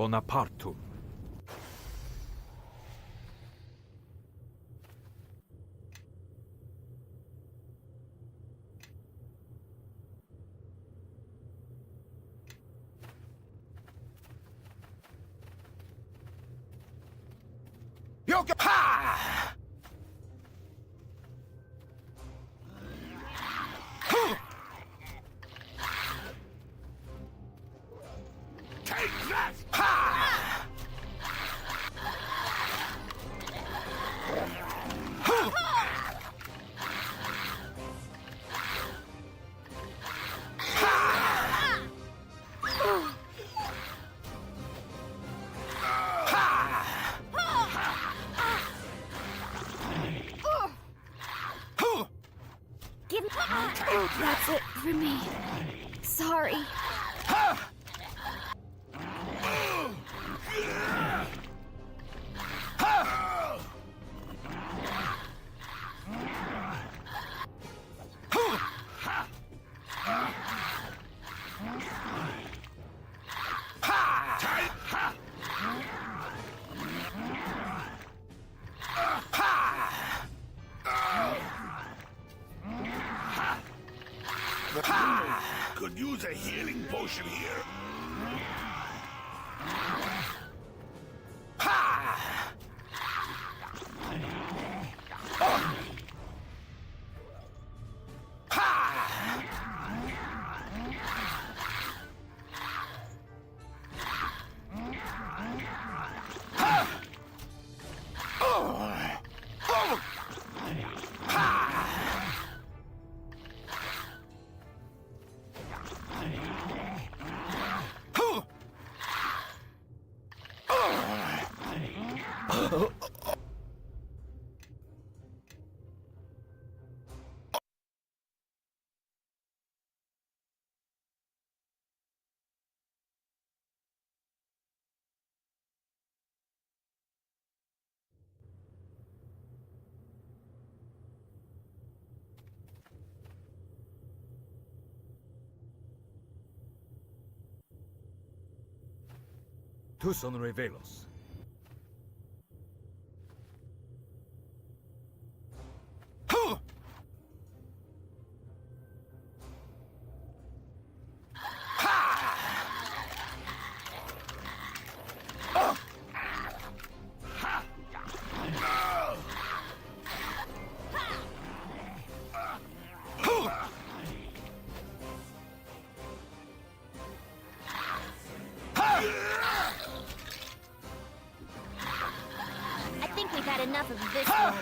Bonapartum. Yoke! Ha! Take that! Ha! Give me. That's it for me. Sorry. Could use a healing potion here. Tu son revelos. I think we've had enough of this one.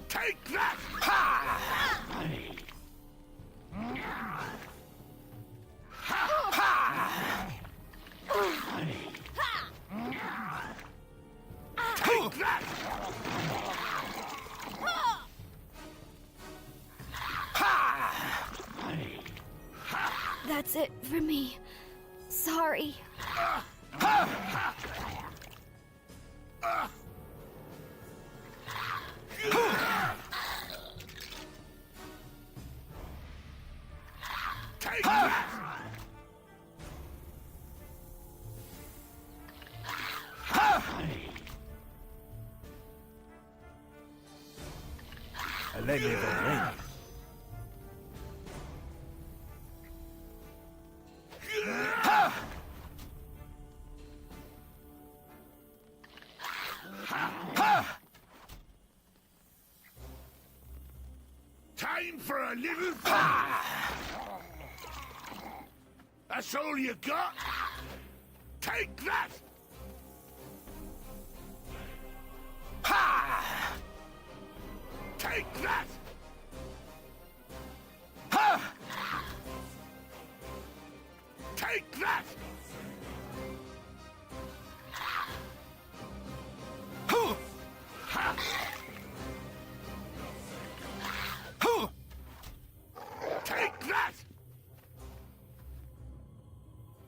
Take that! Take that! That's it for me. Sorry. Take that! Neverwinter. Time for a little fun! That's all you got? Take that! Ha! Take that! Ha! Take that! Huh! Ha! Huh! Take that!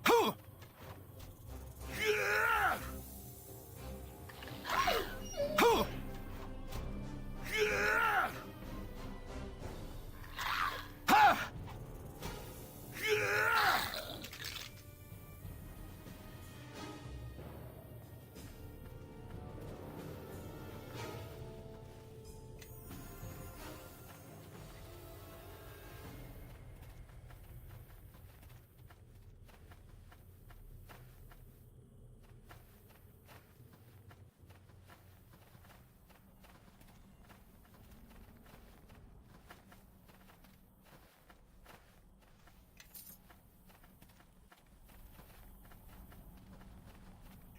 Huh! Yeah!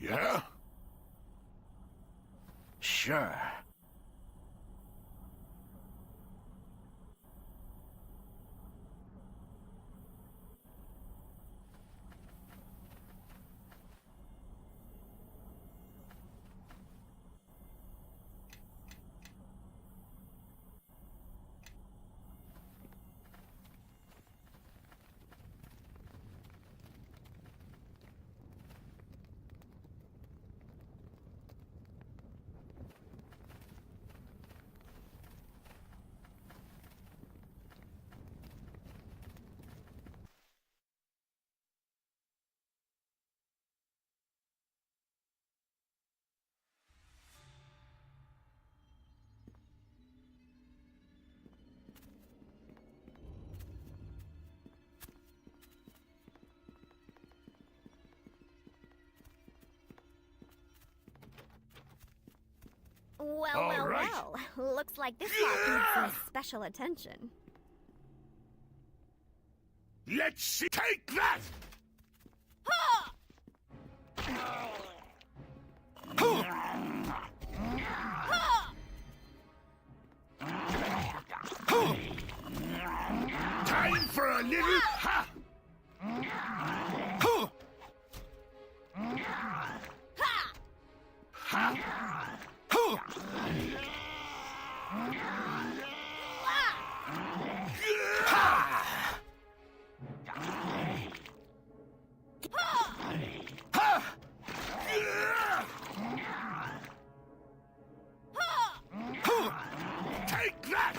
Yeah? Sure. Well, All well, right. well. Looks like this lot needs some special attention. Let's see. Take that! Time for a little ha! Take that!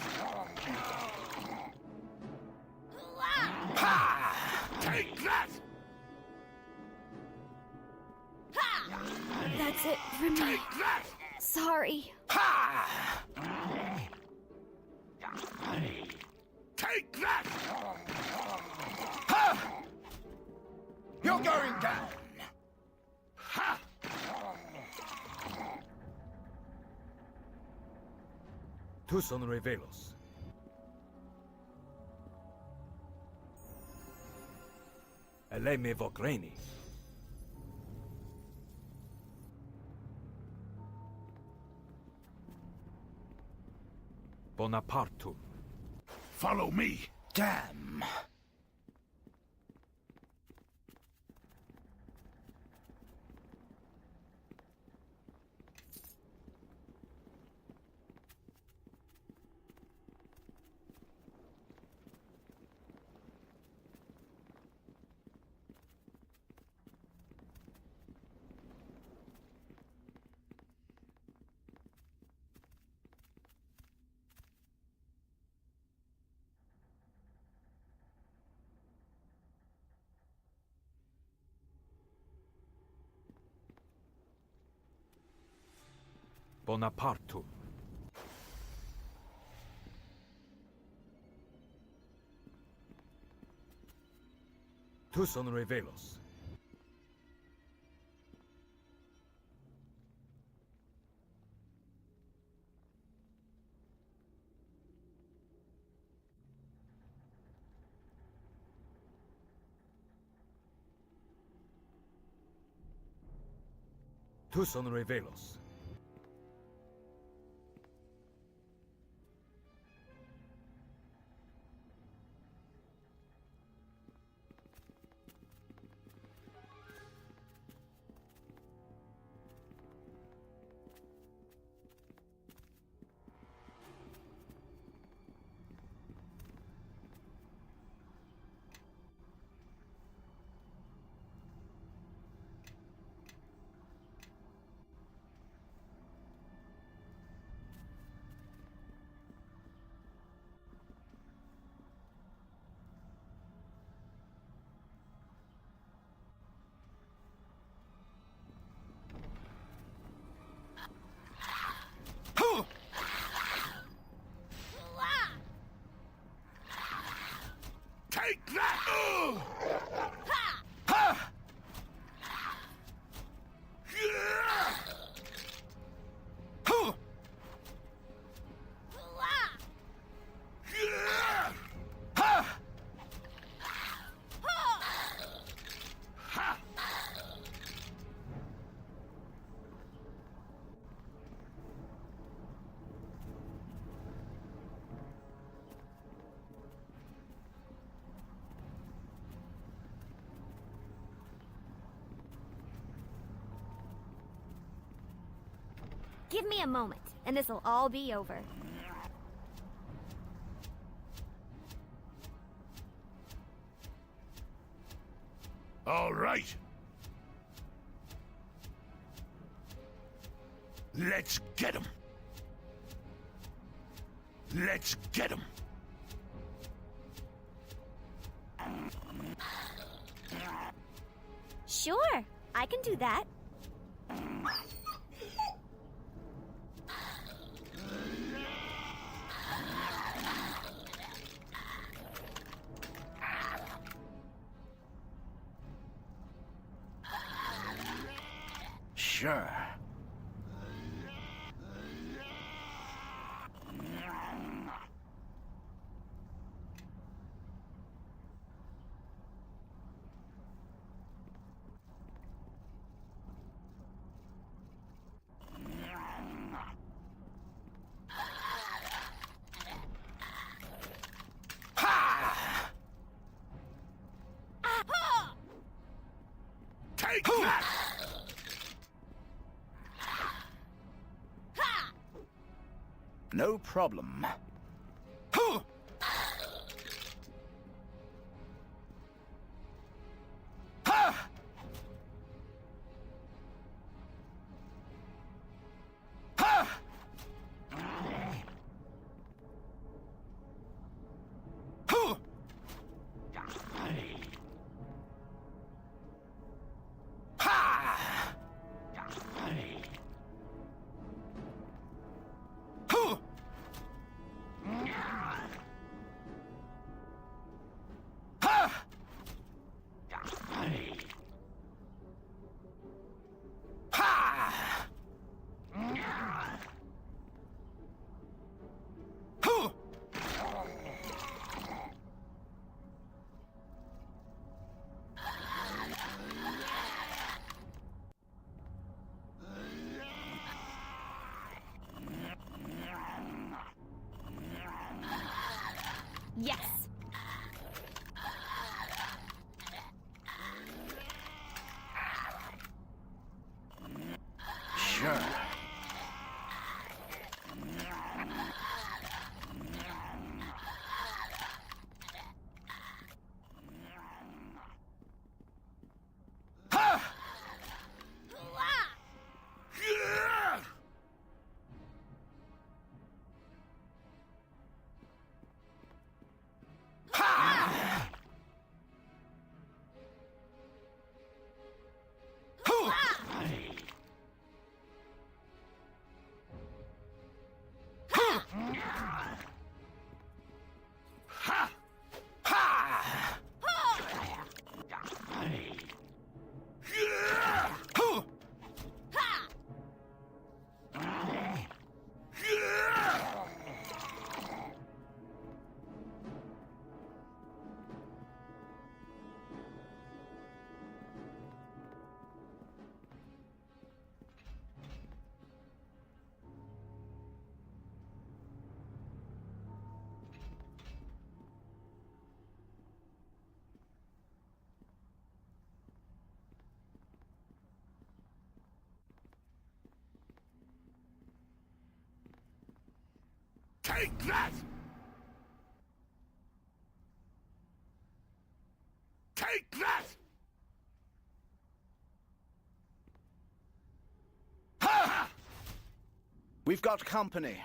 Take that! That's it for me. Take that! Sorry. Take that! You're going down. Ha! Tu son revelos. Ele me vogreni. Bonapartum. Follow me. Damn. Bonapartum. Tu son revelos. Tu son revelos. Give me a moment, and this'll all be over. All right. Let's get him. Let's get him. Sure, I can do that. Sure. Take that! No problem. Yes. Sure. Yeah! Take that! Take that! Ha! We've got company.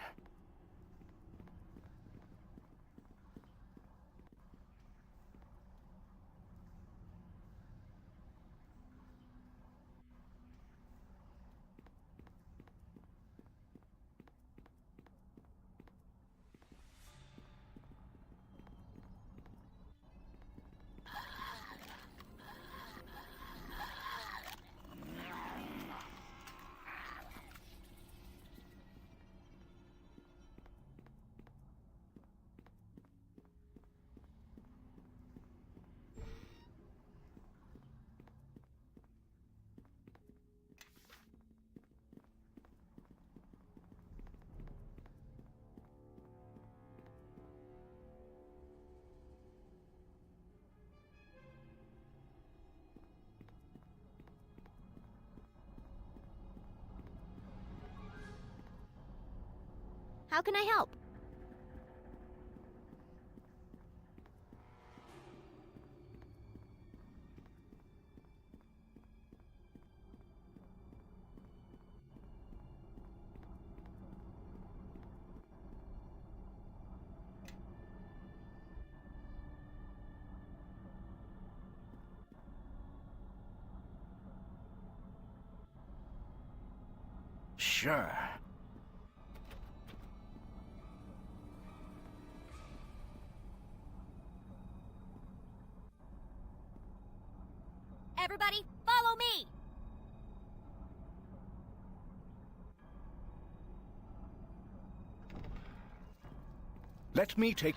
How can I help? Sure. Everybody, follow me! Let me take...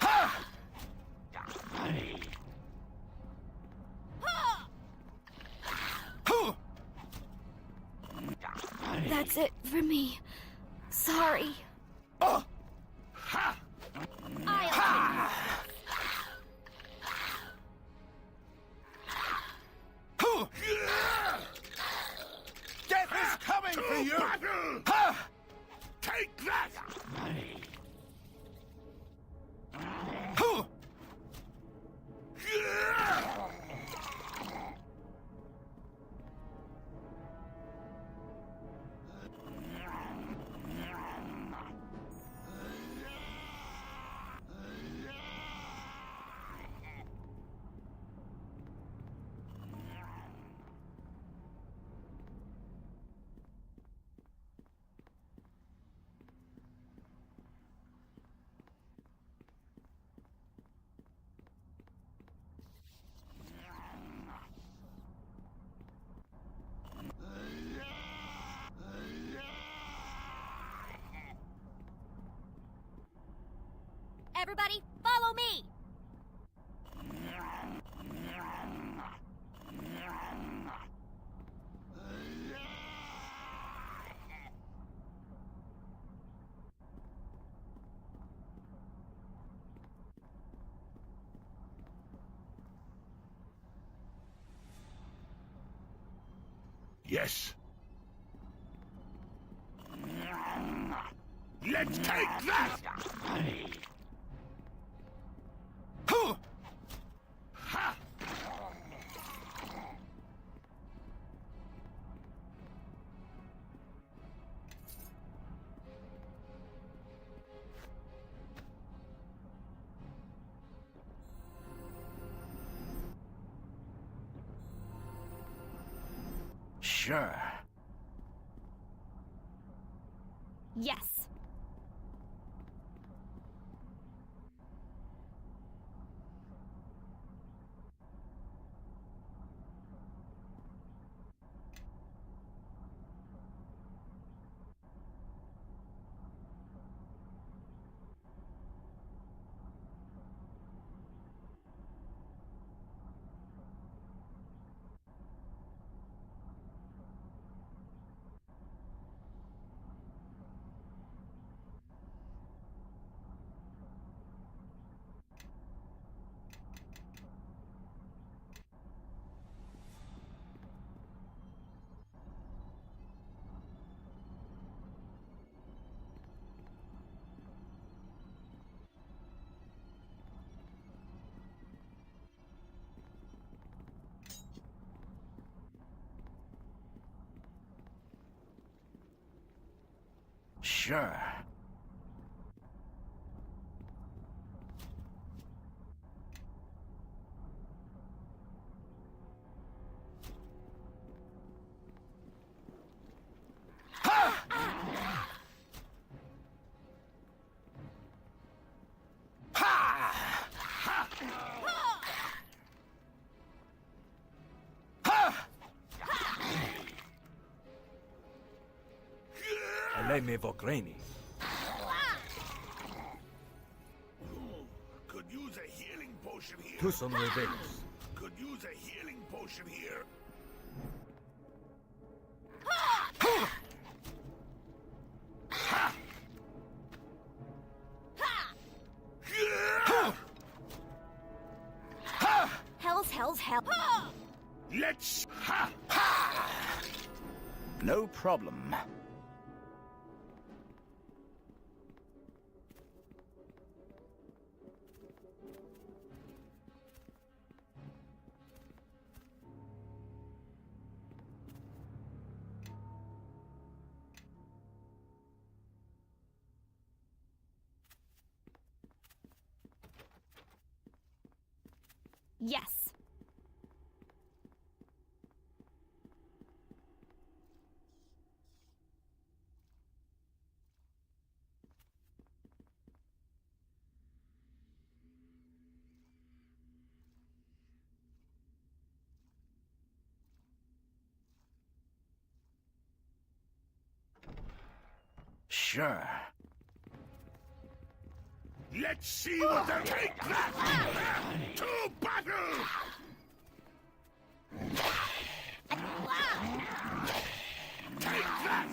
That's it for me. Sorry. Ha! Death is coming for you! Battle! Take that! Everybody, follow me! Yes. Let's take that! Ha! Sure. Yes. Sure. Lei me Vogreni. Could use a healing potion here. Tu sono Revelos. Could use a healing potion here. Hell's hell. Let's... No problem. Yes. Sure. Let's see what they'll take that! To battle! Take that!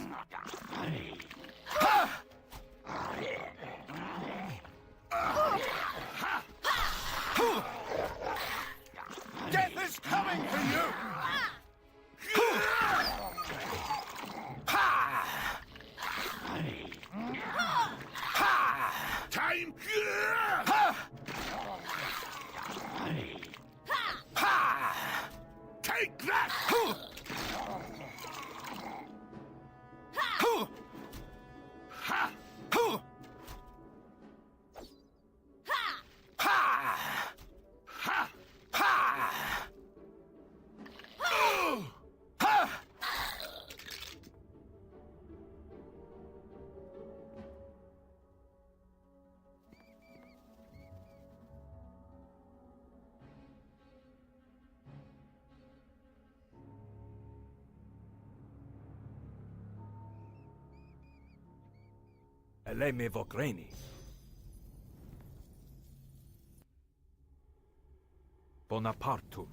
Death is coming for you! Time! Take that! Ha! Eleme Vogreni. Bonapartum.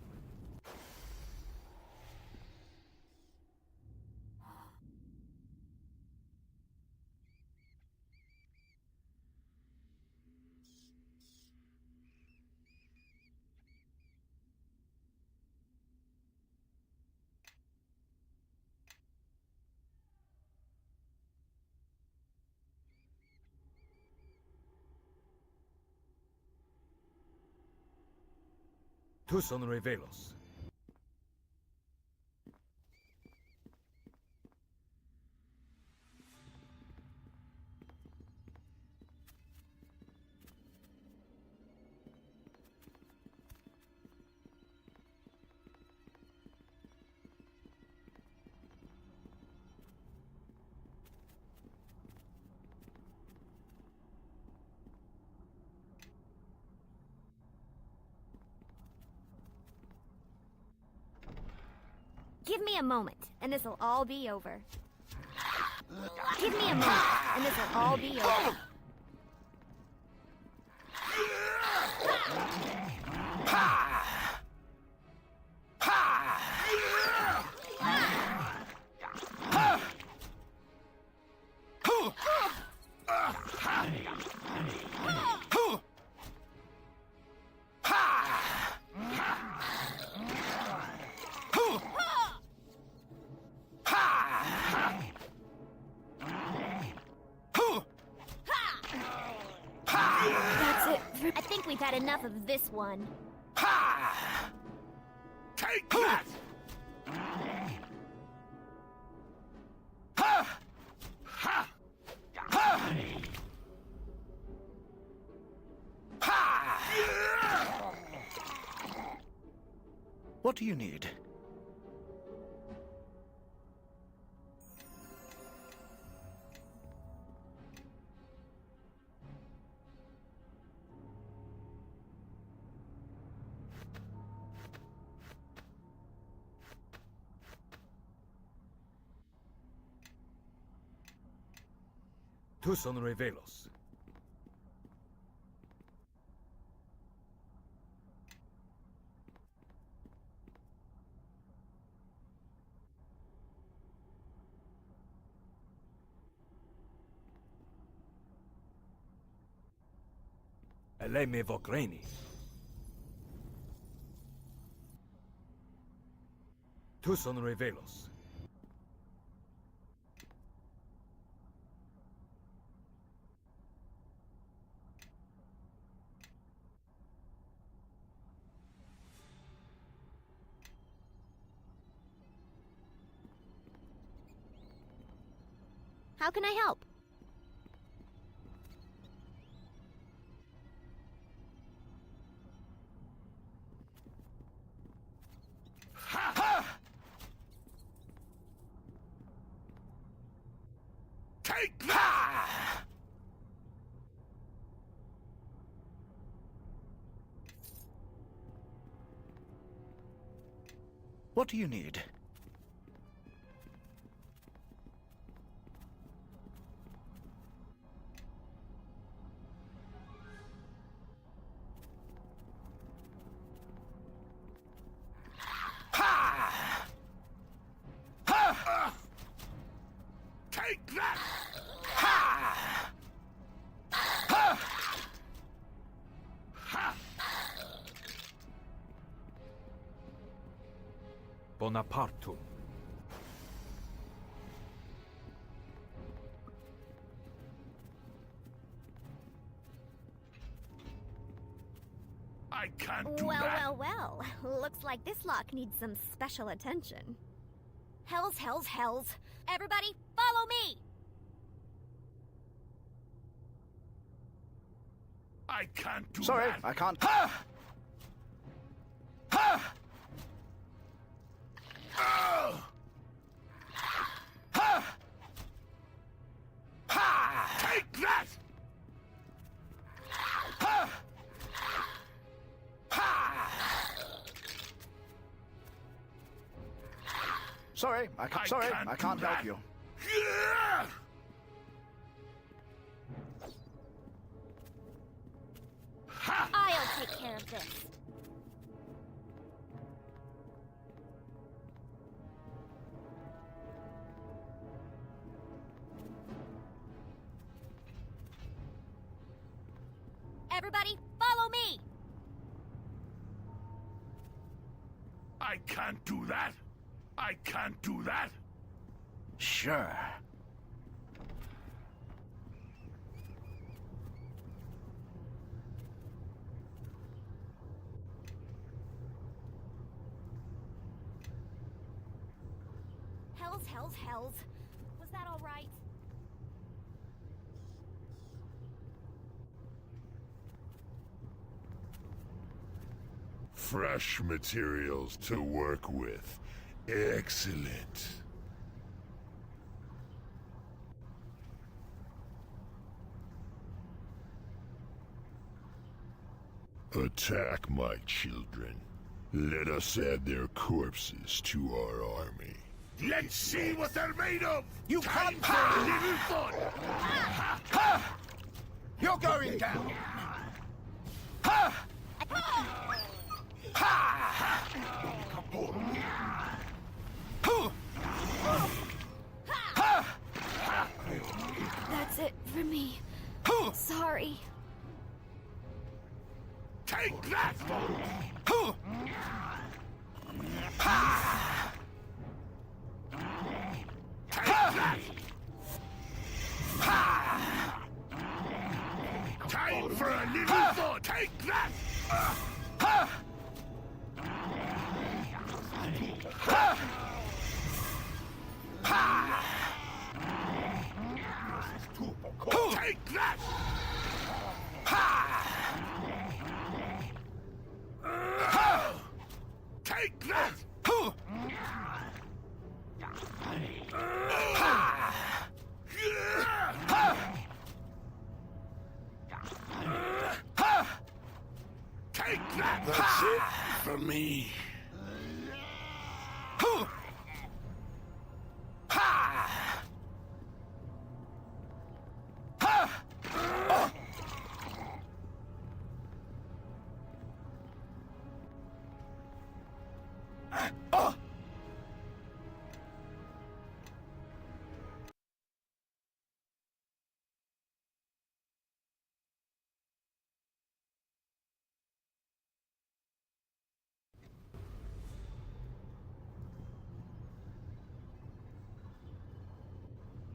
Tuson revelos. Give me a moment, and this'll all be over. Give me a moment, and this'll all be over. I think we've had enough of this one. Take that! What do you need? Tuson revelos. Eleme Vogreni. Tuson revelos. How can I help? Take that! What do you need? Take that! Bonapartum. I can't do Well, that. well, well. Looks like this lock needs some special attention. Hells, hells, hells. Everybody, follow me! I can't do Sorry, that. I can't. Oh! Take that! Sorry, I can't do help that. you. Yeah! Ha! I'll take care of this. Everybody, follow me! I can't do that. I can't do that. Sure. Hells, hells, hells. Was that all right? Fresh materials to work with. Excellent. Attack, my children. Let us add their corpses to our army. Let's see what they're made of! You Time can't- for a little fun! You're going down! That's it for me. Sorry. Take that! Take that! Time for a little fun! Take that! Take that! Take that! Take that! That's it for me.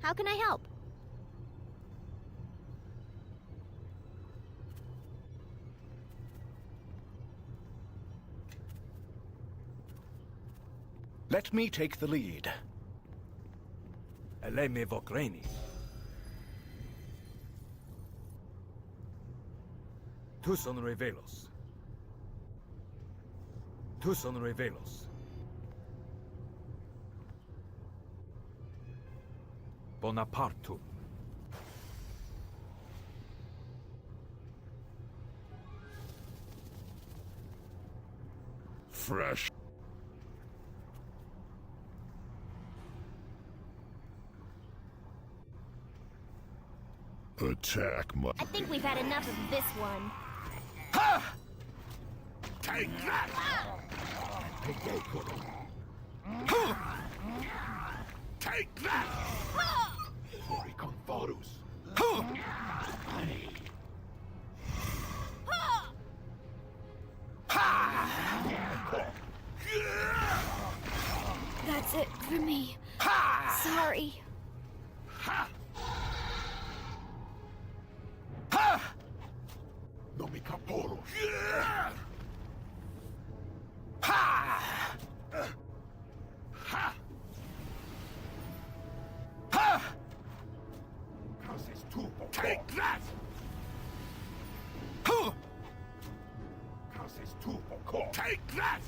How can I help? Let me take the lead. Eleme Vokraini. Tuson revelos. Tuson revelos. Bonapartum. fresh. Attack my... I think we've had enough of this one. Take that! Take that! That's it for me. Sorry. Take that! Take that!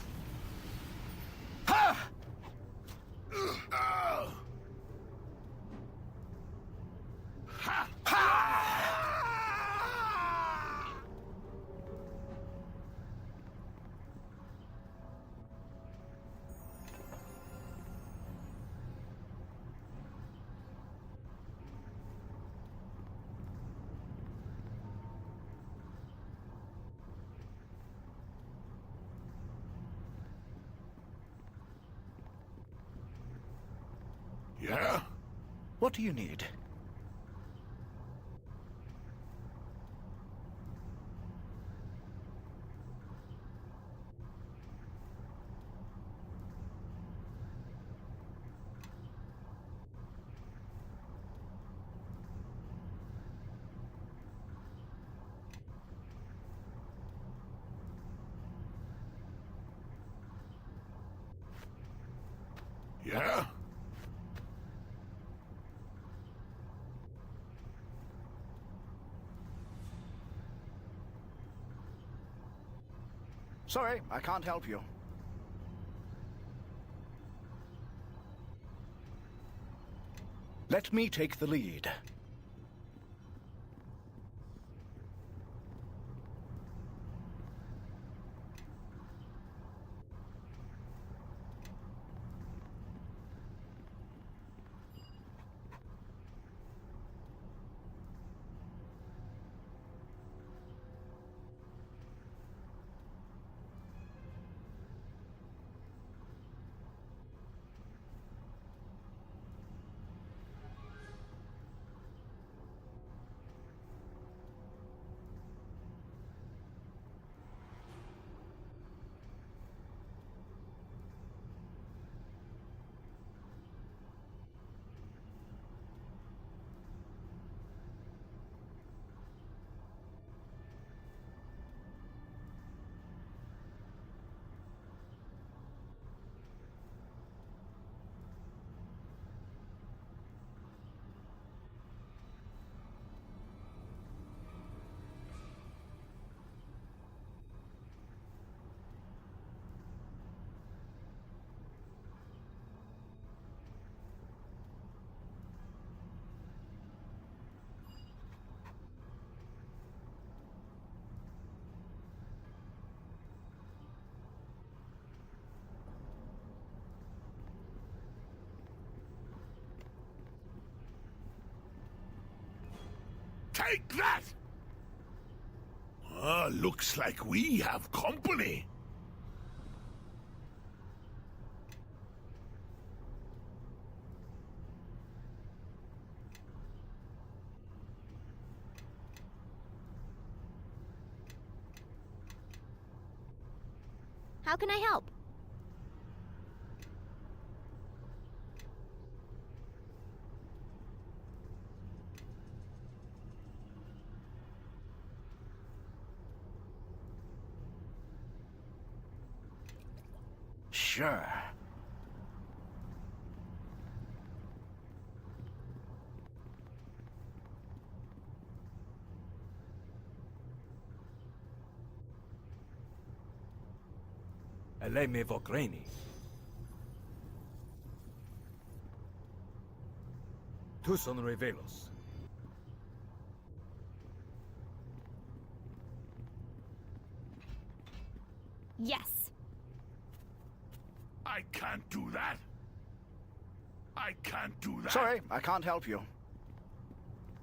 Yeah? What do you need? Yeah? Sorry, I can't help you. Let me take the lead. Take that! Looks like we have company. How can I help? Sure. Eleme Vogreni. Tu son revelos. Yes. I can't do that. I can't do that. Sorry, I can't help you.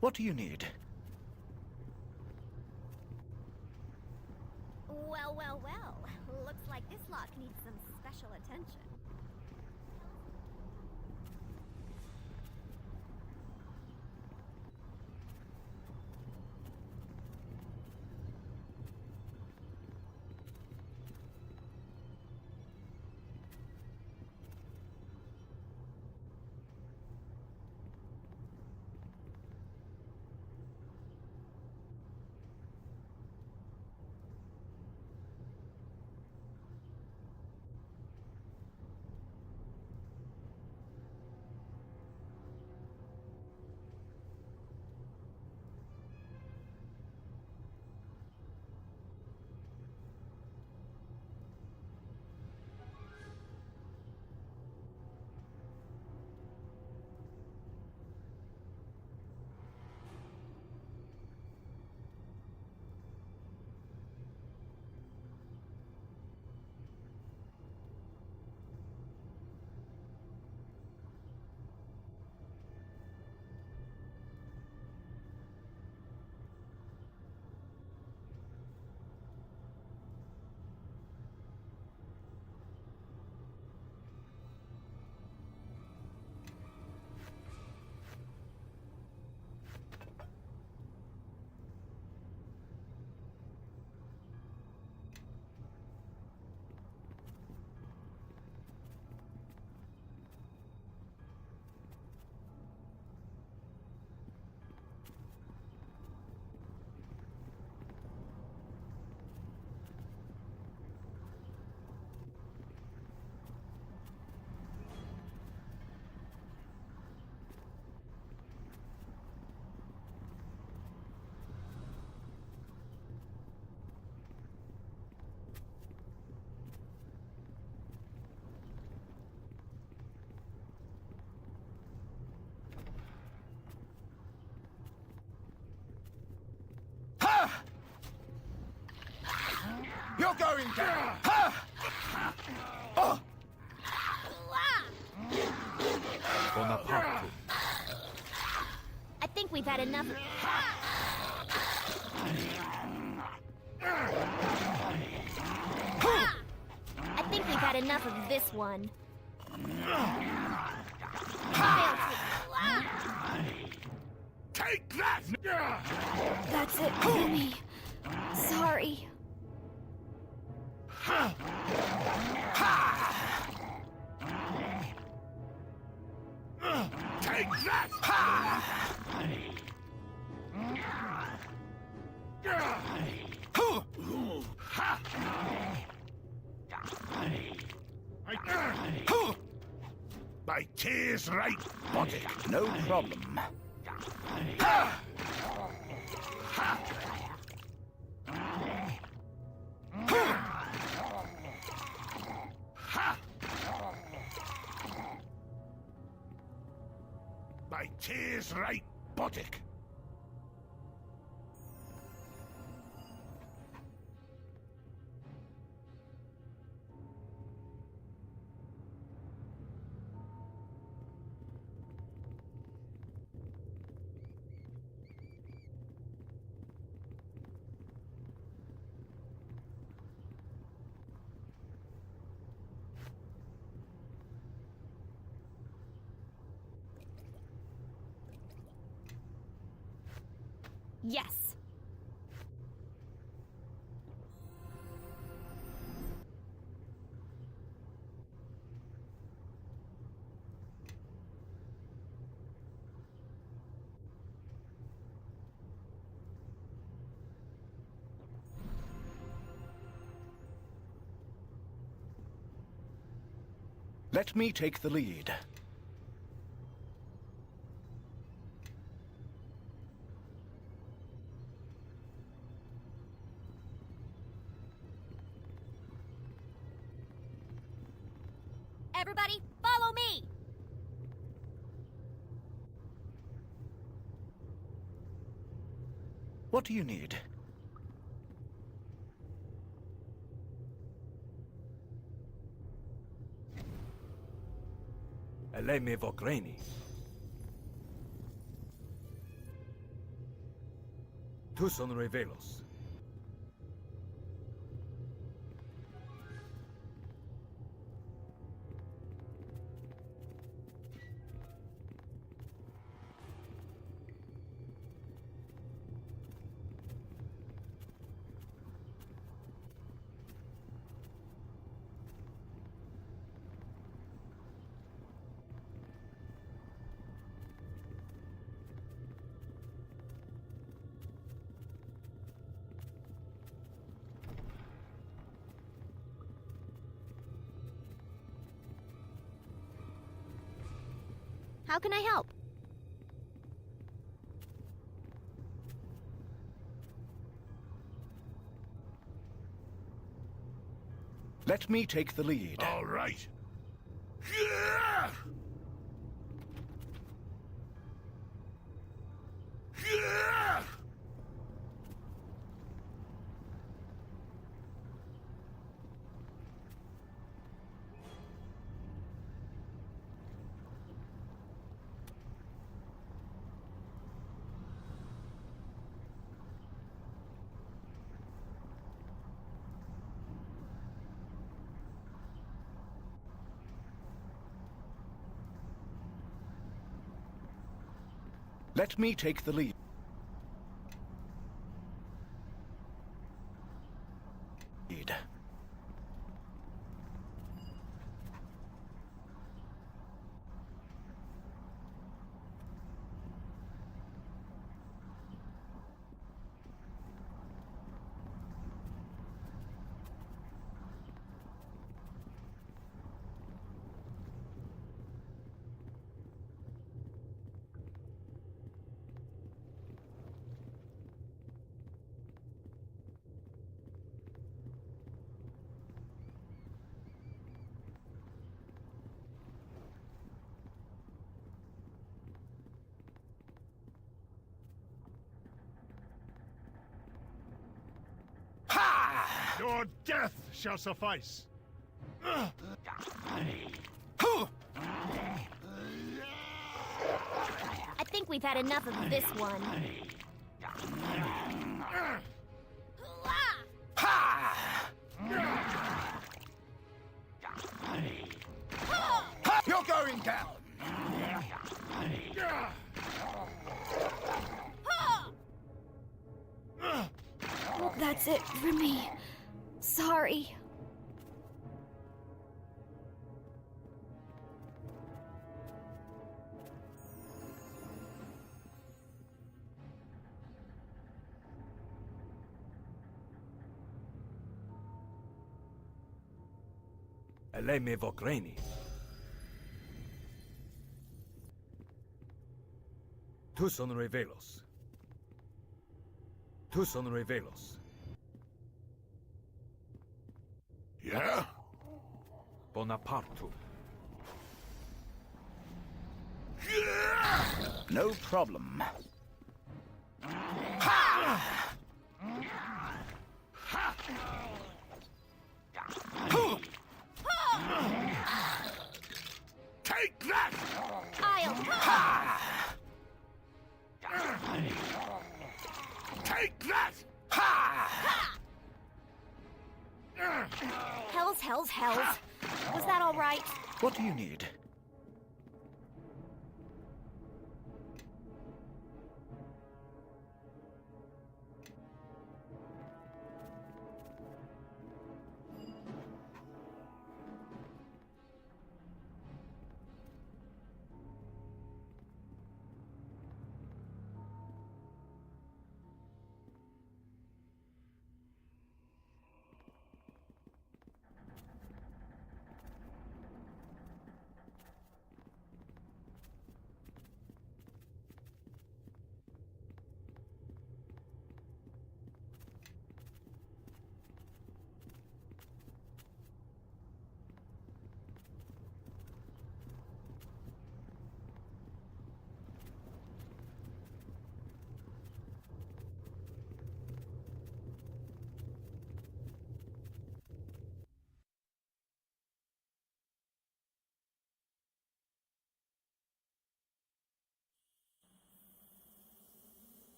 What do you need? Well, well, well. Looks like this lock needs some special attention. You're going down! Ha! Oh! Bonaparte. I think we've had enough of... I think we've had enough of this one. Take that! That's it for me. Sorry. Take that! My tears right body. No problem. My tears right buttock. Yes. Let me take the lead. Everybody, follow me! What do you need? Eleme Vogreni. Tuson Revelos. How can I help? Let me take the lead. All right. Let me take the lead. Your death shall suffice. I think we've had enough of this one. You're going down! That's it for me. Sorry. Eleme Vogreni. Tuson Revelos. Tuson Revelos. Yeah? Bonapartu. No problem. Take that! Take that! Hells. Was that all right? What do you need?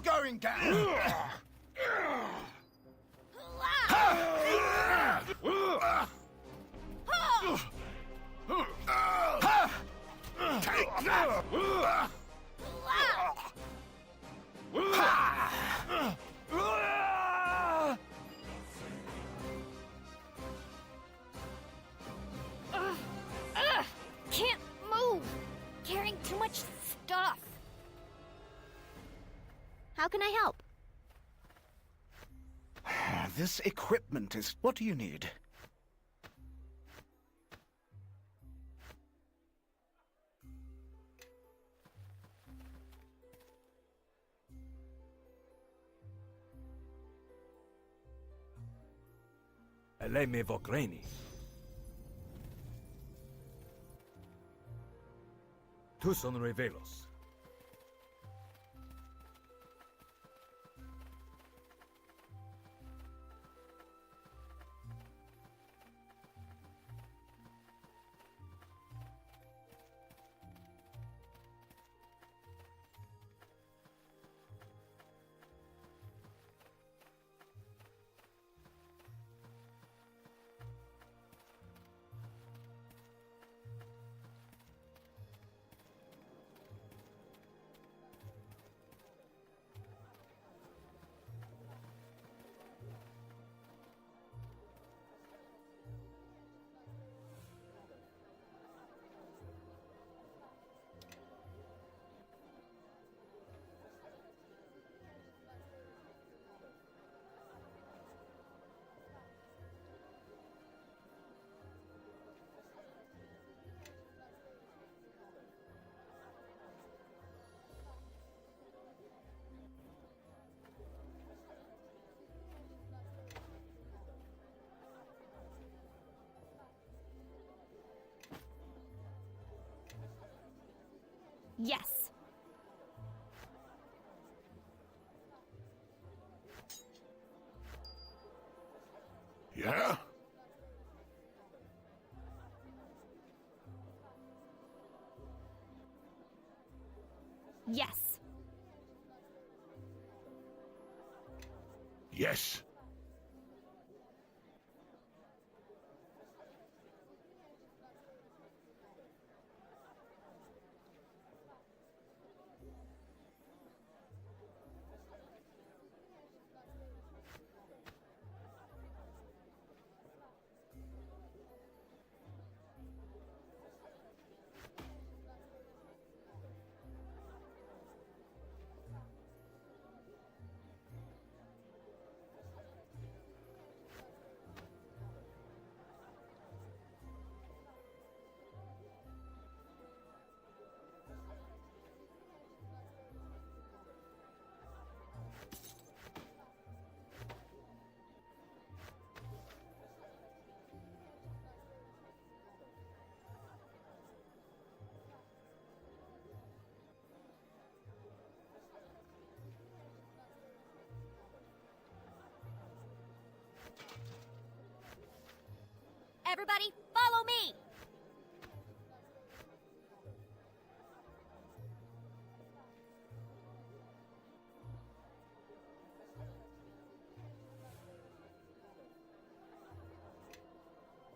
You're going down! Take that! Can't move! Carrying too much stuff. How can I help? This equipment is... What do you need? Eleme Vokraini. Tu son revelos. Yes. Yeah? Yes. Yes. Everybody, follow me!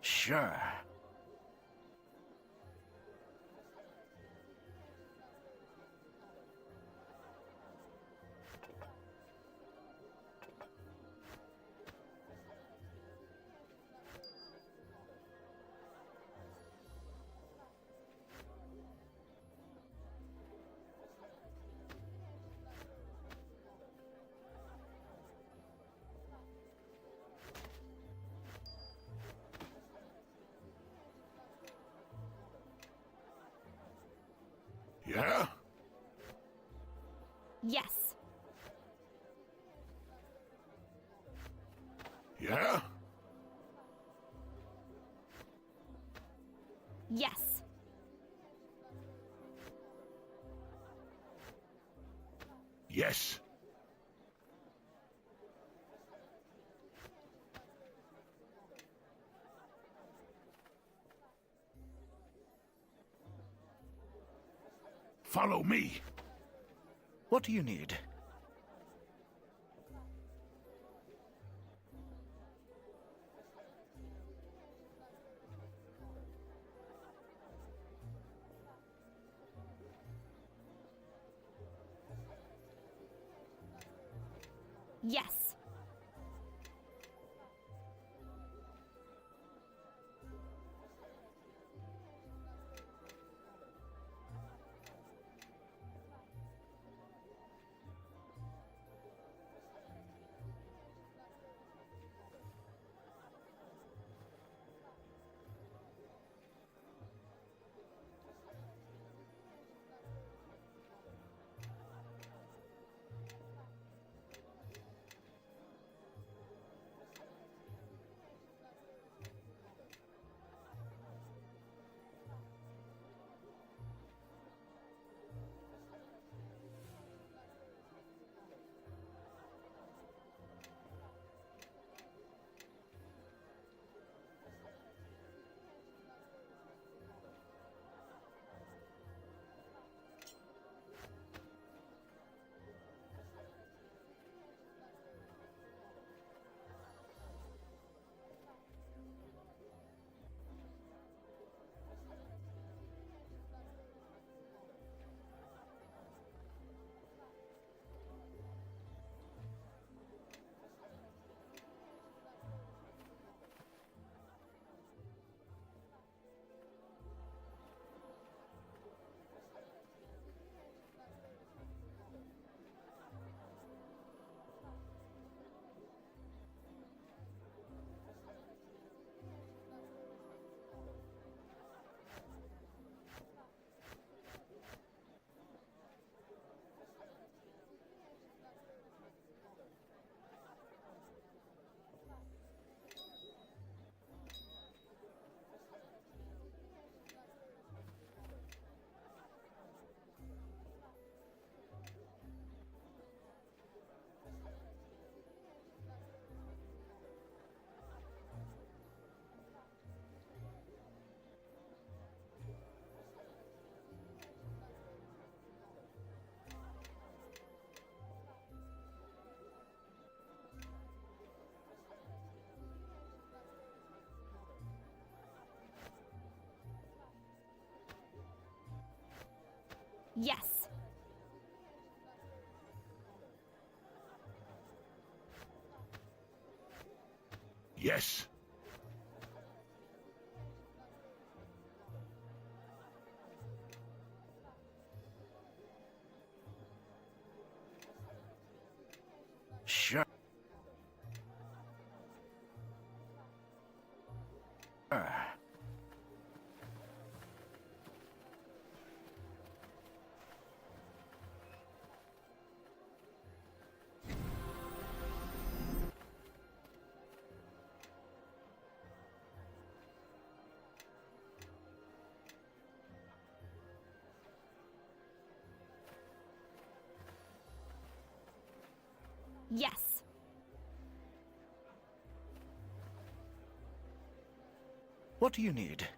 Sure. Yeah? Yes. Yeah? Yes. Yes. Follow me. What do you need? Yes. Yes. Yes. Sure. Yes. What do you need?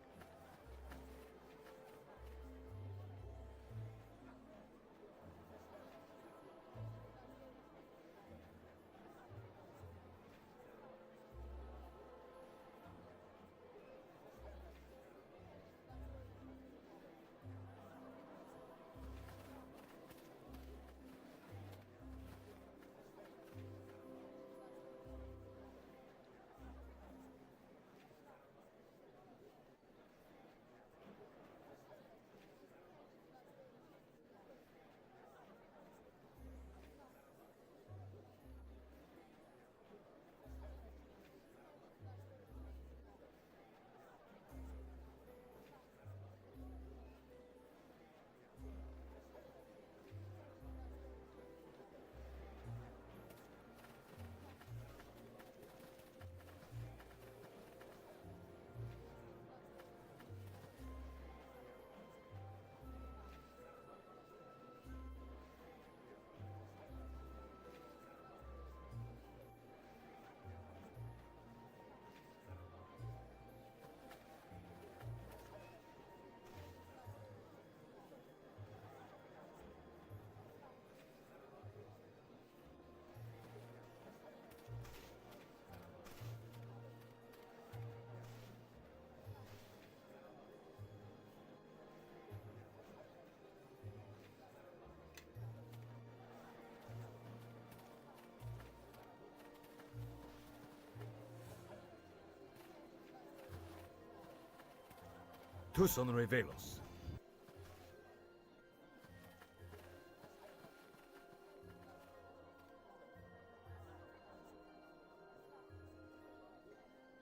Tu son revelos.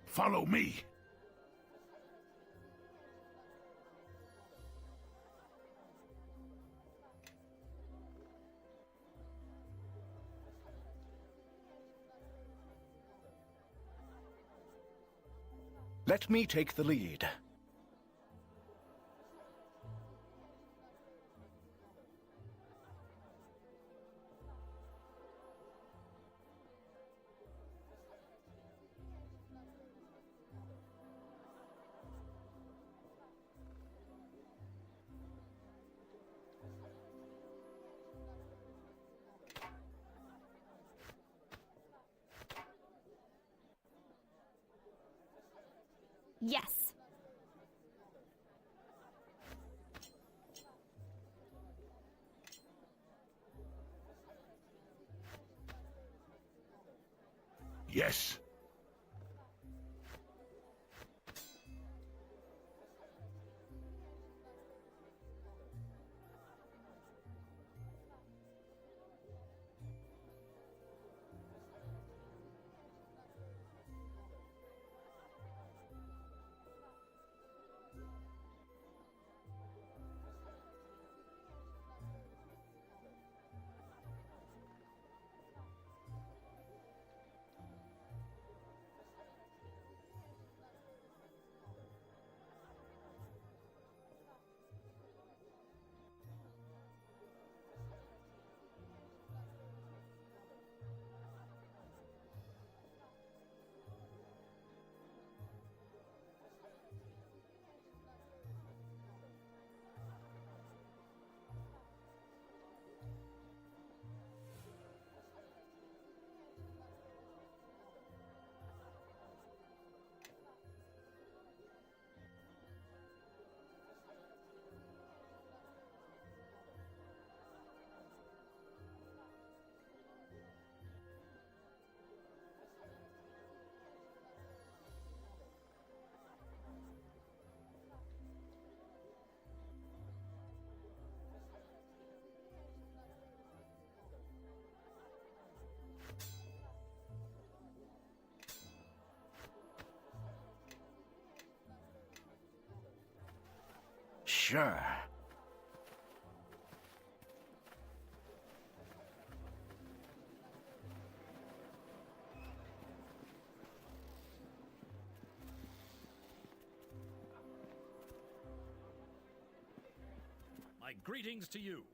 Follow me. Let me take the lead. Yes. Yes. Sure. My greetings to you.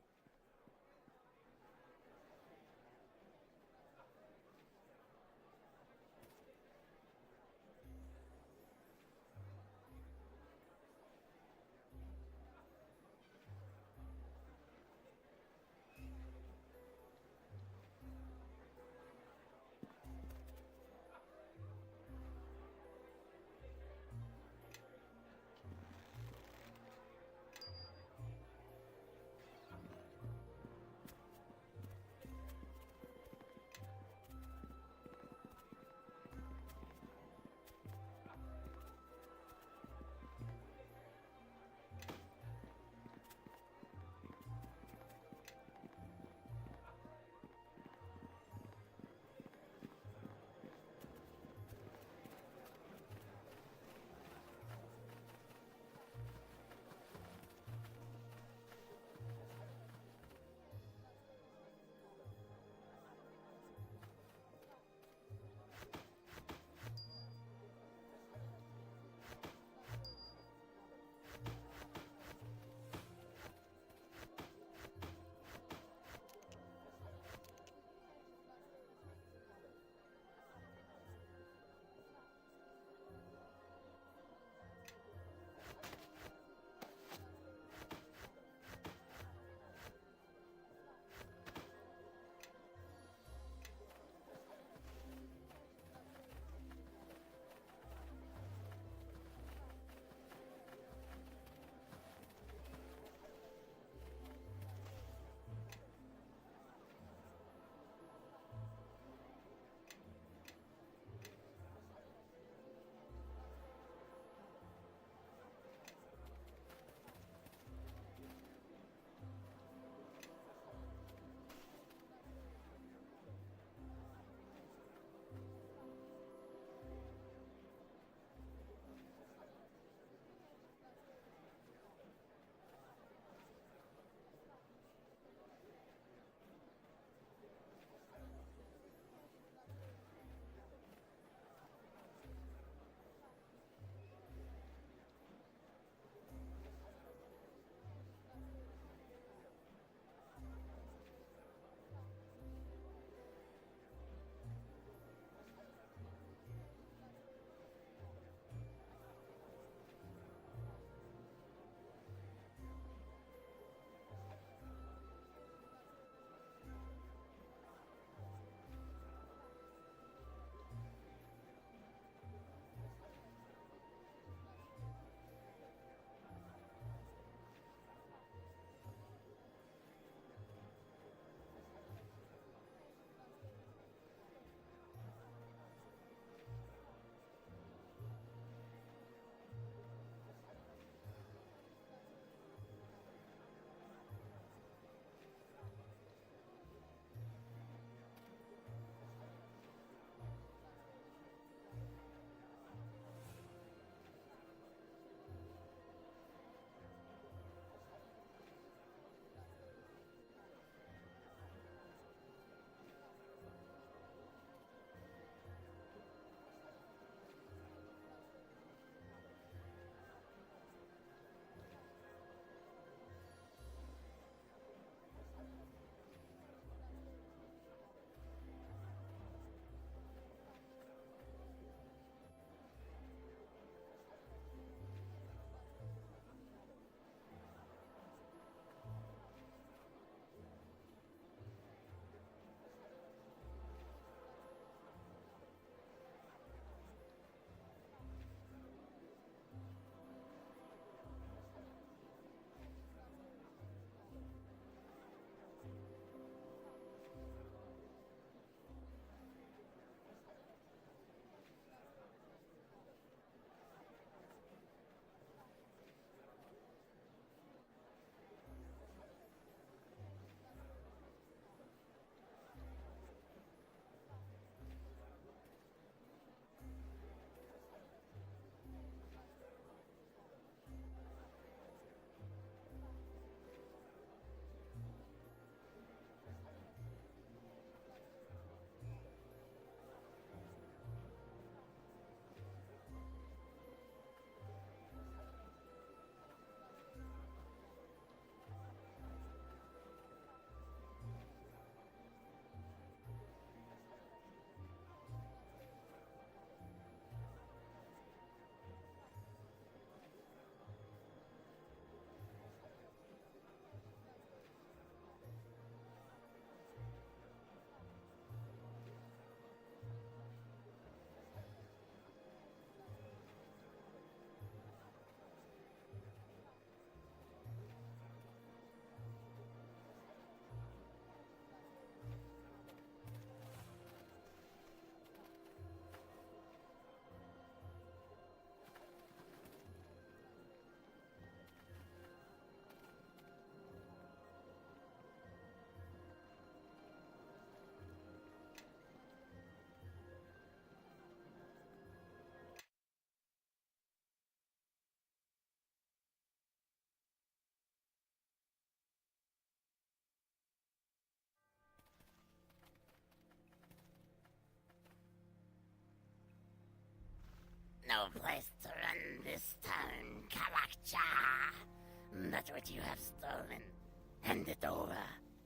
no place to run this town, Kalakcha. But what you have stolen, hand it over,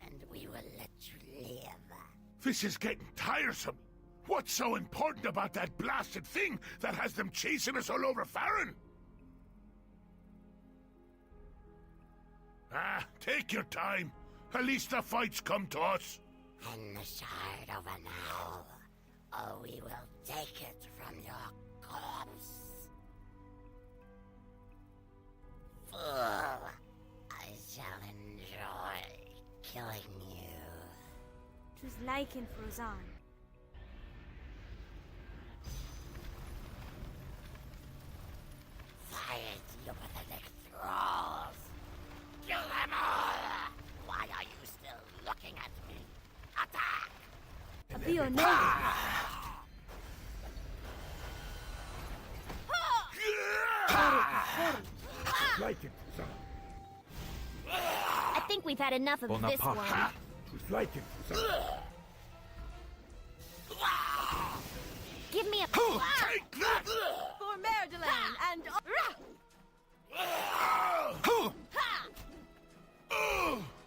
and we will let you live. This is getting tiresome. What's so important about that blasted thing that has them chasing us all over Farron? Take your time. At least the fight's come to us. Hand the shard over now, or we will take it from your corpse. Fool, I shall enjoy killing you. Choose Lycan Frozan. Fight, you pathetic thralls! Kill them all! Why are you still looking at me? Attack! Abio Like it, son. I think we've had enough of this one. Choose like it, son. Give me a Take that! for Merdelane and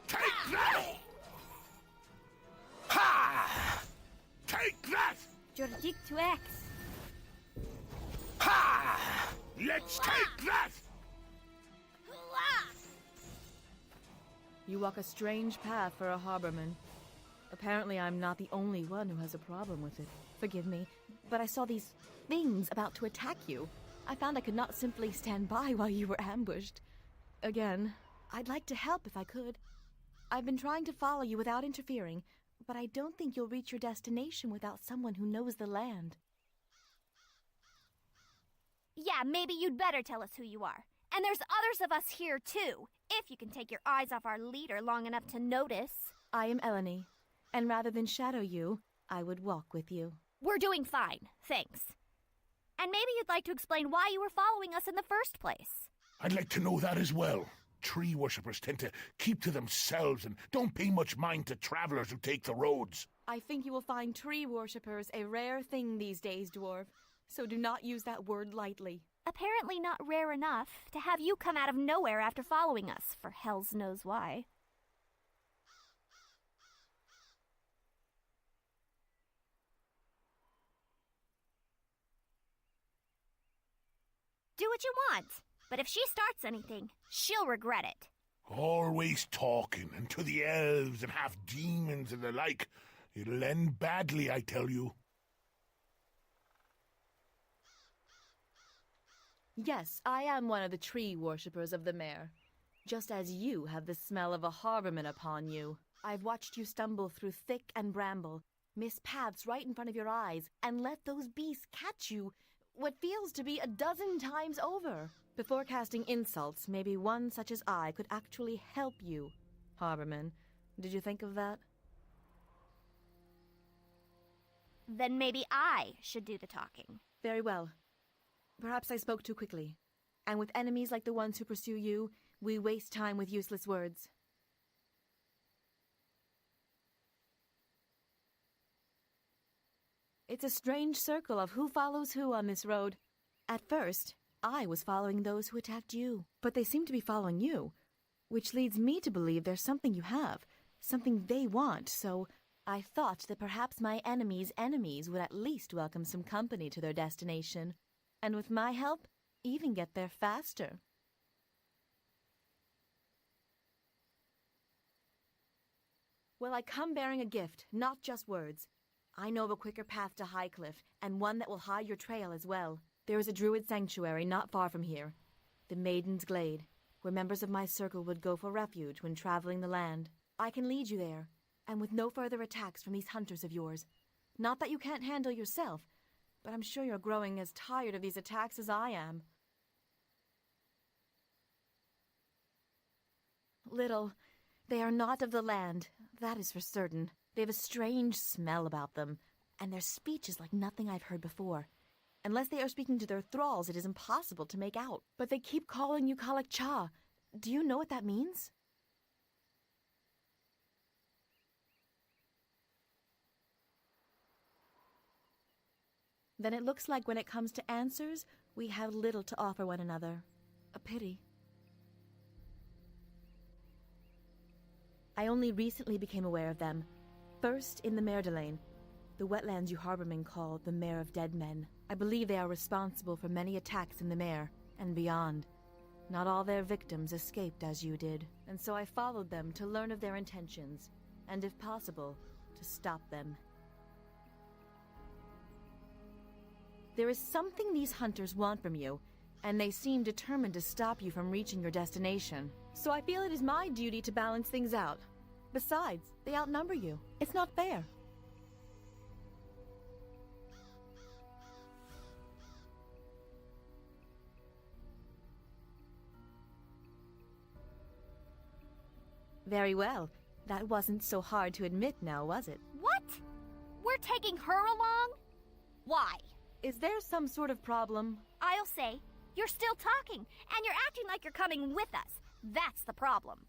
Take that! Ha! Take that! Jordik to X. Ha! Let's take that! You walk a strange path for a harborman. Apparently I'm not the only one who has a problem with it. Forgive me, but I saw these things about to attack you. I found I could not simply stand by while you were ambushed. Again, I'd like to help if I could. I've been trying to follow you without interfering, but I don't think you'll reach your destination without someone who knows the land. Yeah, maybe you'd better tell us who you are. And there's others of us here too, if you can take your eyes off our leader long enough to notice. I am Eleni, and rather than shadow you, I would walk with you. We're doing fine, thanks. And maybe you'd like to explain why you were following us in the first place. I'd like to know that as well. Tree worshippers tend to keep to themselves and don't pay much mind to travelers who take the roads. I think you will find tree worshippers a rare thing these days, dwarf. So do not use that word lightly. Apparently not rare enough to have you come out of nowhere after following us, for hells knows why. Do what you want, but if she starts anything, she'll regret it. Always talking, and to the elves and half-demons and the like. It'll end badly, I tell you. Yes, I am one of the tree worshippers of the mare. Just as you have the smell of a harborman upon you. I've watched you stumble through thick and bramble, miss paths right in front of your eyes, and let those beasts catch you what feels to be a dozen times over. Before casting insults, maybe one such as I could actually help you, harborman. Did you think of that? Then maybe I should do the talking. Very well. Perhaps I spoke too quickly. And with enemies like the ones who pursue you, we waste time with useless words. It's a strange circle of who follows who on this road. At first, I was following those who attacked you, but they seem to be following you, which leads me to believe there's something you have, something they want, so I thought that perhaps my enemies' enemies would at least welcome some company to their destination, and with my help, even get there faster. Well, I come bearing a gift, not just words. I know of a quicker path to Highcliff, and one that will hide your trail as well. There is a druid sanctuary not far from here, the Maiden's Glade, where members of my circle would go for refuge when traveling the land. I can lead you there, and with no further attacks from these hunters of yours. Not that you can't handle yourself, but I'm sure you're growing as tired of these attacks as I am. Little, they are not of the land, that is for certain. They have a strange smell about them, and their speech is like nothing I've heard before. Unless they are speaking to their thralls, it is impossible to make out. But they keep calling you Kalak-Cha. Do you know what that means? Then it looks like when it comes to answers, we have little to offer one another. A pity. I only recently became aware of them. First, in the Merdelane, the wetlands you harbormen call the Mare of Dead Men. I believe they are responsible for many attacks in the Mare and beyond. Not all their victims escaped as you did, and so I followed them to learn of their intentions, and if possible, to stop them. There is something these hunters want from you, and they seem determined to stop you from reaching your destination. So I feel it is my duty to balance things out. Besides, they outnumber you. It's not fair. Very well. That wasn't so hard to admit now, was it? What? We're taking her along? Why? Is there some sort of problem? I'll say, you're still talking, and you're acting like you're coming with us. That's the problem.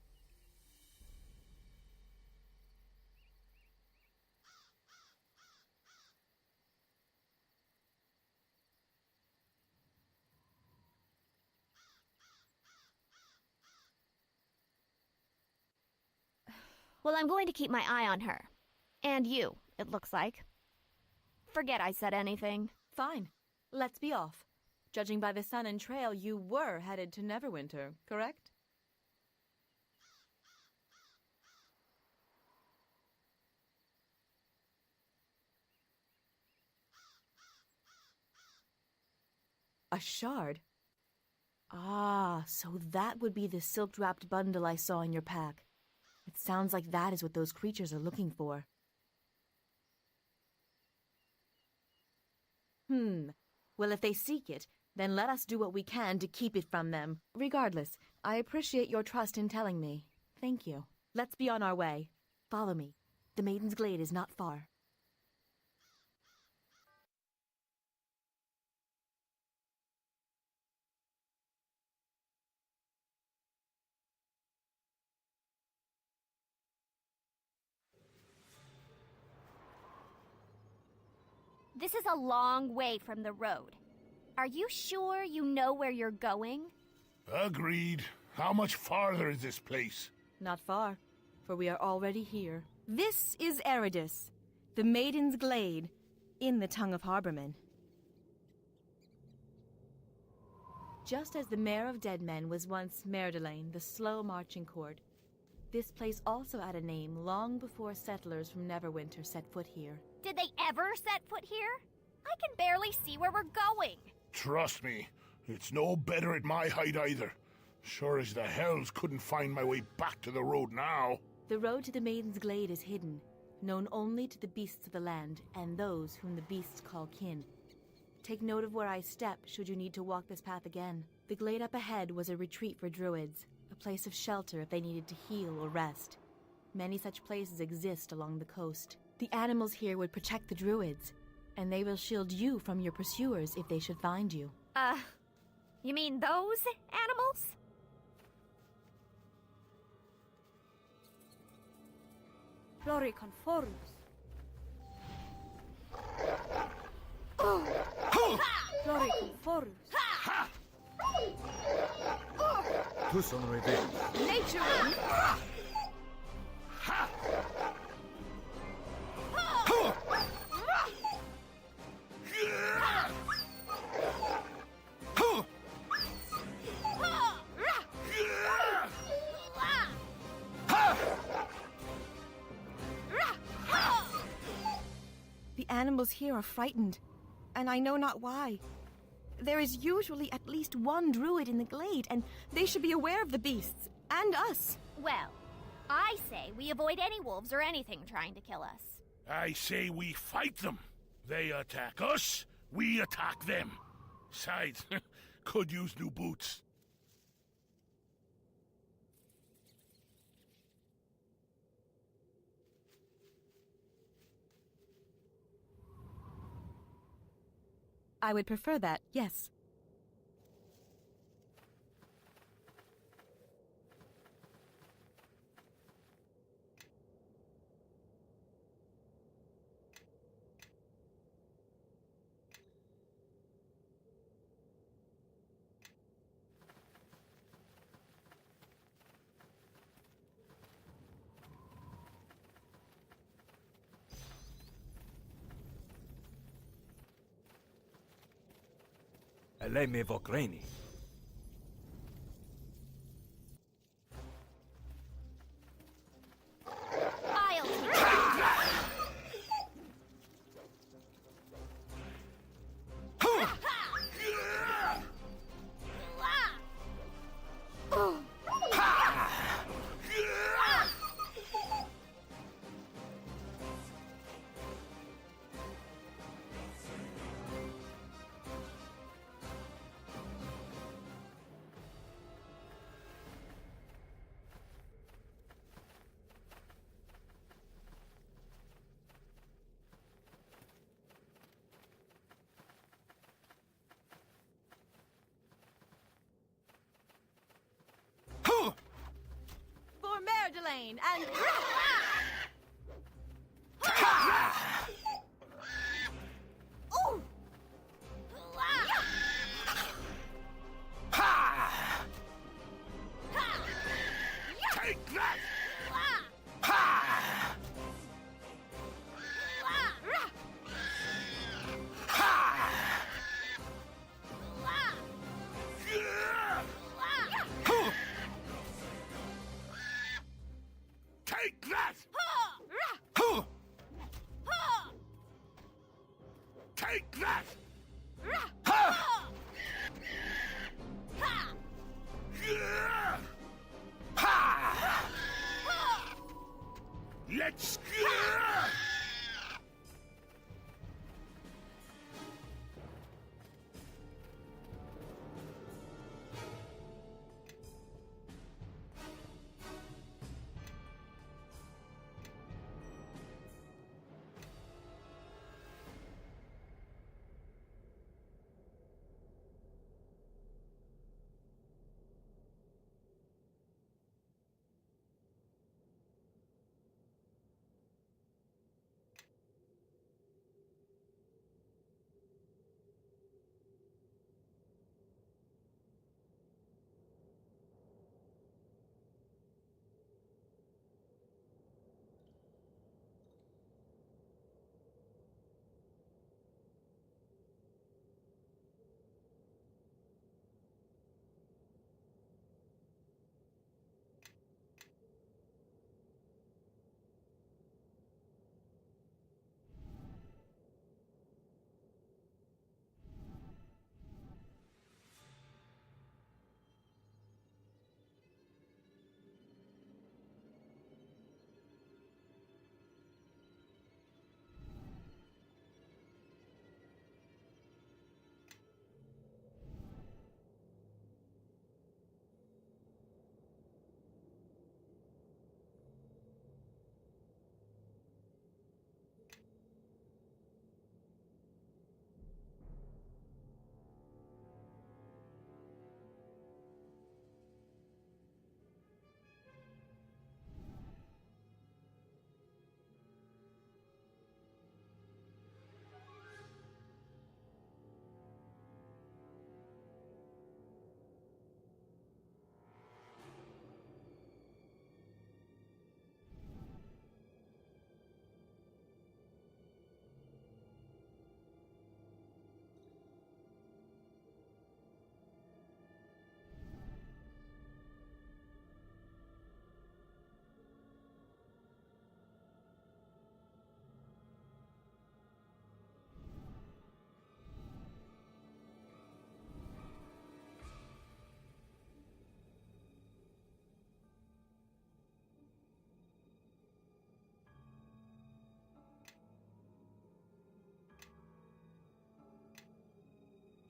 Well, I'm going to keep my eye on her. And you, it looks like. Forget I said anything. Fine. Let's be off. Judging by the sun and trail, you were headed to Neverwinter, correct? A shard? Ah, so that would be the silk-wrapped bundle I saw in your pack. It sounds like that is what those creatures are looking for. Well, if they seek it, then let us do what we can to keep it from them. Regardless, I appreciate your trust in telling me. Thank you. Let's be on our way. Follow me. The Maiden's Glade is not far. This is a long way from the road. Are you sure you know where you're going? Agreed. How much farther is this place? Not far, for we are already here. This is Eridus, the Maiden's Glade, in the tongue of Harbormen. Just as the Mare of Dead Men was once Merdelane, the slow-marching court, this place also had a name long before settlers from Neverwinter set foot here. Did they ever set foot here? I can barely see where we're going. Trust me, it's no better at my height either. Sure as the hells couldn't find my way back to the road now. The road to the Maiden's Glade is hidden, known only to the beasts of the land and those whom the beasts call kin. Take note of where I step should you need to walk this path again. The glade up ahead was a retreat for druids, a place of shelter if they needed to heal or rest. Many such places exist along the coast. The animals here would protect the druids, and they will shield you from your pursuers if they should find you. You mean those animals? Floriconforus. Floriconforus. Tu sono revenge. Nature. The animals here are frightened, and I know not why. There is usually at least one druid in the glade, and they should be aware of the beasts, and us. Well, I say we avoid any wolves or anything trying to kill us. I say we fight them. They attack us, we attack them. Besides, could use new boots. I would prefer that, yes. Eleme Vogreni. I'll take it. For Merdelaine and... Ooh! Take that! Take that! Take that! Let's go!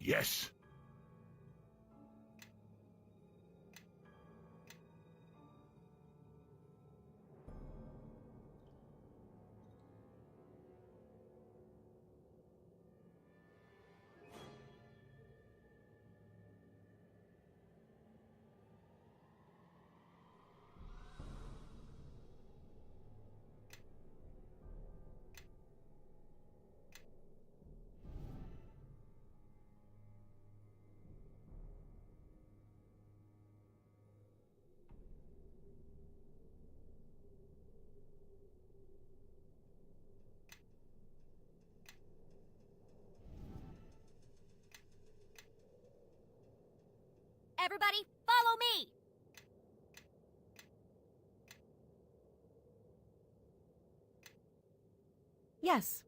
Yes. Everybody, follow me! Yes.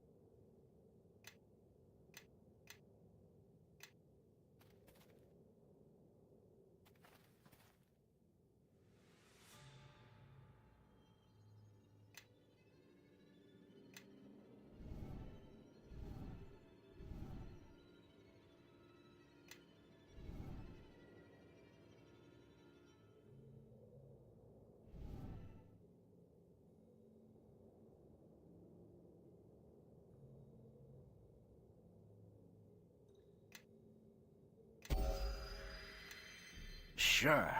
Sure.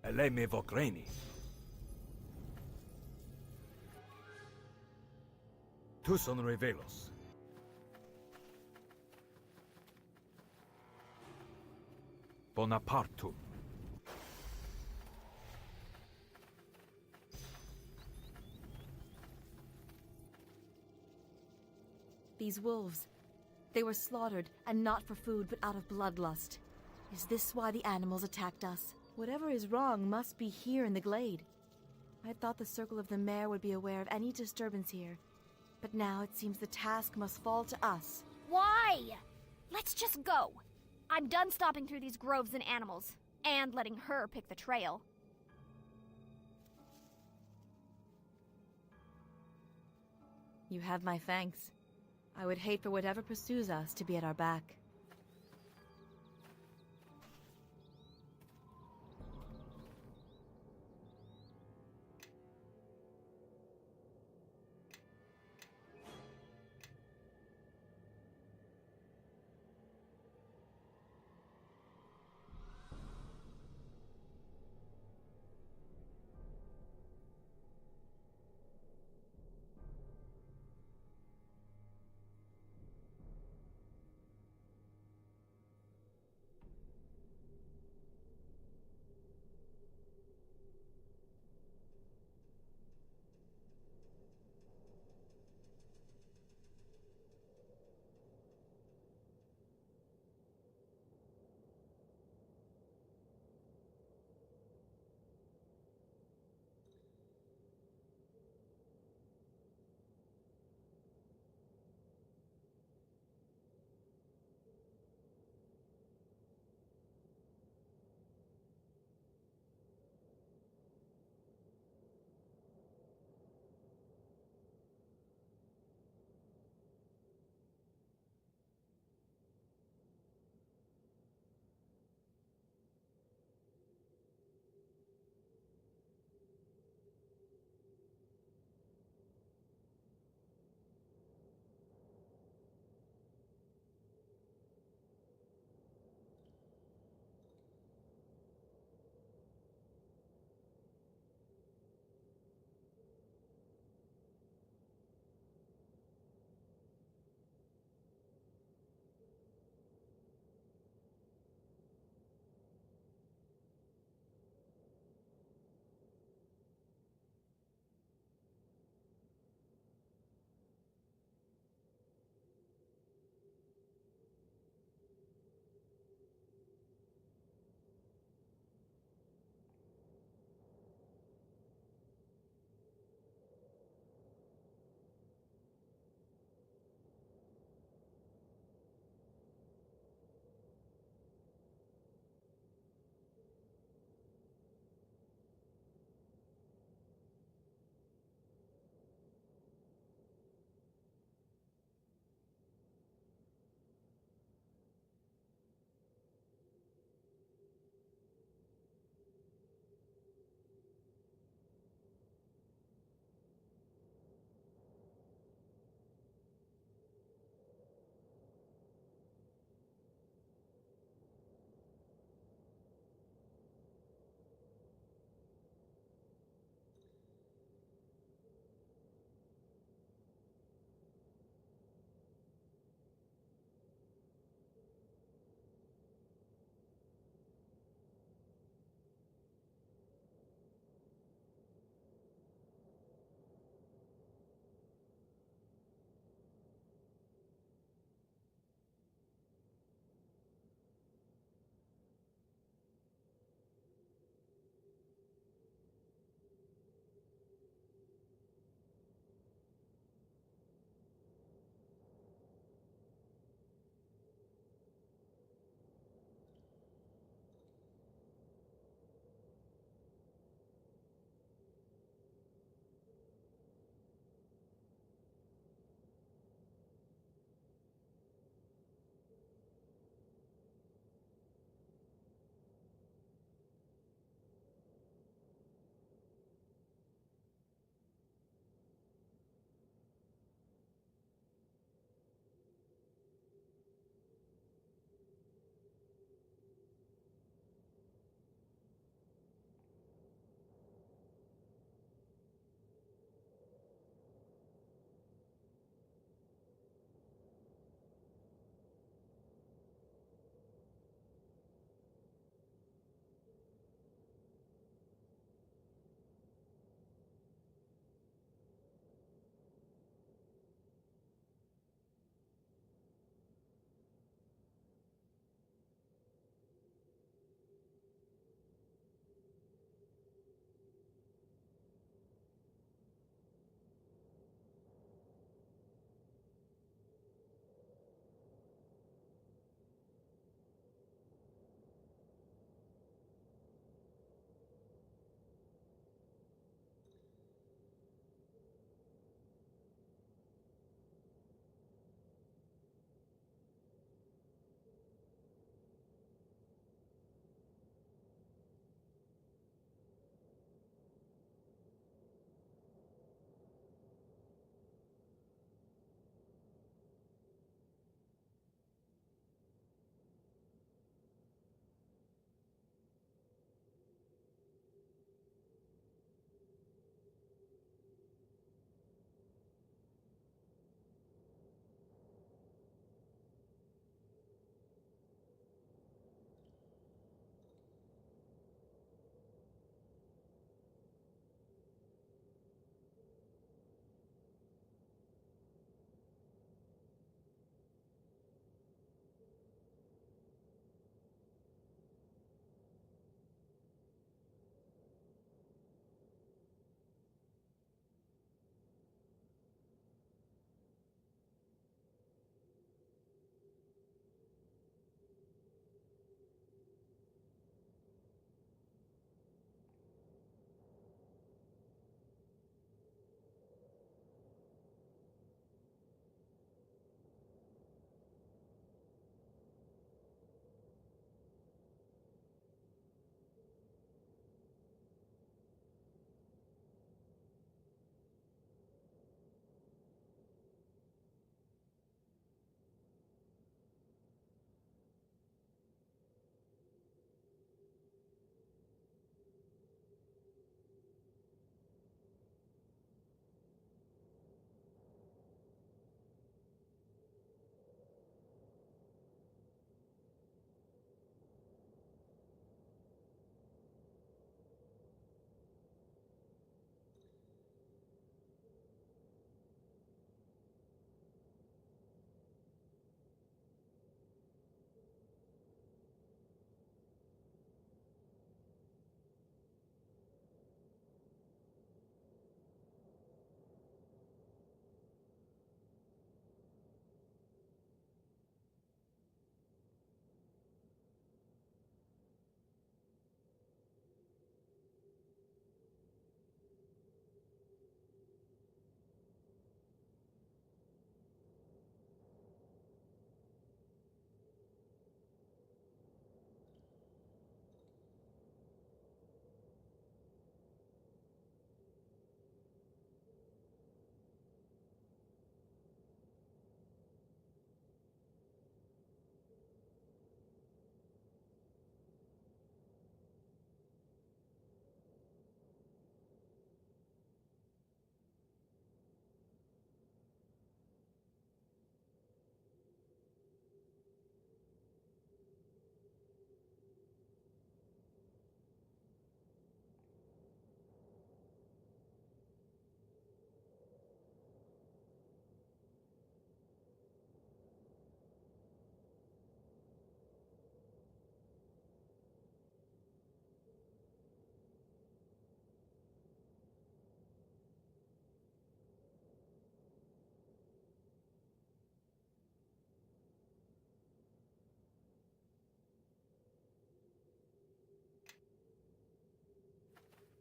Eleme Vogreni. Tu son revelos. Bonapartum. These wolves. They were slaughtered, and not for food, but out of bloodlust. Is this why the animals attacked us? Whatever is wrong must be here in the glade. I thought the Circle of the Mare would be aware of any disturbance here. But now it seems the task must fall to us. Why? Let's just go. I'm done stopping through these groves and animals, and letting her pick the trail. You have my thanks. I would hate for whatever pursues us to be at our back.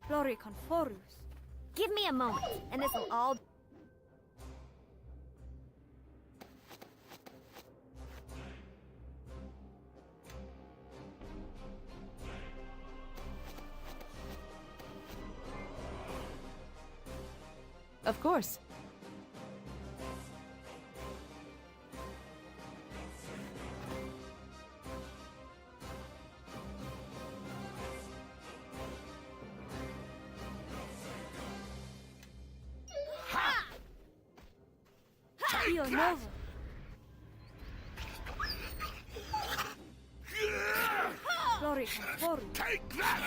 Floricon Forus. Give me a moment, and this'll all... Of course. Io Nova. Floricon Forus. Take that!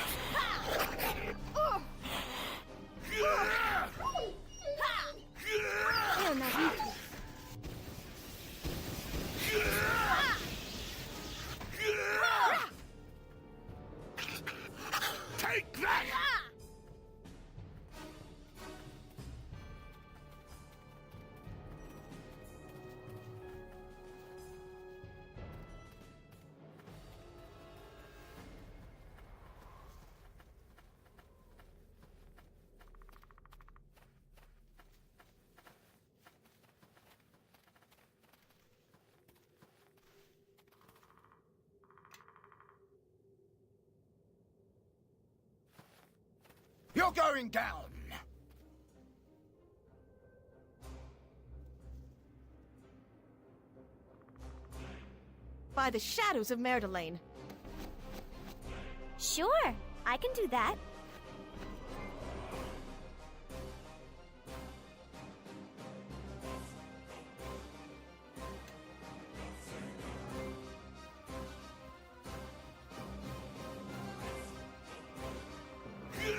Io Navitus. Take that! You're going down! By the shadows of Merdelaine. Sure, I can do that.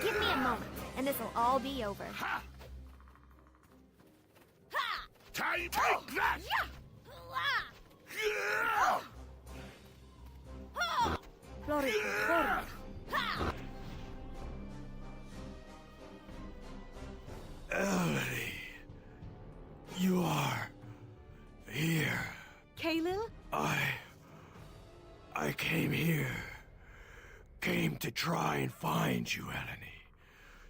Give me a moment, and this'll all be over. Take that! Floricon Forus. Elodie, you are here. Kaelil? I came here. Came to try and find you, Eleni.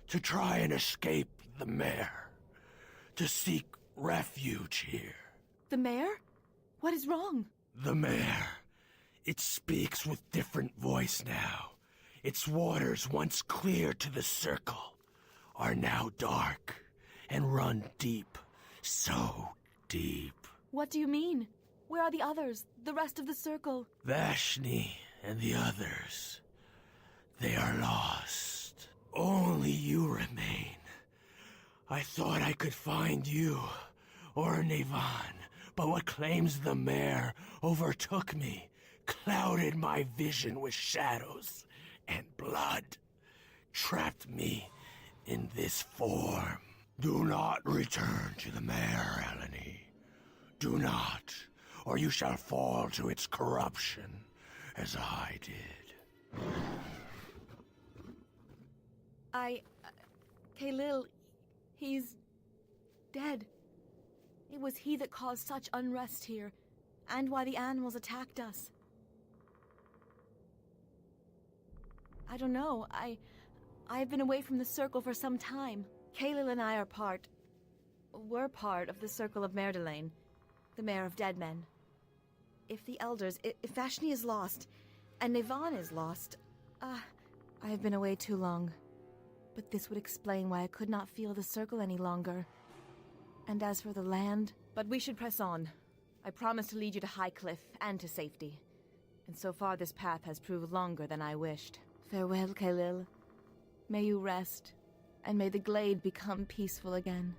To try and escape the mayor. To seek refuge here. The mayor? What is wrong? The mayor. It speaks with different voice now. Its waters, once clear to the circle, are now dark and run deep. So deep. What do you mean? Where are the others? The rest of the circle? Vashni and the others. They are lost. Only you remain. I thought I could find you, or Nevan, but what claims the mayor overtook me, clouded my vision with shadows and blood, trapped me in this form. Do not return to the mayor, Eleni. Do not, or you shall fall to its corruption, as I did. Kaelil, he's dead. It was he that caused such unrest here, and why the animals attacked us. I don't know. I've been away from the circle for some time. Kaelil and I were part of the circle of Merdelaine, the mayor of dead men. If the elders, if Vashni is lost, and Nevan is lost, I have been away too long. But this would explain why I could not feel the circle any longer. And as for the land... But we should press on. I promise to lead you to High Cliff and to safety. And so far this path has proved longer than I wished. Farewell, Kaelil. May you rest, and may the glade become peaceful again.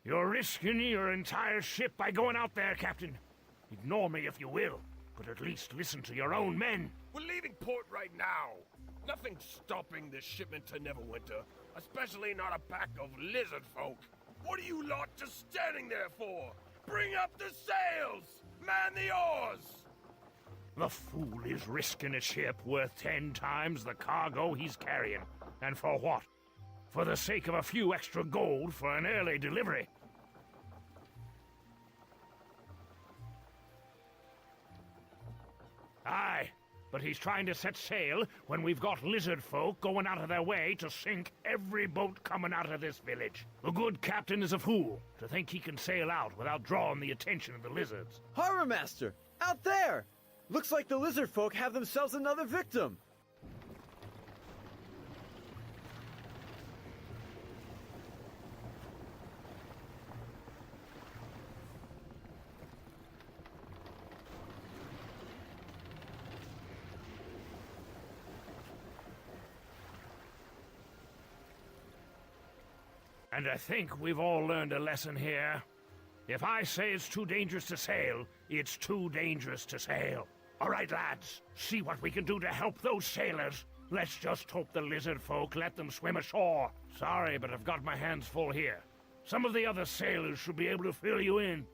You're risking your entire ship by going out there, Captain. Ignore me if you will, but at least listen to your own men. We're leaving port right now. Nothing's stopping this shipment to Neverwinter, especially not a pack of lizard folk. What are you lot just standing there for? Bring up the sails! Man the oars! The fool is risking a ship worth 10 times the cargo he's carrying. And for what? For the sake of a few extra gold for an early delivery. Aye, but he's trying to set sail when we've got lizard folk going out of their way to sink every boat coming out of this village. The good captain is a fool to think he can sail out without drawing the attention of the lizards. Harbor Master! Out there! Looks like the lizard folk have themselves another victim! And I think we've all learned a lesson here. If I say it's too dangerous to sail, it's too dangerous to sail. All right, lads, see what we can do to help those sailors. Let's just hope the lizard folk let them swim ashore. Sorry, but I've got my hands full here. Some of the other sailors should be able to fill you in.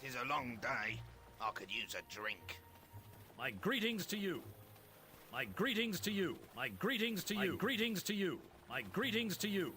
It is a long day. I could use a drink. My greetings to you. My greetings to you. My greetings to you. My greetings to you. My greetings to you.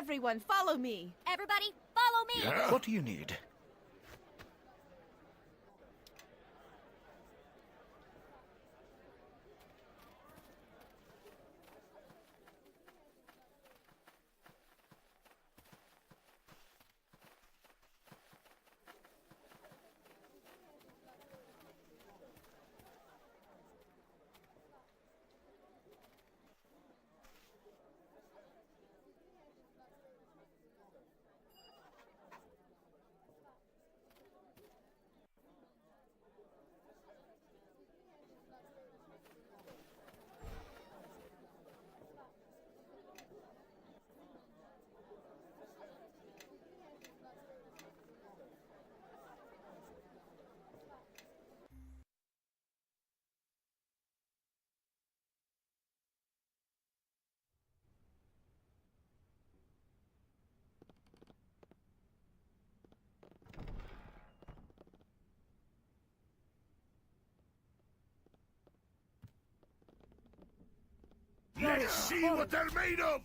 Everyone, follow me! Everybody, follow me! What do you need? Let's see what they're made of!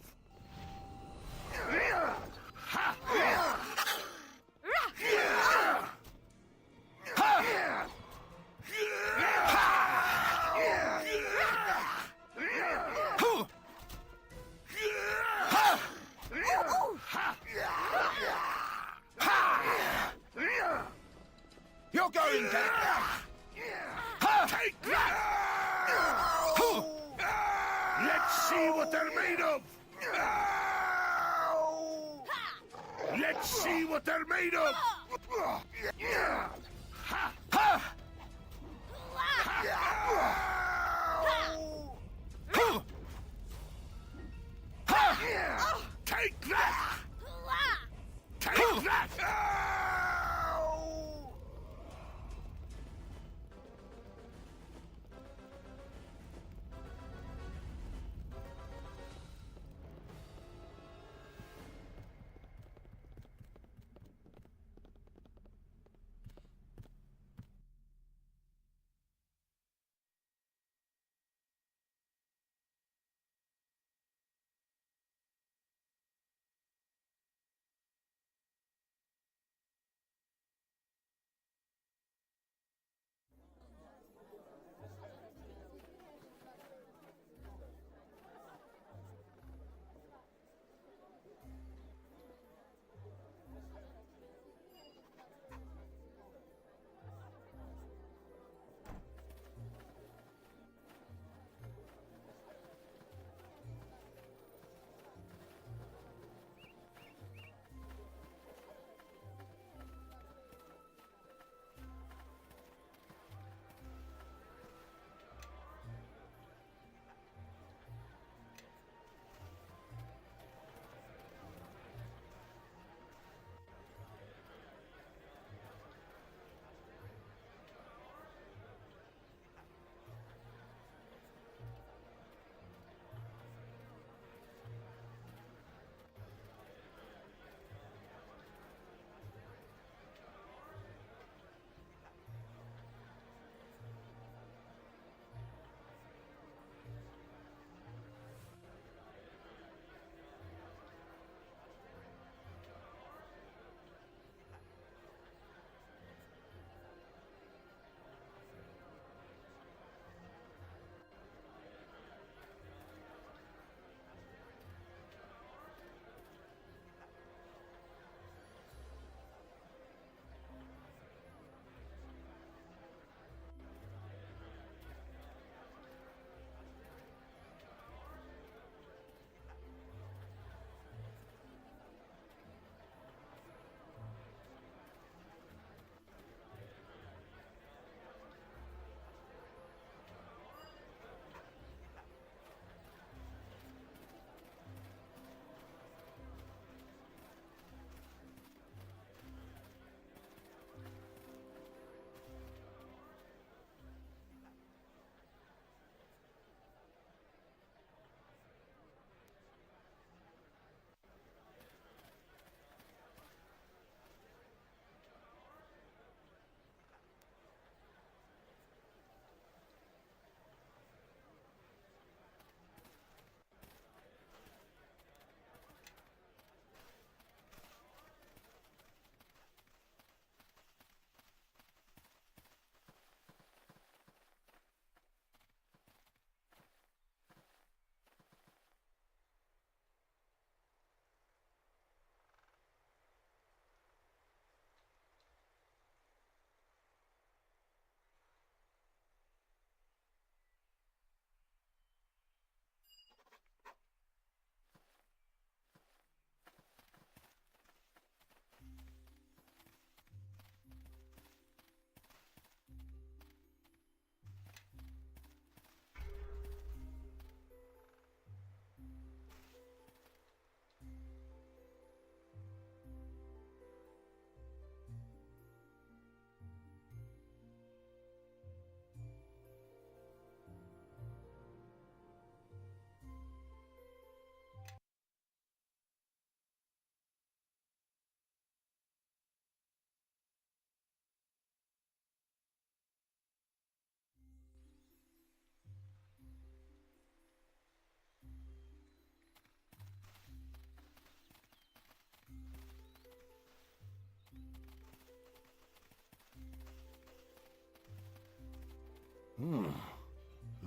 You're going down! Take that! Let's see what they're made of! Let's see what they're made of! Take that! Take that!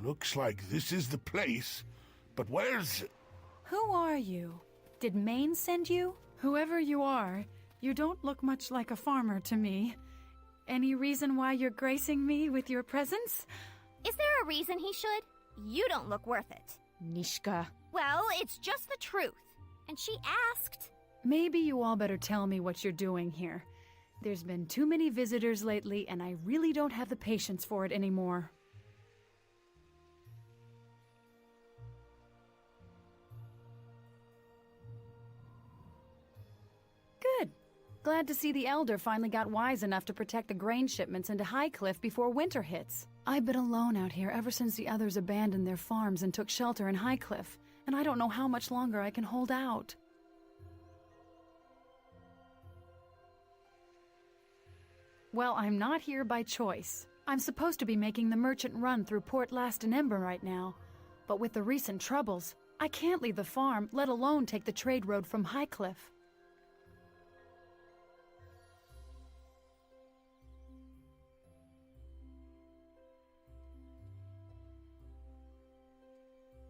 Looks like this is the place, but where's... Who are you? Did Maine send you? Whoever you are, you don't look much like a farmer to me. Any reason why you're gracing me with your presence? Is there a reason he should? You don't look worth it. Nishka. Well, it's just the truth. And she asked. Maybe you all better tell me what you're doing here. There's been too many visitors lately, and I really don't have the patience for it anymore. Good. Glad to see the Elder finally got wise enough to protect the grain shipments into Highcliff before winter hits. I've been alone out here ever since the others abandoned their farms and took shelter in Highcliff, and I don't know how much longer I can hold out. Well, I'm not here by choice. I'm supposed to be making the merchant run through Port Last and Ember right now. But with the recent troubles, I can't leave the farm, let alone take the trade road from Highcliff.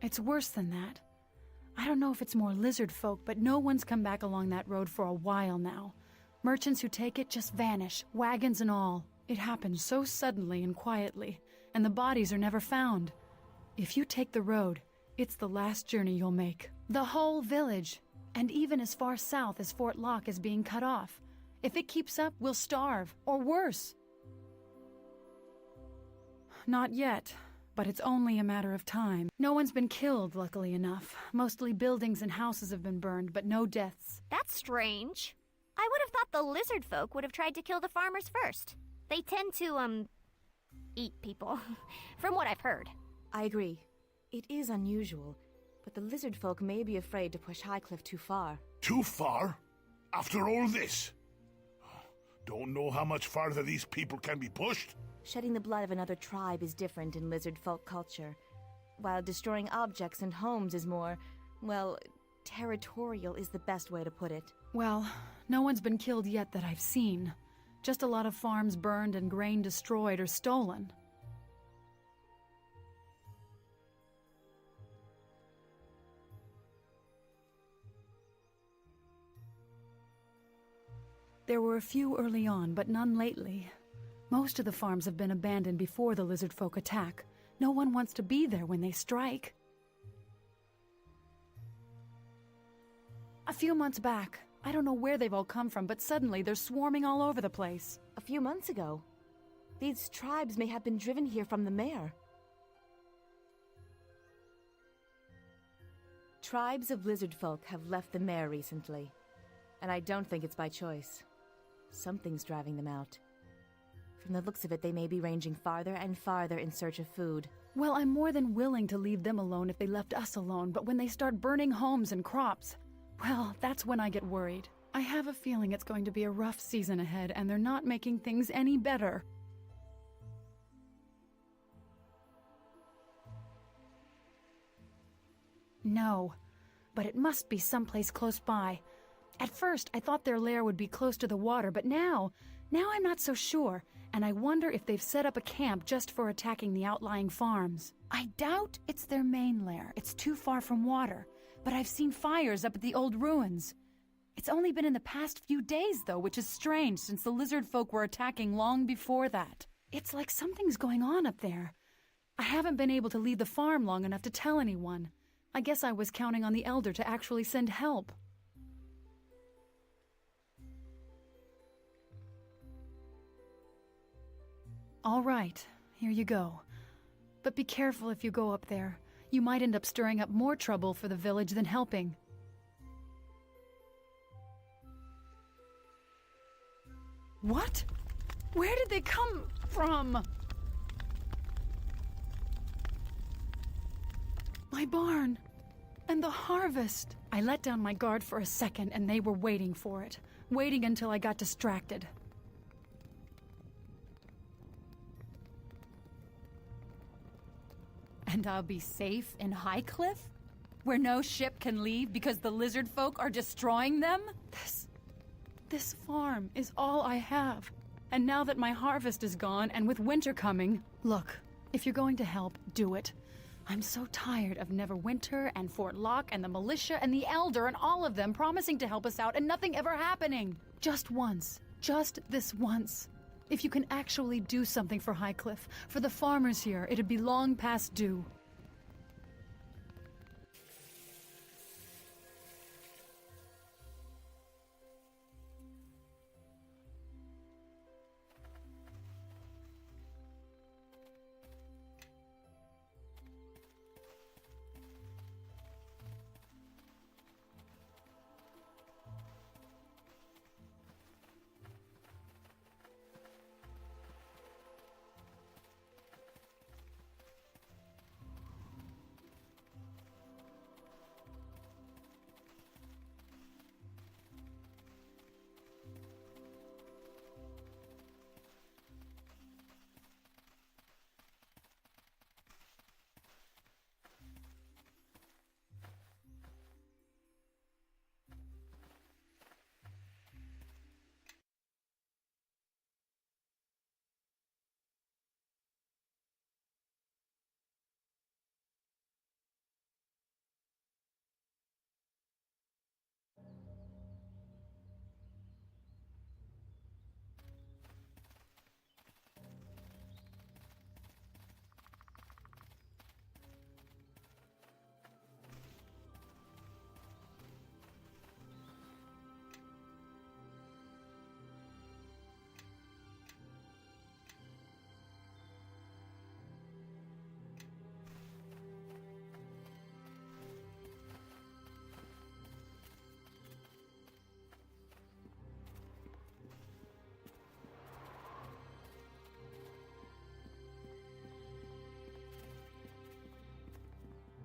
It's worse than that. I don't know if it's more lizard folk, but no one's come back along that road for a while now. Merchants who take it just vanish, wagons and all. It happens so suddenly and quietly, and the bodies are never found. If you take the road, it's the last journey you'll make. The whole village, and even as far south as Fort Locke, is being cut off. If it keeps up, we'll starve, or worse. Not yet, but it's only a matter of time. No one's been killed, luckily enough. Mostly buildings and houses have been burned, but no deaths. That's strange. I would have thought the lizard folk would have tried to kill the farmers first. They tend to, eat people, from what I've heard. I agree. It is unusual, but the lizard folk may be afraid to push Highcliff too far. Too far? After all this? Don't know how much farther these people can be pushed? Shedding the blood of another tribe is different in lizard folk culture, while destroying objects and homes is more, well, territorial is the best way to put it. Well, no one's been killed yet that I've seen. Just a lot of farms burned and grain destroyed or stolen. There were a few early on, but none lately. Most of the farms have been abandoned before the lizard folk attack. No one wants to be there when they strike. A few months back, I don't know where they've all come from, but suddenly they're swarming all over the place. A few months ago. These tribes may have been driven here from the mayor. Tribes of lizard folk have left the mayor recently, and I don't think it's by choice. Something's driving them out. From the looks of it, they may be ranging farther and farther in search of food. Well, I'm more than willing to leave them alone if they left us alone, but when they start burning homes and crops, well, that's when I get worried. I have a feeling it's going to be a rough season ahead, and they're not making things any better. No, but it must be someplace close by. At first, I thought their lair would be close to the water, but now I'm not so sure, and I wonder if they've set up a camp just for attacking the outlying farms. I doubt it's their main lair. It's too far from water, but I've seen fires up at the old ruins. It's only been in the past few days, though, which is strange since the lizard folk were attacking long before that. It's like something's going on up there. I haven't been able to leave the farm long enough to tell anyone. I guess I was counting on the Elder to actually send help. All right, here you go. But be careful if you go up there. You might end up stirring up more trouble for the village than helping. What? Where did they come from? My barn. And the harvest. I let down my guard for a second and they were waiting for it. Waiting until I got distracted. And I'll be safe in Highcliff? Where no ship can leave because the lizard folk are destroying them? This farm is all I have. And now that my harvest is gone and with winter coming... Look, If you're going to help, do it. I'm so tired of Neverwinter and Fort Locke and the militia and the Elder and all of them promising to help us out and nothing ever happening. Just once. Just this once. If you can actually do something for Highcliff, for the farmers here, it'd be long past due.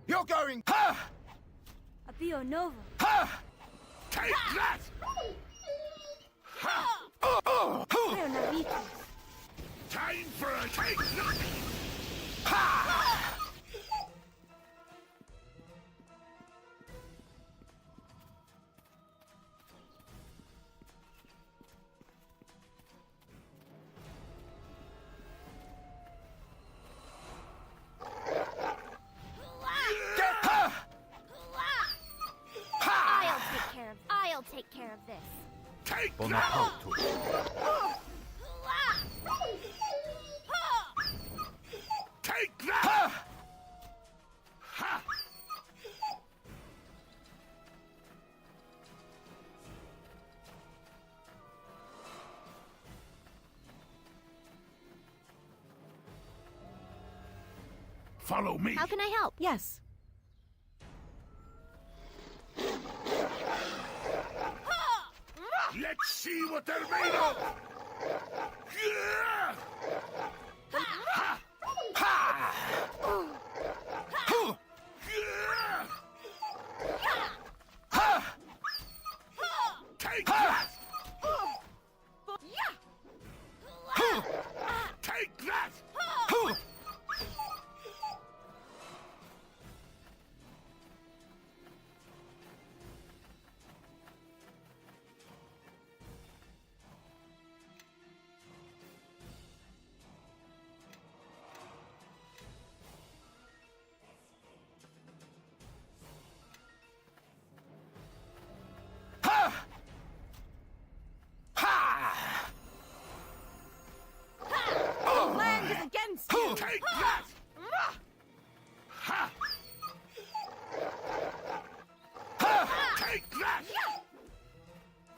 You're going... Ha! Apio Nova. Ha! Take that! Ha! Leo Navitus. Time for a take that! Ha! I'll take care of this. Take Bonaparte. Take that! Ha! Follow me. How can I help? Yes. Let's see what they're made of! Yeah! Ha! Ha! Yeah! Ha! Take that! Take that! Land is against you! Take that! Ha! Ha! Take that!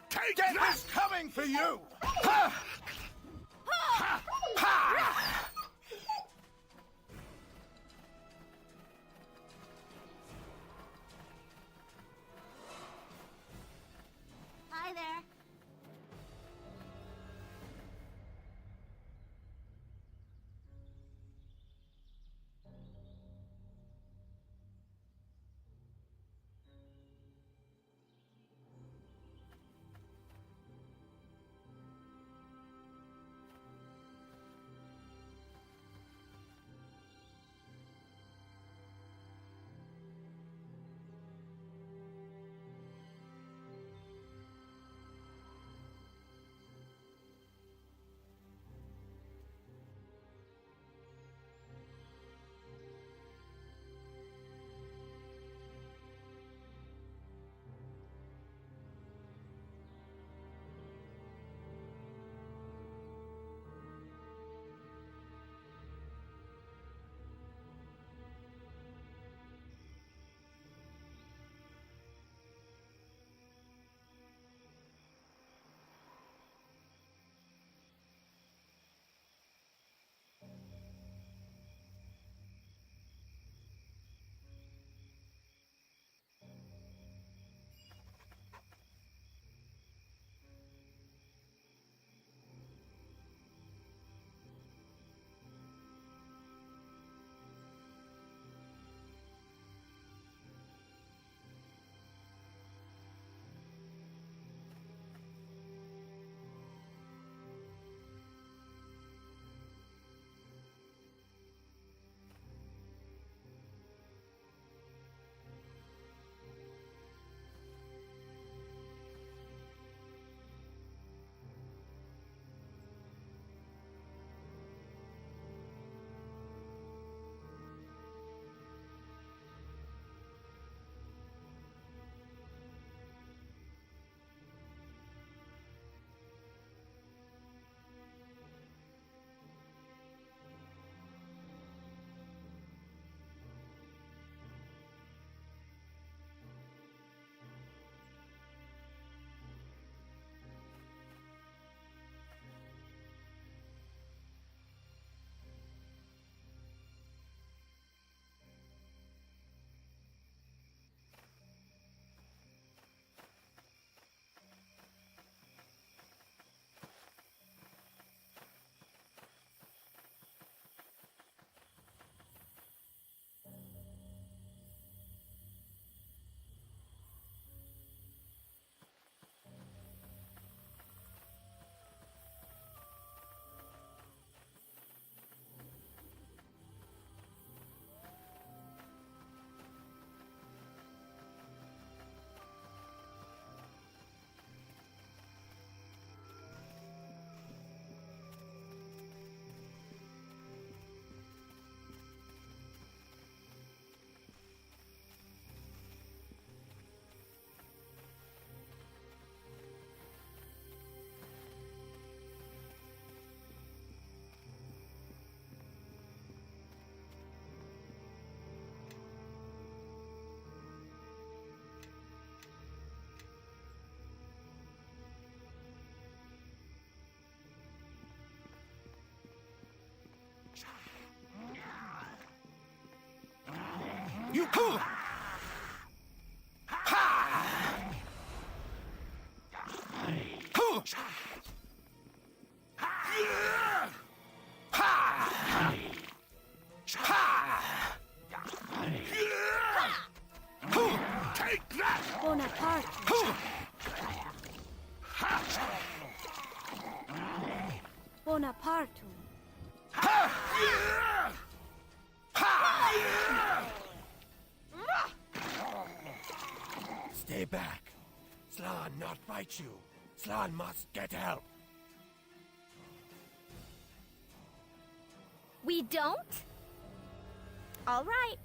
Take Death that! is coming for you! Ha! Ha! Ha! Hi there. You cool! Take that! Bonaparte. Bonaparte. Stay back. Slan not fight you. Slan must get help. We don't? All right.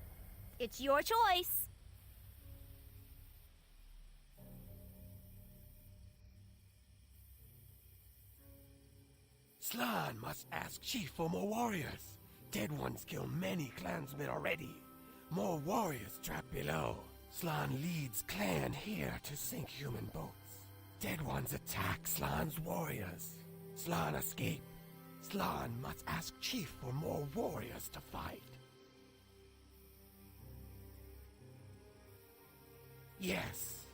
It's your choice. Slan must ask Chief for more warriors. Dead ones kill many clansmen already. More warriors trapped below. Slan leads clan here to sink human boats. Dead ones attack Slan's warriors. Slan escape. Slan must ask Chief for more warriors to fight. Yes.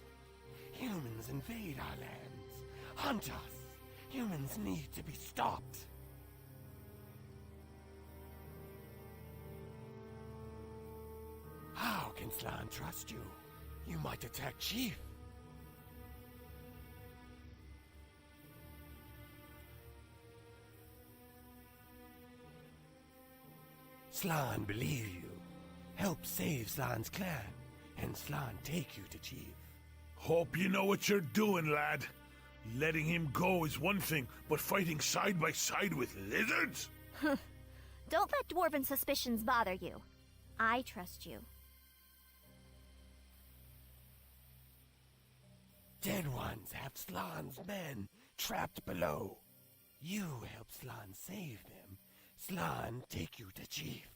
Humans invade our lands. Hunt us. Humans need to be stopped. How can Slan trust you? You might attack Chief. Slan believe you. Help save Slan's clan, and Slan take you to Chief. Hope you know what you're doing, lad. Letting him go is one thing, but fighting side by side with lizards? Don't let dwarven suspicions bother you. I trust you. Dead ones have Slan's men trapped below. You help Slan save them. Slan take you to Chief.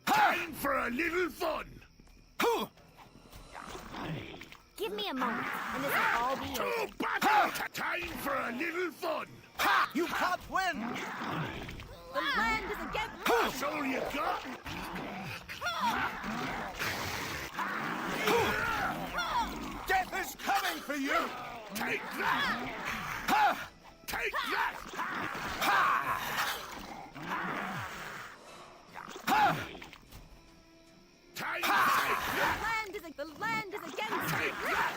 Time for a little fun! Give me a moment, and this will all be over. To battle! Time for a little fun! You can't win! The land is against... That's all you got? Death is coming for you! Take that! Take that! Time to take that! The land is against... Take that!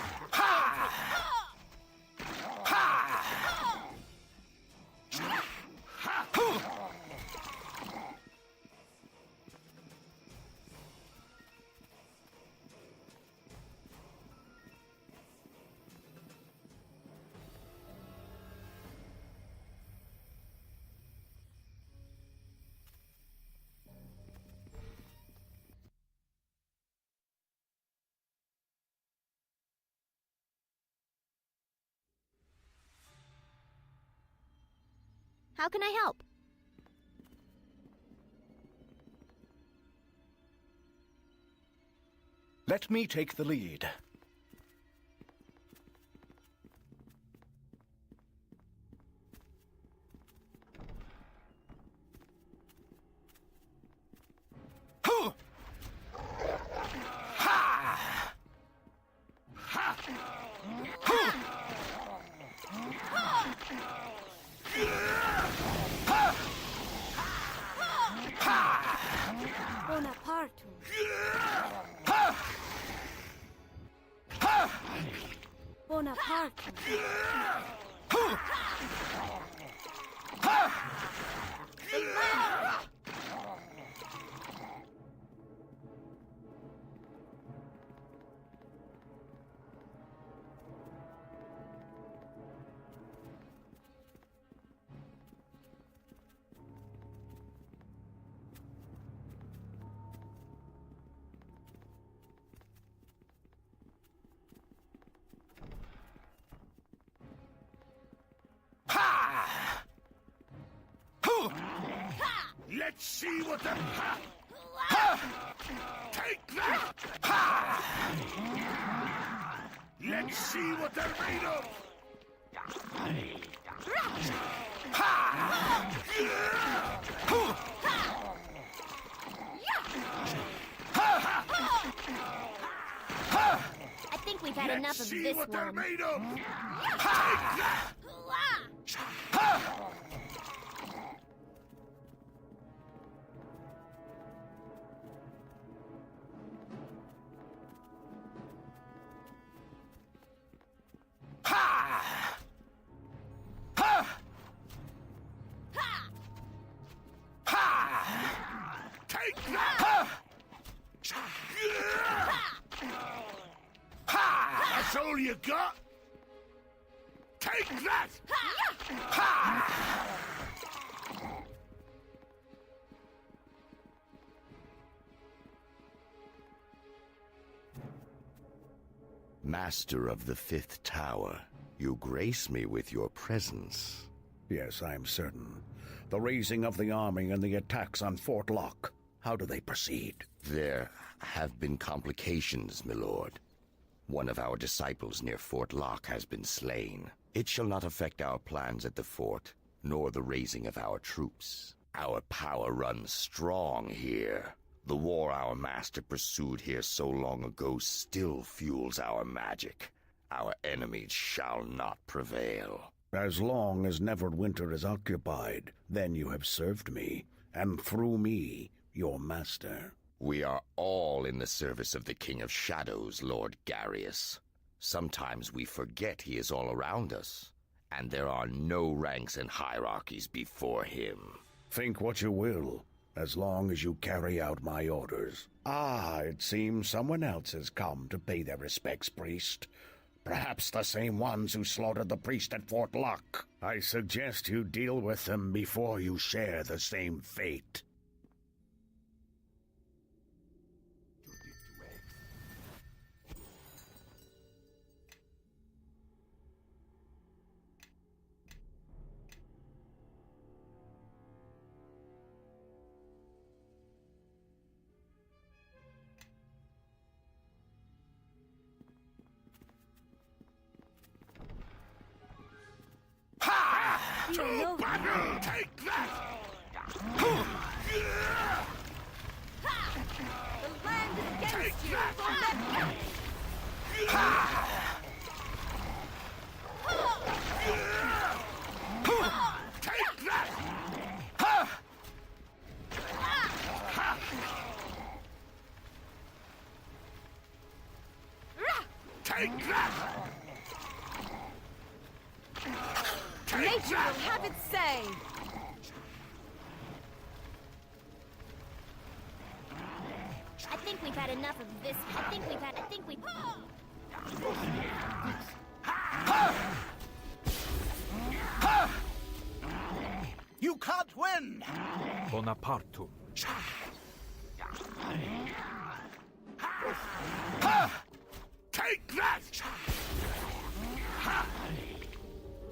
How can I help? Let me take the lead. Bonaparte. Bonaparte. Let's see what the... Ha! Ha! Take that! Ha! Let's see what they're made of! Ha! I think we've had enough of see this what they're one. made of! Take that! Take that! That's all you got? Take that! Master of the Fifth Tower, you grace me with your presence. Yes, I'm certain. The raising of the army and the attacks on Fort Locke. How do they proceed? There have been complications, milord. One of our disciples near Fort Locke has been slain. It shall not affect our plans at the fort, nor the raising of our troops. Our power runs strong here. The war our master pursued here so long ago still fuels our magic. Our enemies shall not prevail. As long as Neverwinter is occupied, then you have served me, and through me, your master. We are all in the service of the King of Shadows, Lord Garius. Sometimes we forget he is all around us, and there are no ranks and hierarchies before him. Think what you will, as long as you carry out my orders. Ah, it seems someone else has come to pay their respects, priest. Perhaps the same ones who slaughtered the priest at Fort Locke. I suggest you deal with them before you share the same fate. To battle! Take that! The land is against Take you! that! Take that! Take that! Nature will have its say! I think we've had enough of this. I think we've... You can't win! Bonapartum. Take that!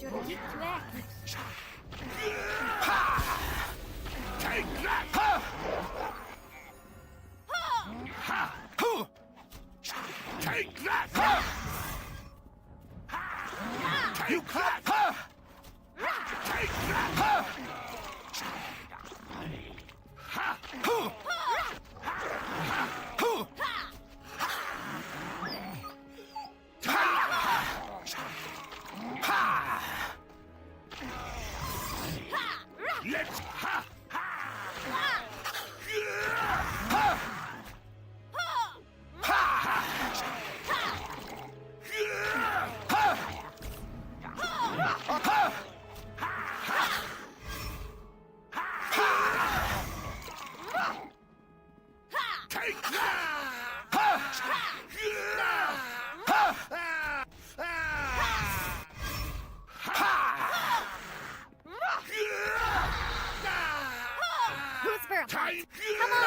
Take that! Take that! Take that! You can't! Take that! Let's take Who's for a fight? Come on!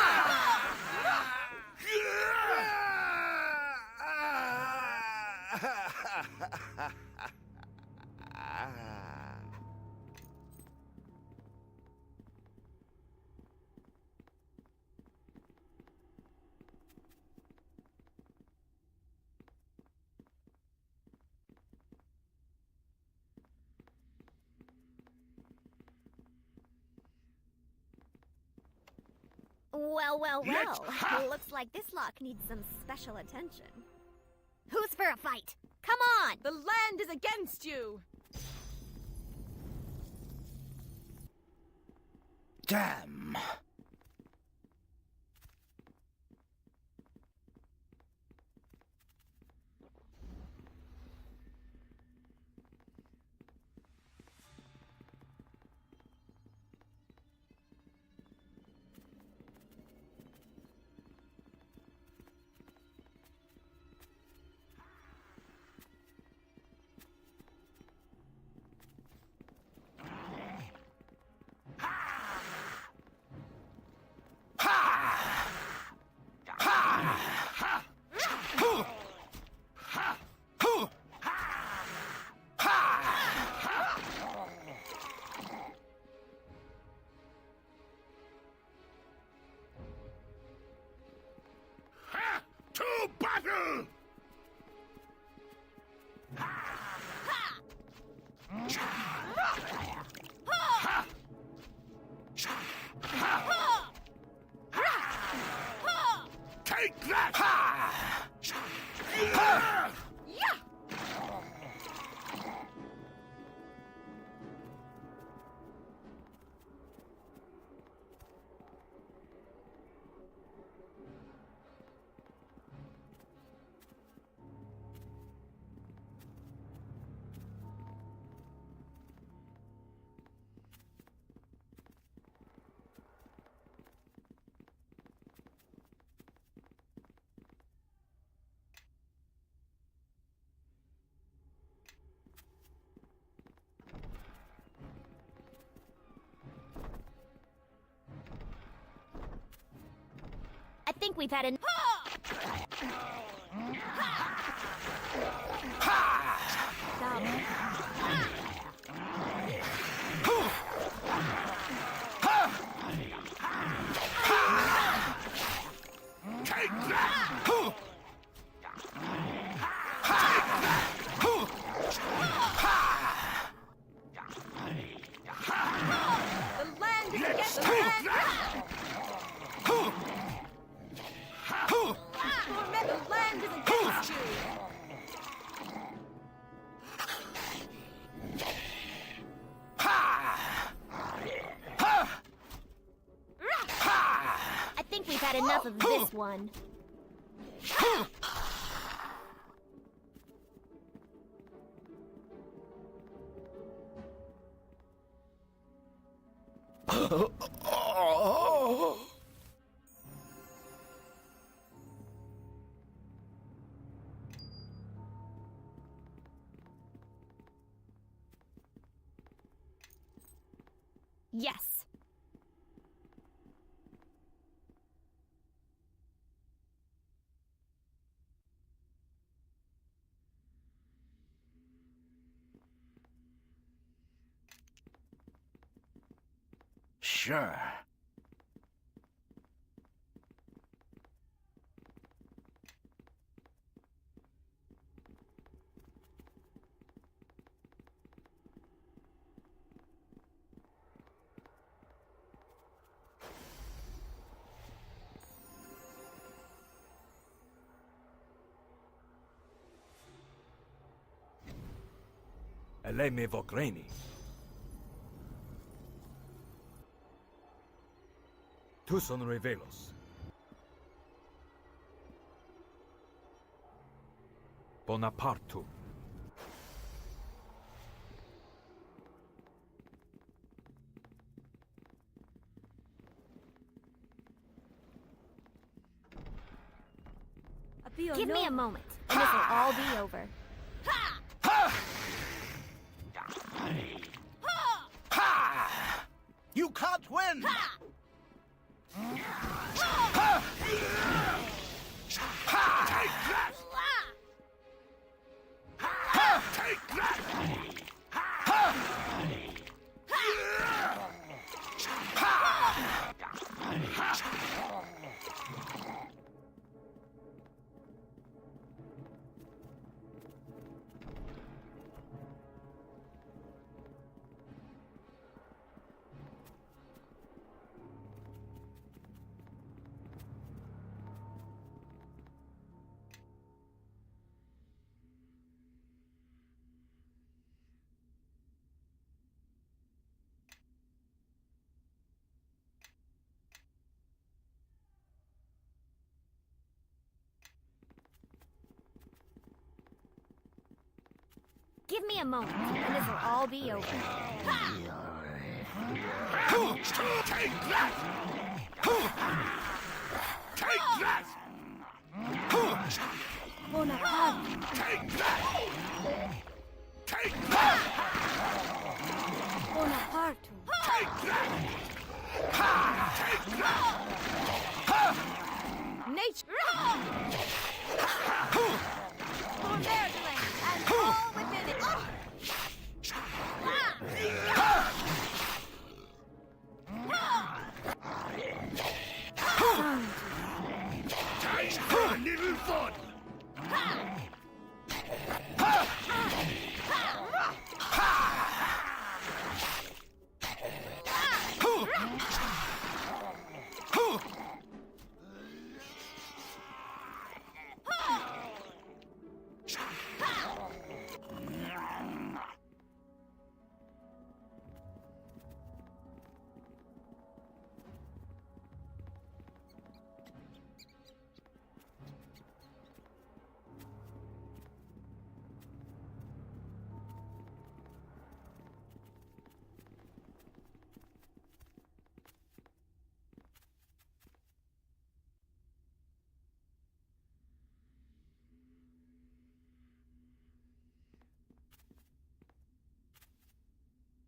Well, well, Let's well. ha! Looks like this lock needs some special attention. Who's for a fight? Come on! The land is against you! Damn. To battle! Take that! I think we've had an. Take that! The land is against Take that! The land is against you! I think we've had enough of this one. Yes. Sure. Eleme Vogreni. Tu son revelos. Bonapartum. Give me a moment, and this will all be over. You can't win! Take that! Take that! Give me a moment, and this will all be over. Take that! Take that! Bonaparte. Take that! Take that! Bonaparte. Take that! Take that! Nature! For Maryland and all within it. Time for a little fun!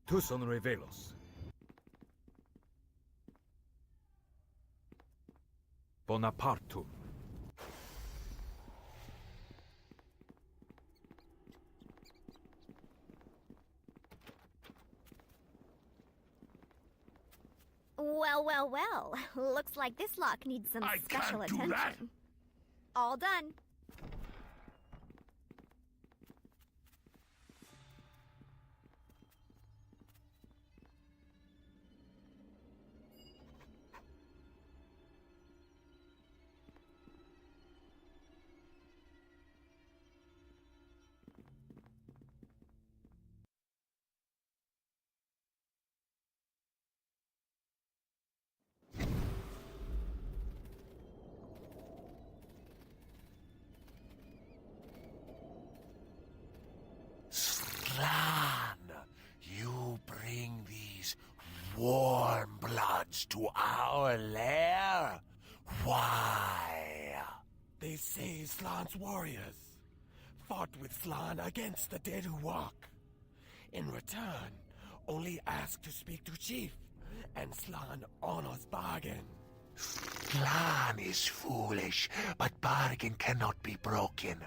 Tu son revelos. Bonapartum. Well, well, well. Looks like this lock needs some I special can't do attention. that. All done. Slan, you bring these warm bloods to our lair? Why? They say Slan's warriors fought with Slan against the dead who walk. In return, only ask to speak to Chief, and Slan honors bargain. Slan is foolish, but bargain cannot be broken.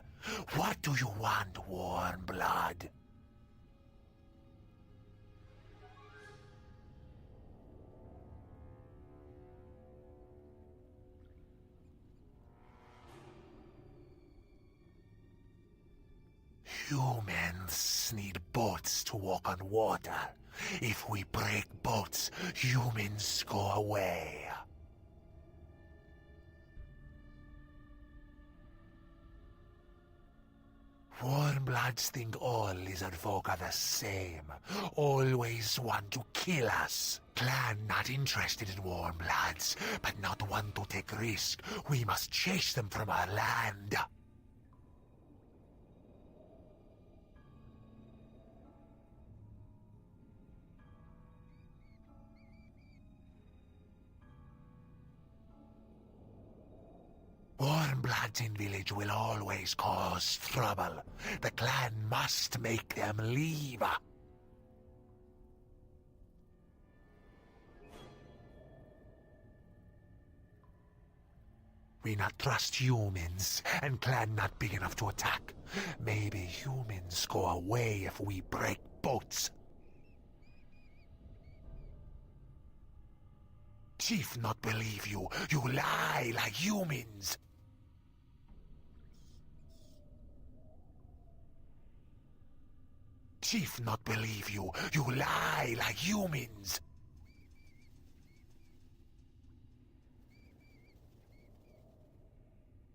What do you want, warm blood? Humans need boats to walk on water. If we break boats, humans go away. Warmbloods think all lizard folk are the same. Always want to kill us. Clan not interested in warmbloods, but not want to take risk. We must chase them from our land. Warmbloods in village will always cause trouble. The clan must make them leave. We not trust humans, and clan not big enough to attack. Maybe humans go away if we break boats. Chief not believe you. You lie like humans. Chief not believe you. You lie like humans.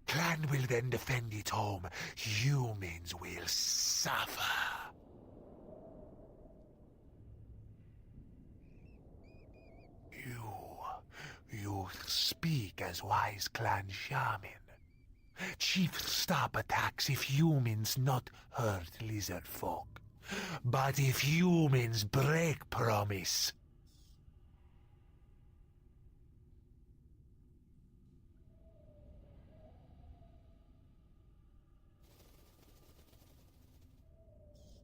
Clan will then defend its home. Humans will suffer. You speak as wise clan shaman. Chief stop attacks if humans not hurt lizard folk. But if humans break promise,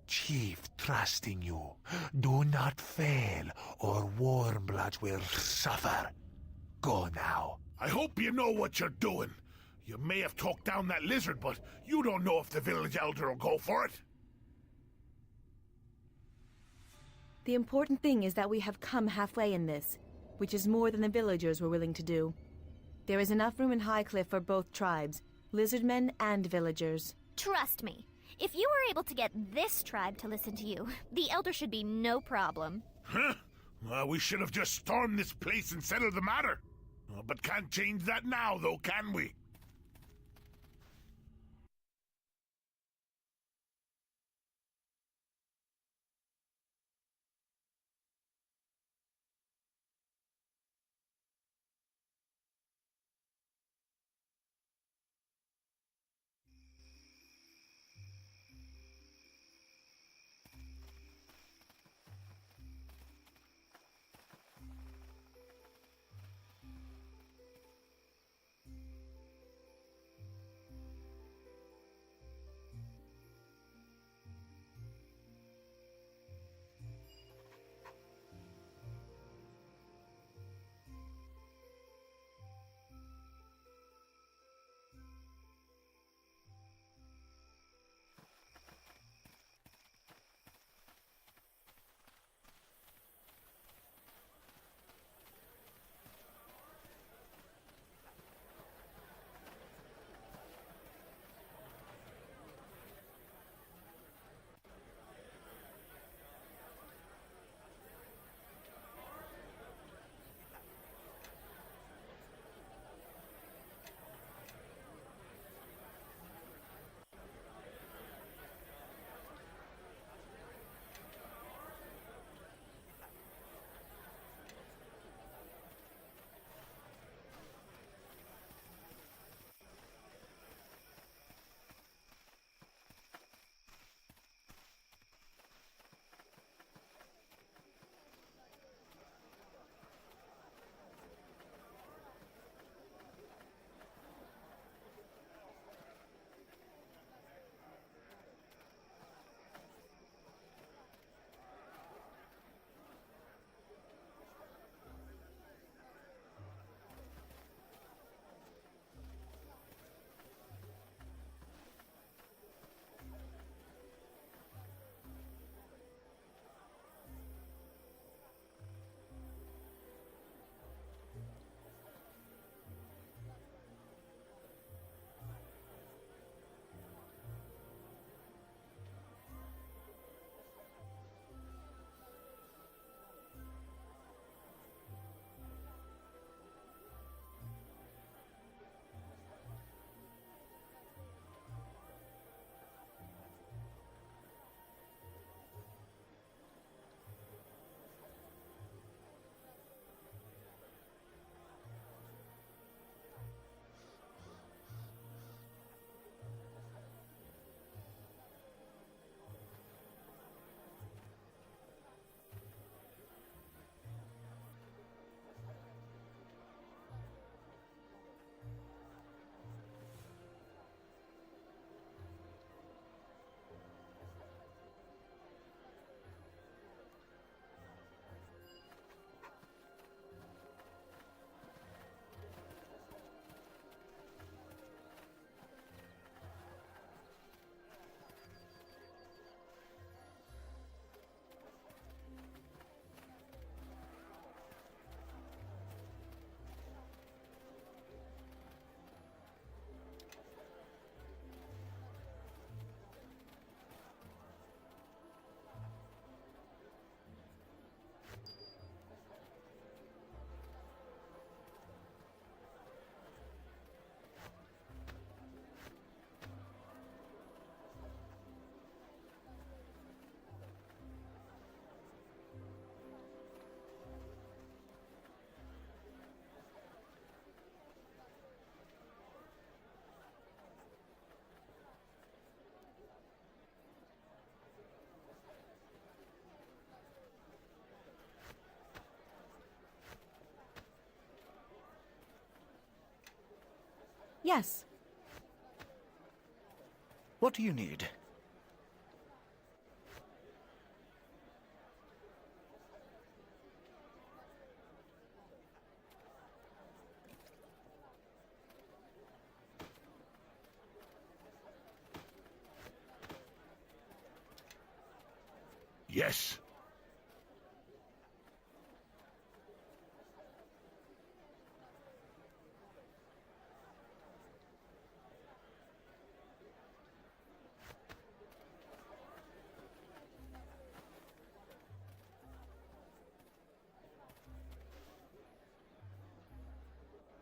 Chief, trusting you. Do not fail, or Warmbloods will suffer. Go now. I hope you know what you're doing. You may have talked down that lizard, but you don't know if the village elder will go for it. The important thing is that we have come halfway in this, which is more than the villagers were willing to do. There is enough room in Highcliff for both tribes, lizardmen and villagers. Trust me, if you were able to get this tribe to listen to you, the Elder should be no problem. Huh? We should have just stormed this place and settled the matter. But can't change that now, though, can we? Yes. What do you need? Yes.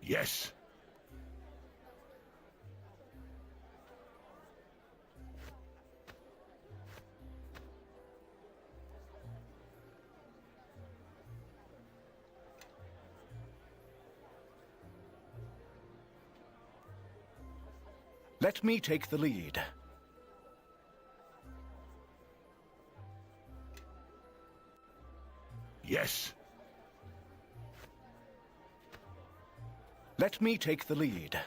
Yes. Let me take the lead. Yes. Let me take the lead.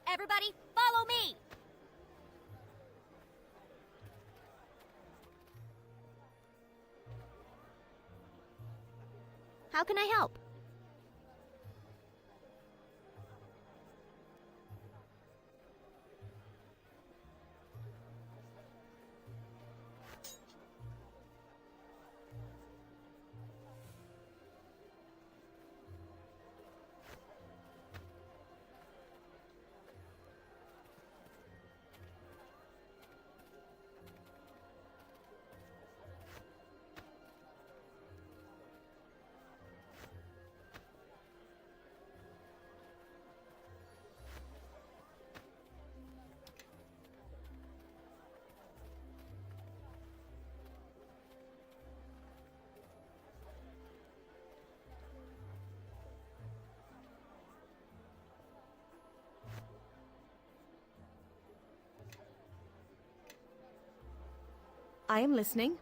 Everybody, follow me! How can I help? I am listening.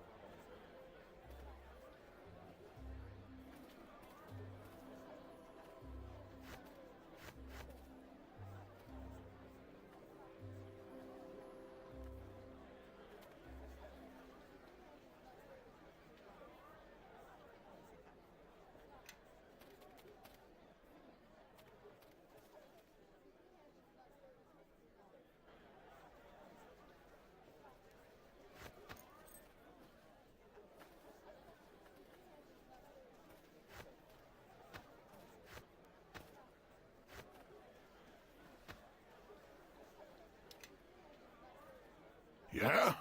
Yeah?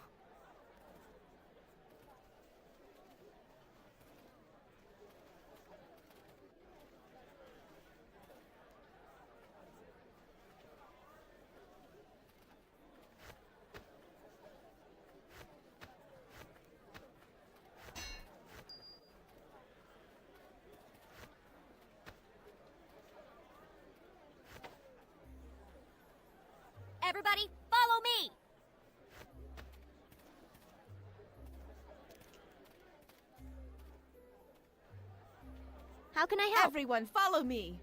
Everybody, follow me! How can I help? Everyone, follow me!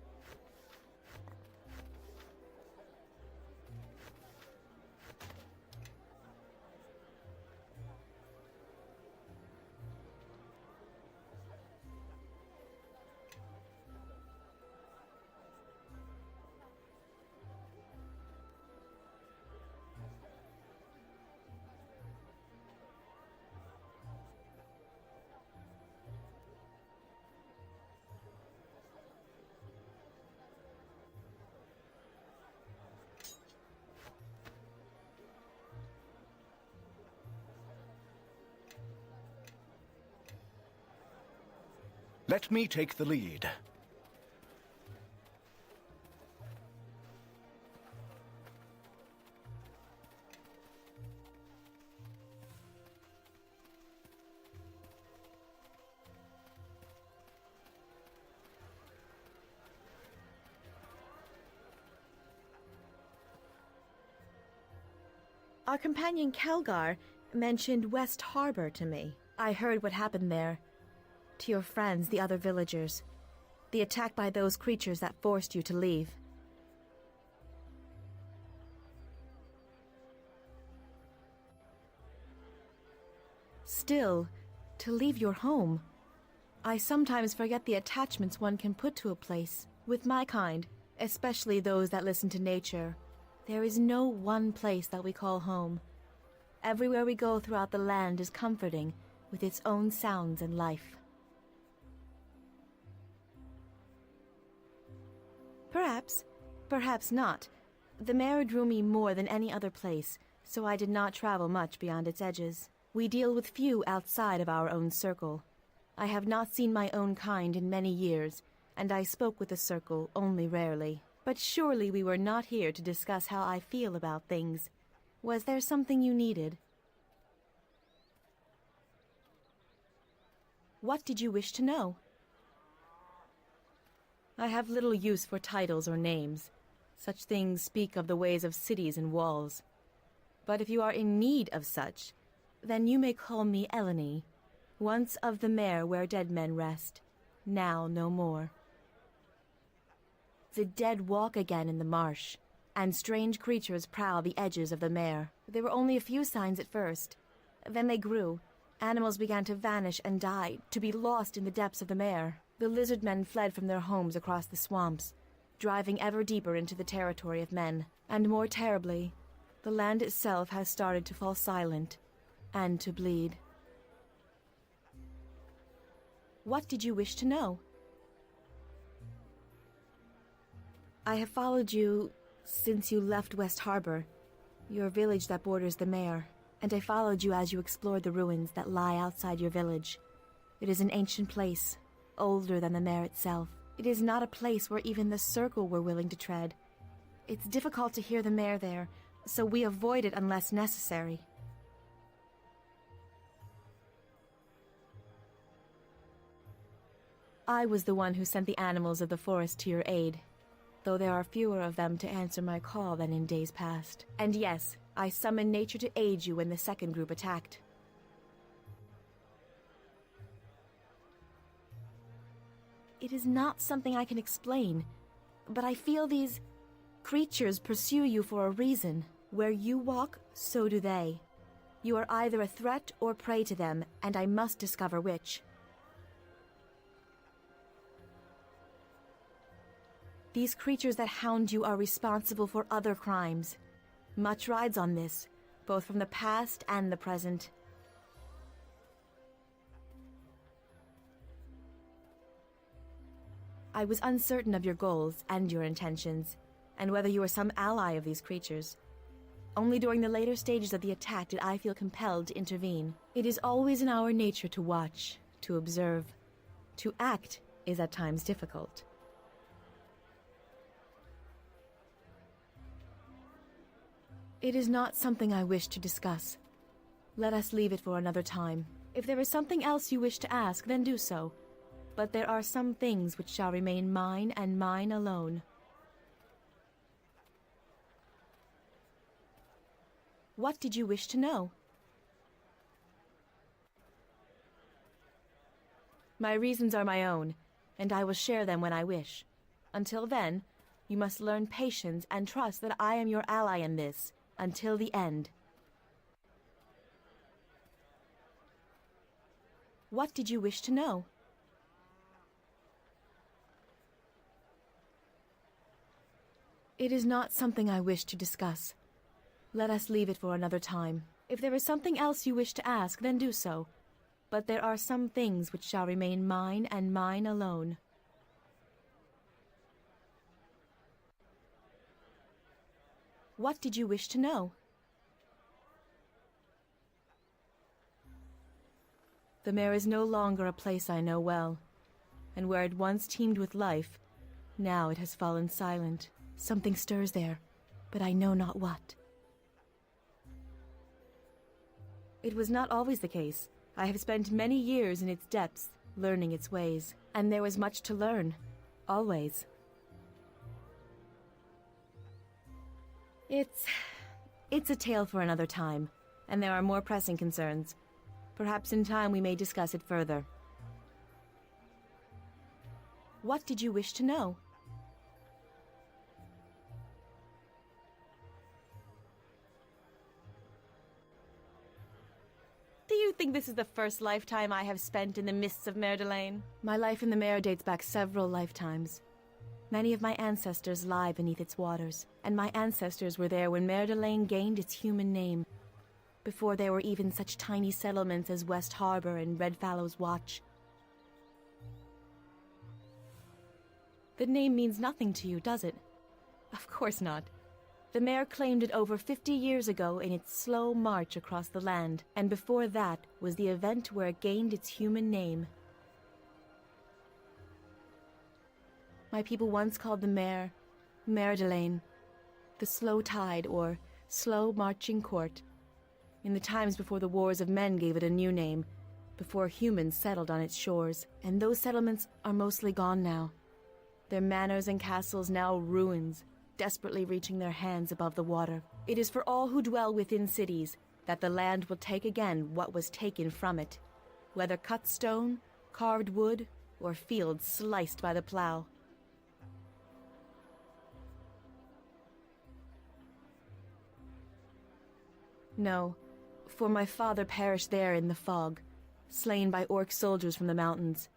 Let me take the lead. Our companion Kelgar mentioned West Harbor to me. I heard what happened there. To your friends, the other villagers. The attack by those creatures that forced you to leave. Still, to leave your home. I sometimes forget the attachments one can put to a place. With my kind, especially those that listen to nature, there is no one place that we call home. Everywhere we go throughout the land is comforting, with its own sounds and life. Perhaps, perhaps not. The mare drew me more than any other place, so I did not travel much beyond its edges. We deal with few outside of our own circle. I have not seen my own kind in many years, and I spoke with the circle only rarely. But surely we were not here to discuss how I feel about things. Was there something you needed? What did you wish to know? I have little use for titles or names. Such things speak of the ways of cities and walls. But if you are in need of such, then you may call me Eleni, once of the mare where dead men rest, now no more. The dead walk again in the marsh, and strange creatures prowl the edges of the mare. There were only a few signs at first. Then they grew. Animals began to vanish and die, to be lost in the depths of the mare. The lizard men fled from their homes across the swamps, driving ever deeper into the territory of men. And more terribly, the land itself has started to fall silent, and to bleed. What did you wish to know? I have followed you since you left West Harbor, your village that borders the mare, and I followed you as you explored the ruins that lie outside your village. It is an ancient place, older than the mare itself. It is not a place where even the circle were willing to tread. It's difficult to hear the mare there, so we avoid it unless necessary. I was the one who sent the animals of the forest to your aid, though there are fewer of them to answer my call than in days past. And yes, I summoned nature to aid you when the second group attacked. It is not something I can explain, but I feel these creatures pursue you for a reason. Where you walk, so do they. You are either a threat or prey to them, and I must discover which. These creatures that hound you are responsible for other crimes. Much rides on this, both from the past and the present. I was uncertain of your goals and your intentions, and whether you were some ally of these creatures. Only during the later stages of the attack did I feel compelled to intervene. It is always in our nature to watch, to observe. To act is at times difficult. It is not something I wish to discuss. Let us leave it for another time. If there is something else you wish to ask, then do so. But there are some things which shall remain mine and mine alone. What did you wish to know? My reasons are my own, and I will share them when I wish. Until then, you must learn patience and trust that I am your ally in this, until the end. What did you wish to know? It is not something I wish to discuss. Let us leave it for another time. If there is something else you wish to ask, then do so. But there are some things which shall remain mine and mine alone. What did you wish to know? The mare is no longer a place I know well, and where it once teemed with life, now it has fallen silent. Something stirs there, but I know not what. It was not always the case. I have spent many years in its depths, learning its ways, and there was much to learn, always. It's a tale for another time, and there are more pressing concerns. Perhaps in time we may discuss it further. What did you wish to know? Do you think this is the first lifetime I have spent in the mists of Mer de Lane? My life in the Mare dates back several lifetimes. Many of my ancestors lie beneath its waters, and my ancestors were there when Mer de Lane gained its human name, before there were even such tiny settlements as West Harbor and Redfallow's Watch. The name means nothing to you, does it? Of course not. The Mare claimed it over 50 years ago in its slow march across the land, and before that was the event where it gained its human name. My people once called the Mare Mer de Lane, the slow tide or slow marching court, in the times before the wars of men gave it a new name, before humans settled on its shores, and those settlements are mostly gone now. Their manors and castles now ruins, desperately reaching their hands above the water. It is for all who dwell within cities that the land will take again what was taken from it, whether cut stone, carved wood, or fields sliced by the plow. No, for my father perished there in the fog, slain by orc soldiers from the mountains.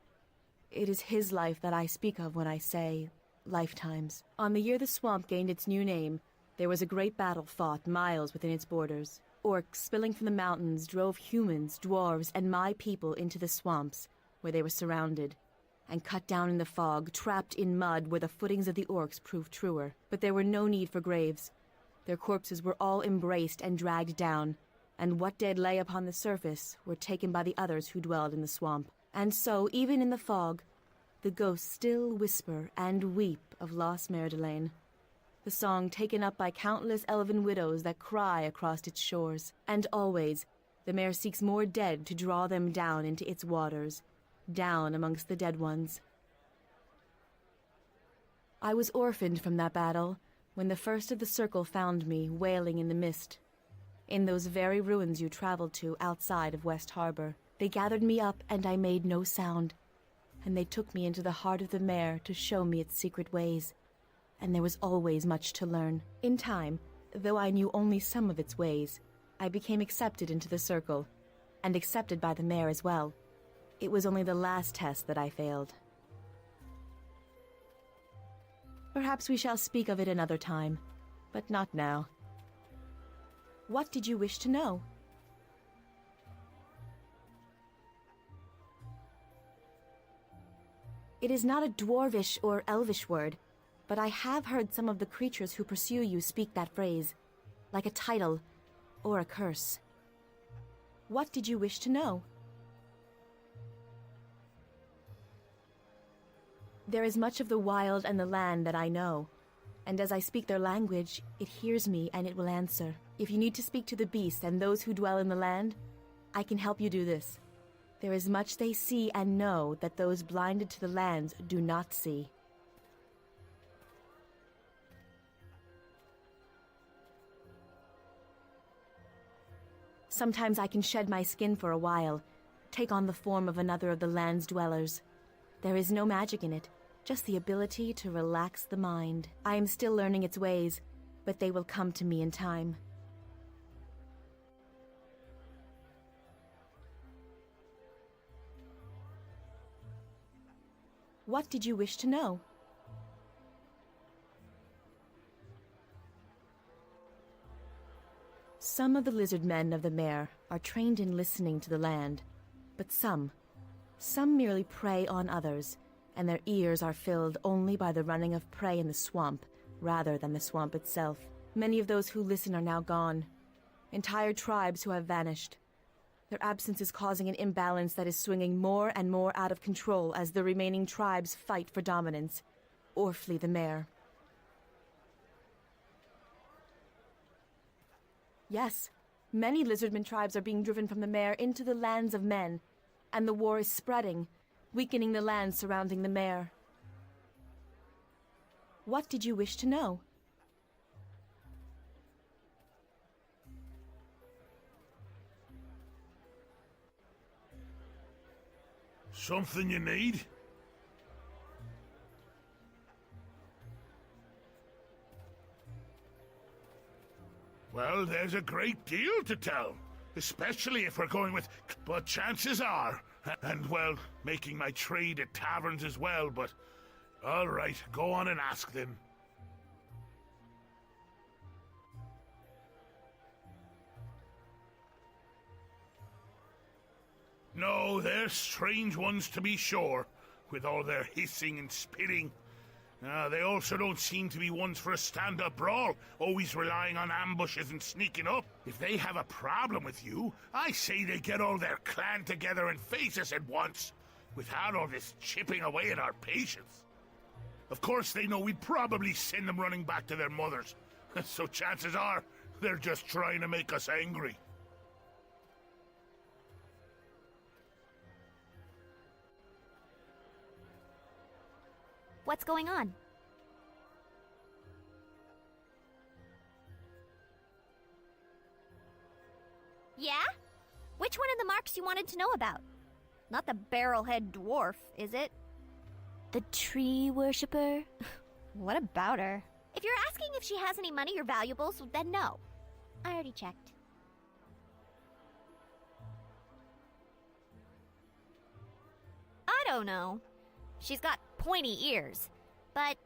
It is his life that I speak of when I say lifetimes. On the year the swamp gained its new name, there was a great battle fought miles within its borders. Orcs spilling from the mountains drove humans, dwarves, and my people into the swamps, where they were surrounded, and cut down in the fog, trapped in mud where the footings of the orcs proved truer. But there were no need for graves. Their corpses were all embraced and dragged down, and what dead lay upon the surface were taken by the others who dwelled in the swamp. And so, even in the fog, the ghosts still whisper and weep of lost Mer de Lane, the song taken up by countless elven widows that cry across its shores. And always, the Mare seeks more dead to draw them down into its waters, down amongst the dead ones. I was orphaned from that battle when the first of the circle found me wailing in the mist, in those very ruins you traveled to outside of West Harbor. They gathered me up and I made no sound, and they took me into the heart of the Mare to show me its secret ways, and there was always much to learn. In time, though I knew only some of its ways, I became accepted into the circle, and accepted by the Mare as well. It was only the last test that I failed. Perhaps we shall speak of it another time, but not now. What did you wish to know? It is not a dwarvish or elvish word, but I have heard some of the creatures who pursue you speak that phrase, like a title or a curse. What did you wish to know? There is much of the wild and the land that I know, and as I speak their language, it hears me and it will answer. If you need to speak to the beasts and those who dwell in the land, I can help you do this. There is much they see and know that those blinded to the lands do not see. Sometimes I can shed my skin for a while, take on the form of another of the land's dwellers. There is no magic in it, just the ability to relax the mind. I am still learning its ways, but they will come to me in time. What did you wish to know? Some of the lizard men of the Mare are trained in listening to the land, but some merely prey on others, and their ears are filled only by the running of prey in the swamp, rather than the swamp itself. Many of those who listen are now gone. Entire tribes who have vanished. Their absence is causing an imbalance that is swinging more and more out of control as the remaining tribes fight for dominance, or flee the Mare. Yes, many lizardman tribes are being driven from the Mare into the lands of men, and the war is spreading, weakening the lands surrounding the Mare. What did you wish to know? Something you need? Well, there's a great deal to tell, especially if we're going with... But chances are, and well, making my trade at taverns as well, but... All right, go on and ask them. No, they're strange ones to be sure, with all their hissing and spitting. They also don't seem to be ones for a stand-up brawl, always relying on ambushes and sneaking up. If they have a problem with you, I say they get all their clan together and face us at once, without all this chipping away at our patience. Of course, they know we'd probably send them running back to their mothers, so chances are they're just trying to make us angry. What's going on? Yeah? Which one of the marks you wanted to know about? Not the barrel-head dwarf, is it? The tree worshipper? What about her? If you're asking if she has any money or valuables, then no. I already checked. I don't know. She's got pointy ears, but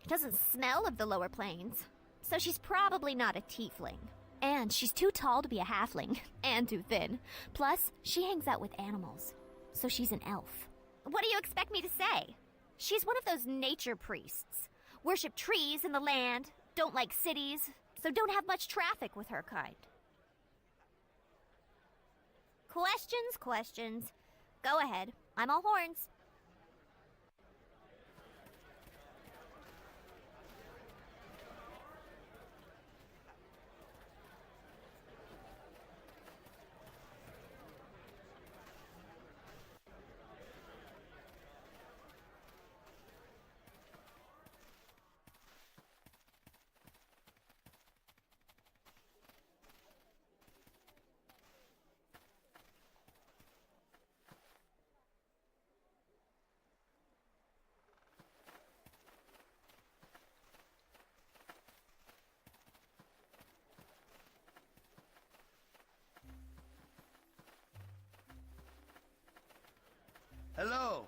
doesn't smell of the lower planes. So she's probably not a tiefling. And she's too tall to be a halfling, and too thin. Plus, she hangs out with animals, so she's an elf. What do you expect me to say? She's one of those nature priests. Worship trees and the land, don't like cities, so don't have much traffic with her kind. Questions. Go ahead. I'm all horns. Hello.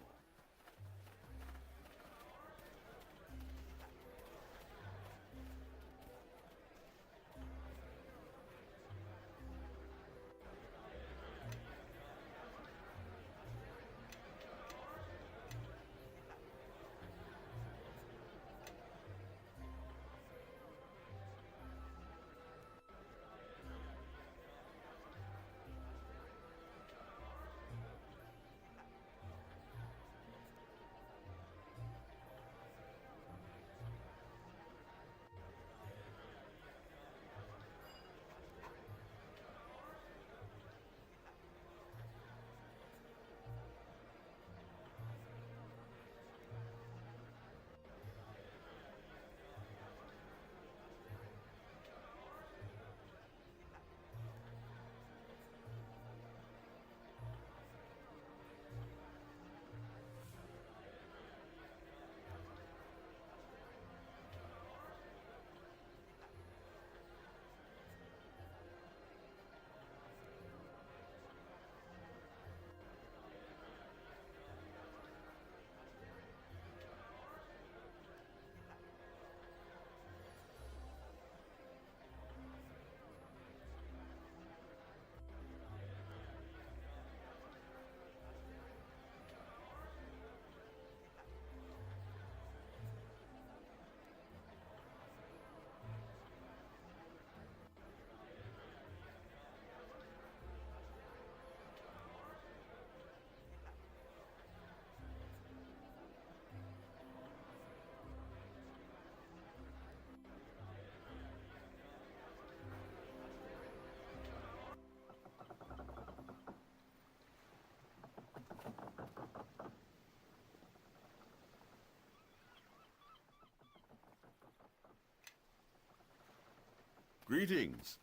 Greetings.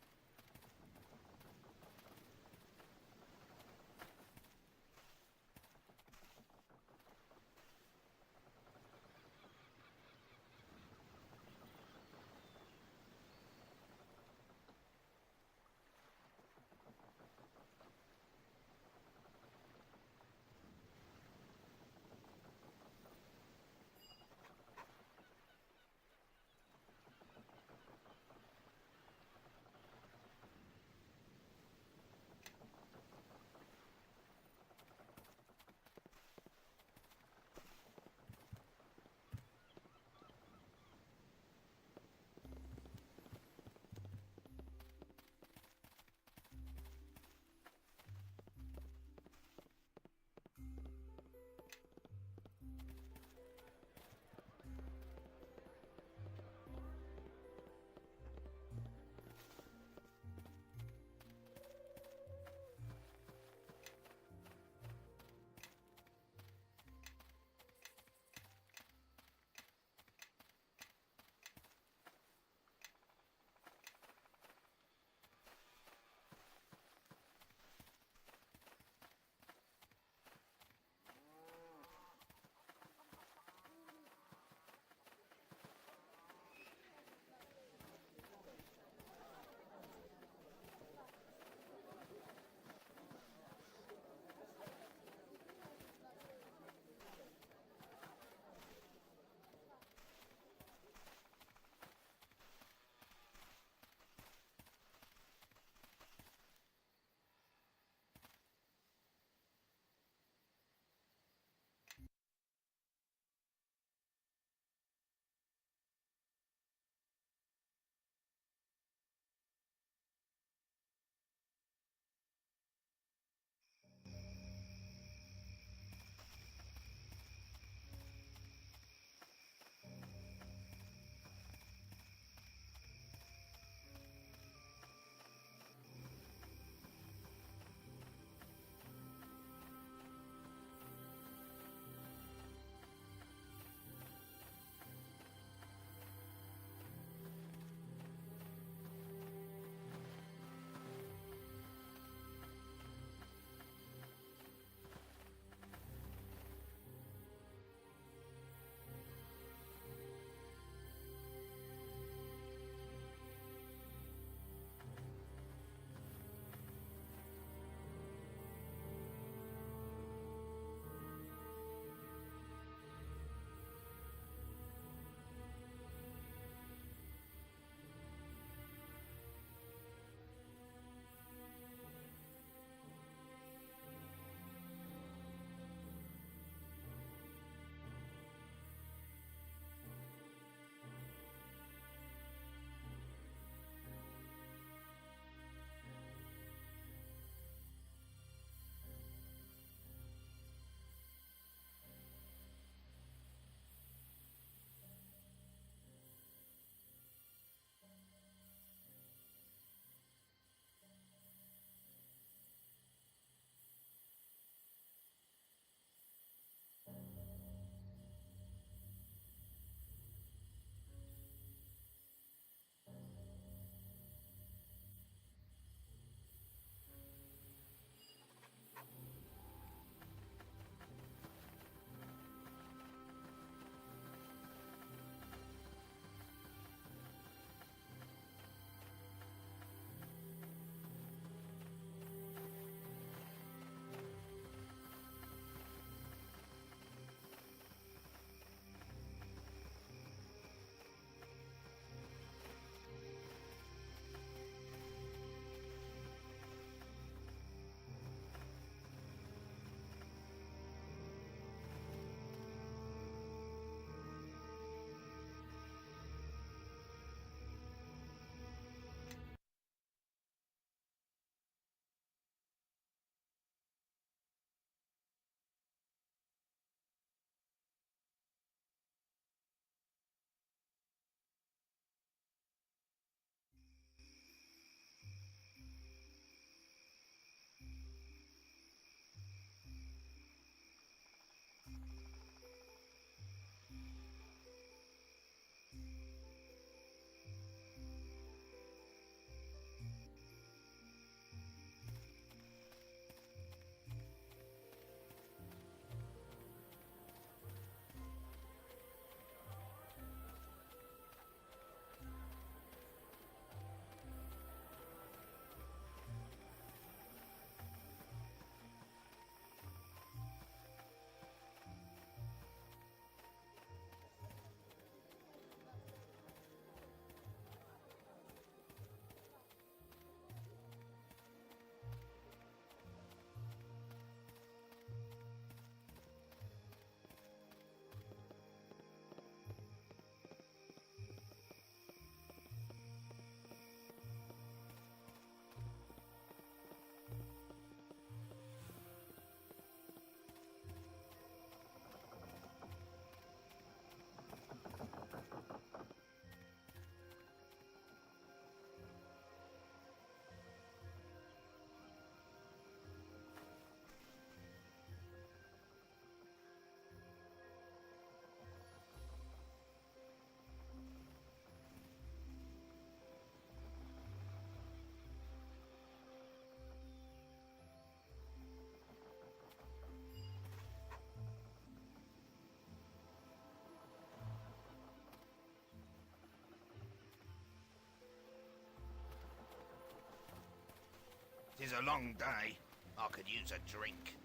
a long day. I could use a drink.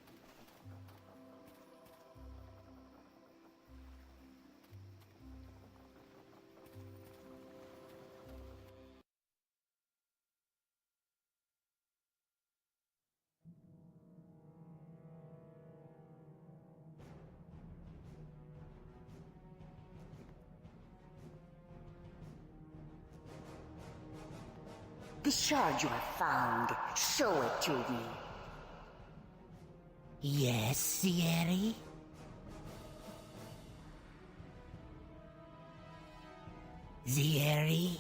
The shard you have found, show it to me. Yes, Sierra? Sierra?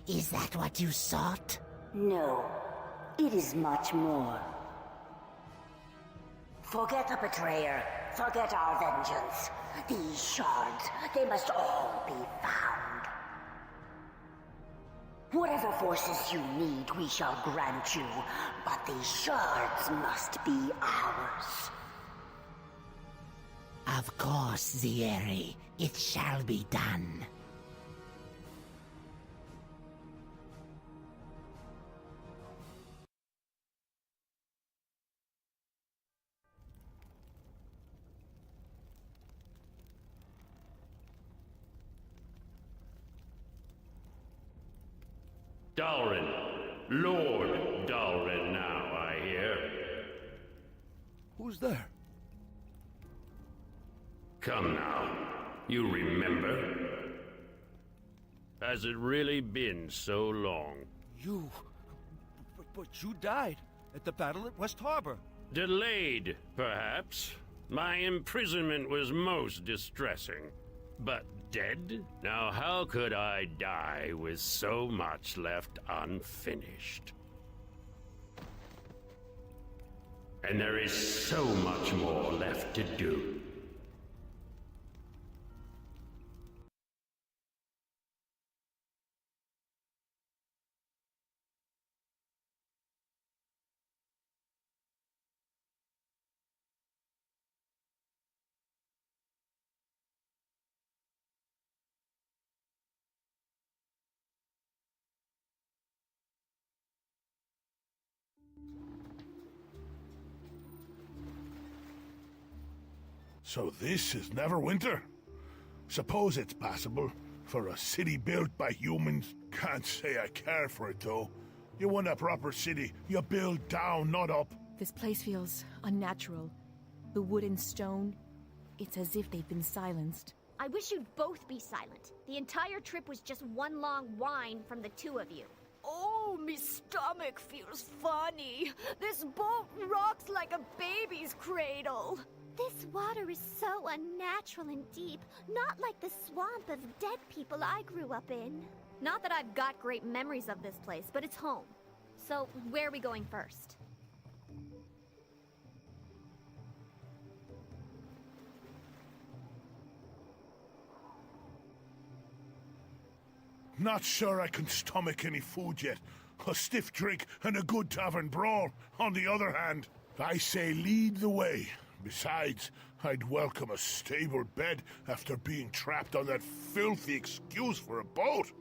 Is that what you sought? No, it is much more. Forget the betrayer. Forget our vengeance. These shards, they must all be found. Whatever forces you need, we shall grant you, but these shards must be ours. Of course, Zieri. It shall be done. Dalrin. Lord Dalrin now, I hear. Who's there? Come now. You remember? Has it really been so long? You... But you died at the battle at West Harbor. Delayed, perhaps. My imprisonment was most distressing. But dead? Now how could I die with so much left unfinished? And there is so much more left to do. So this is Neverwinter? Suppose it's passable for a city built by humans. Can't say I care for it, though. You want a proper city, you build down, not up. This place feels unnatural. The wood and stone, it's as if they've been silenced. I wish you'd both be silent. The entire trip was just one long whine from the two of you. Oh, me stomach feels funny. This boat rocks like a baby's cradle. This water is so unnatural and deep, not like the swamp of dead people I grew up in. Not that I've got great memories of this place, but it's home. So, where are we going first? Not sure I can stomach any food yet. A stiff drink and a good tavern brawl, on the other hand. I say lead the way. Besides, I'd welcome a stable bed after being trapped on that filthy excuse for a boat.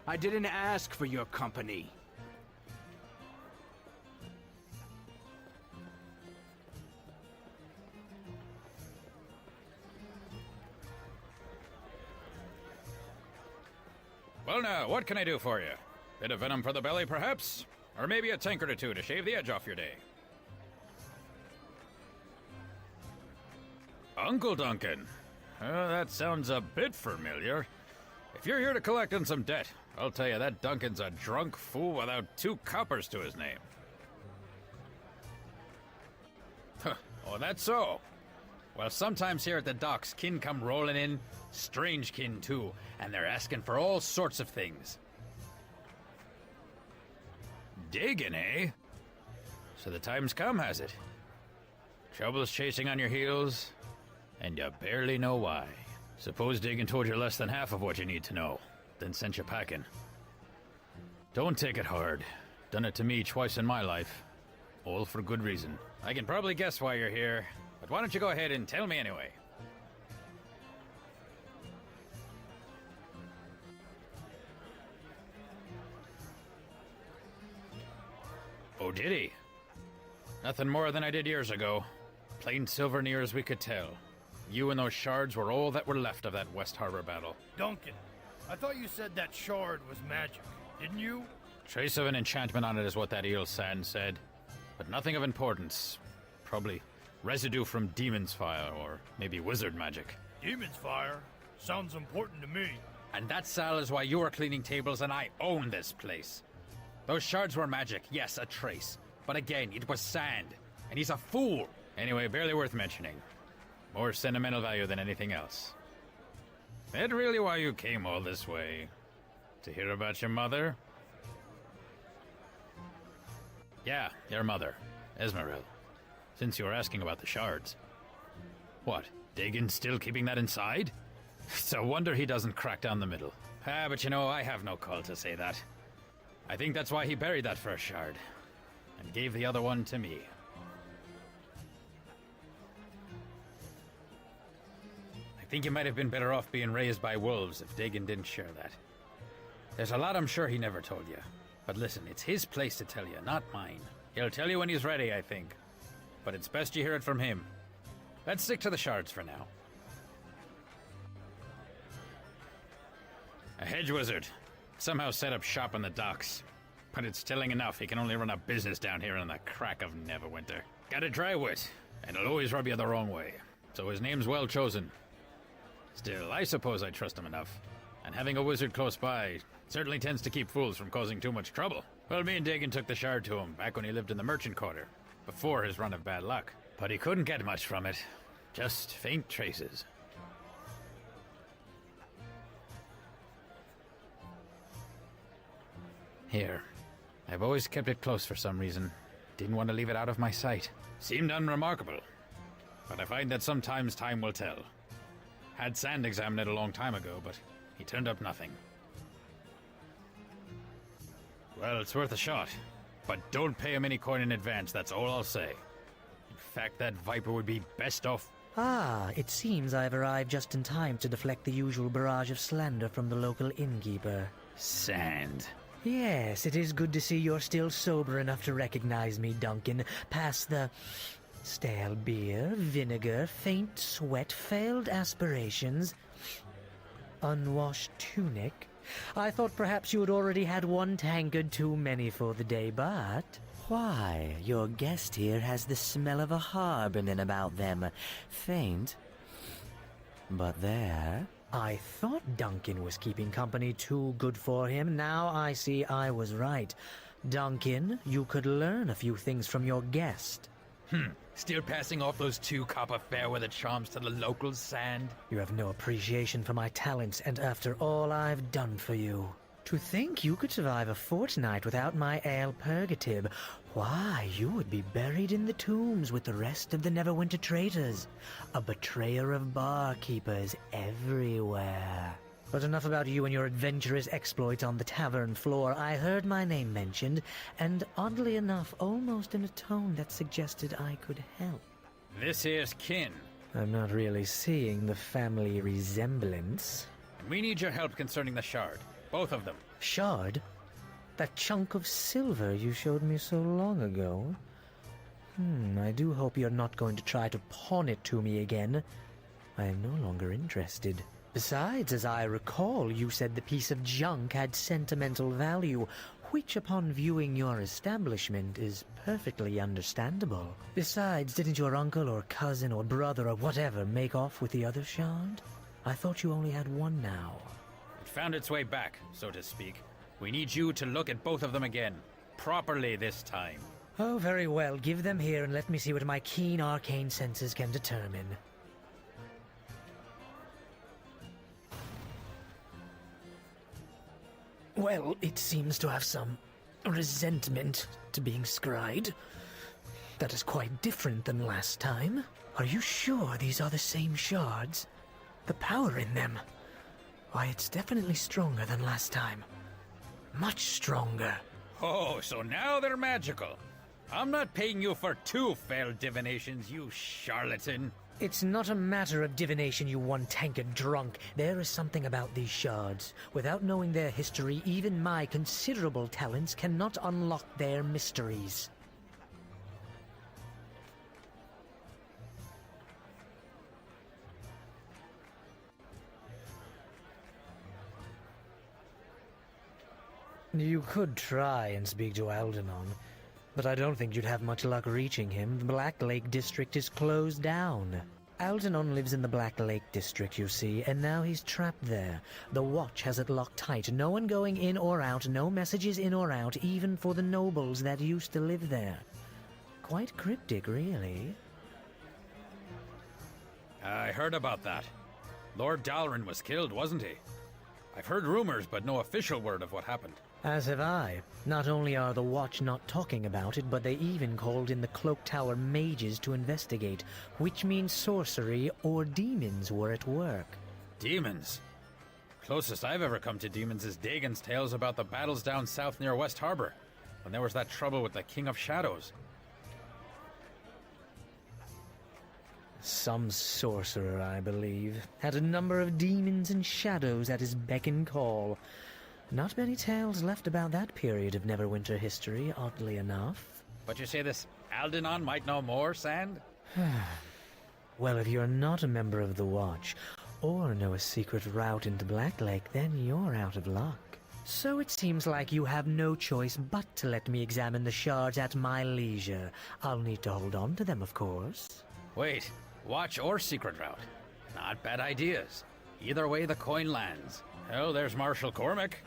I didn't ask for your company. Well now, what can I do for you? Bit of venom for the belly, perhaps? Or maybe a tankard or two to shave the edge off your day? Uncle Duncan. That sounds a bit familiar. If you're here to collect on some debt, I'll tell you that Duncan's a drunk fool without 2 coppers to his name. Oh, that's so. Well, sometimes here at the docks, kin come rolling in, strange kin too, and they're asking for all sorts of things. Digging, eh? So the time's come, has it? Trouble's chasing on your heels, and you barely know why. Suppose Diggin told you less than half of what you need to know, then sent you packing. Don't take it hard. Done it to me twice in my life. All for good reason. I can probably guess why you're here, but why don't you go ahead and tell me anyway? Oh, did he? Nothing more than I did years ago. Plain silver near as we could tell. You and those shards were all that were left of that West Harbor battle. Duncan, I thought you said that shard was magic, didn't you? Trace of an enchantment on it is what that eel sand said. But nothing of importance. Probably residue from demon's fire, or maybe wizard magic. Demon's fire? Sounds important to me. And that, Sal, is why you are cleaning tables and I own this place. Those shards were magic, yes, a trace. But again, it was sand. And he's a fool. Anyway, barely worth mentioning. More sentimental value than anything else. That really why you came all this way? To hear about your mother? Yeah, your mother, Esmeril. Since you were asking about the shards. What, Dagon's still keeping that inside? It's a wonder he doesn't crack down the middle. But you know, I have no call to say that. I think that's why he buried that first shard, and gave the other one to me. I think you might have been better off being raised by wolves if Dagon didn't share that. There's a lot I'm sure he never told you. But listen, it's his place to tell you, not mine. He'll tell you when he's ready, I think. But it's best you hear it from him. Let's stick to the shards for now. A hedge wizard. Somehow set up shop on the docks. But it's telling enough he can only run a business down here in the crack of Neverwinter. Got a dry wit, and it'll always rub you the wrong way. So his name's well chosen. Still, I suppose I trust him enough. And having a wizard close by certainly tends to keep fools from causing too much trouble. Well, me and Dagon took the shard to him back when he lived in the merchant quarter, before his run of bad luck. But he couldn't get much from it. Just faint traces. Here. I've always kept it close for some reason. Didn't want to leave it out of my sight. Seemed unremarkable. But I find that sometimes time will tell. Had Sand examine it a long time ago, but he turned up nothing. Well, it's worth a shot. But don't pay him any coin in advance, that's all I'll say. In fact, that viper would be best off... Ah, it seems I've arrived just in time to deflect the usual barrage of slander from the local innkeeper. Sand. Yes, it is good to see you're still sober enough to recognize me, Duncan, past the stale beer, vinegar, faint sweat, failed aspirations, unwashed tunic. I thought perhaps you had already had one tankard too many for the day, but... Why, your guest here has the smell of a harbourman about them. Faint, but there... I thought Duncan was keeping company too good for him. Now I see I was right. Duncan, you could learn a few things from your guest. Still passing off those 2 copper fairweather charms to the locals, Sand? You have no appreciation for my talents, and after all I've done for you. To think you could survive a fortnight without my ale purgative. Why, you would be buried in the tombs with the rest of the Neverwinter traitors. A betrayer of barkeepers everywhere. But enough about you and your adventurous exploits on the tavern floor. I heard my name mentioned, and oddly enough, almost in a tone that suggested I could help. This here's kin. I'm not really seeing the family resemblance. We need your help concerning the shard. Both of them. Shard? That chunk of silver you showed me so long ago? I do hope you're not going to try to pawn it to me again. I am no longer interested. Besides, as I recall, you said the piece of junk had sentimental value, which upon viewing your establishment is perfectly understandable. Besides, didn't your uncle or cousin or brother or whatever make off with the other shard? I thought you only had one now. It found its way back, so to speak. We need you to look at both of them again. Properly this time. Oh, very well. Give them here and let me see what my keen arcane senses can determine. Well, it seems to have some resentment to being scryed. That is quite different than last time. Are you sure these are the same shards? The power in them. Why, it's definitely stronger than last time. Much stronger. Oh, so now they're magical. I'm not paying you for two failed divinations, you charlatan. It's not a matter of divination, you one-tankard drunk. There is something about these shards. Without knowing their history, even my considerable talents cannot unlock their mysteries. You could try and speak to Aldenon, but I don't think you'd have much luck reaching him. The Black Lake District is closed down. Aldenon lives in the Black Lake District, you see, and now he's trapped there. The Watch has it locked tight. No one going in or out, no messages in or out, even for the nobles that used to live there. Quite cryptic, really. I heard about that. Lord Dalrin was killed, wasn't he? I've heard rumors, but no official word of what happened. As have I. Not only are the Watch not talking about it, but they even called in the Cloak Tower mages to investigate, which means sorcery or demons were at work. Demons? Closest I've ever come to demons is Dagon's tales about the battles down south near West Harbor, when there was that trouble with the King of Shadows. Some sorcerer, I believe, had a number of demons and shadows at his beck and call. Not many tales left about that period of Neverwinter history, oddly enough. But you say this Aldenon might know more, Sand? Well, if you're not a member of the Watch, or know a secret route into Black Lake, then you're out of luck. So it seems like you have no choice but to let me examine the shards at my leisure. I'll need to hold on to them, of course. Wait, Watch or secret route? Not bad ideas. Either way the coin lands. Hell, there's Marshal Cormac.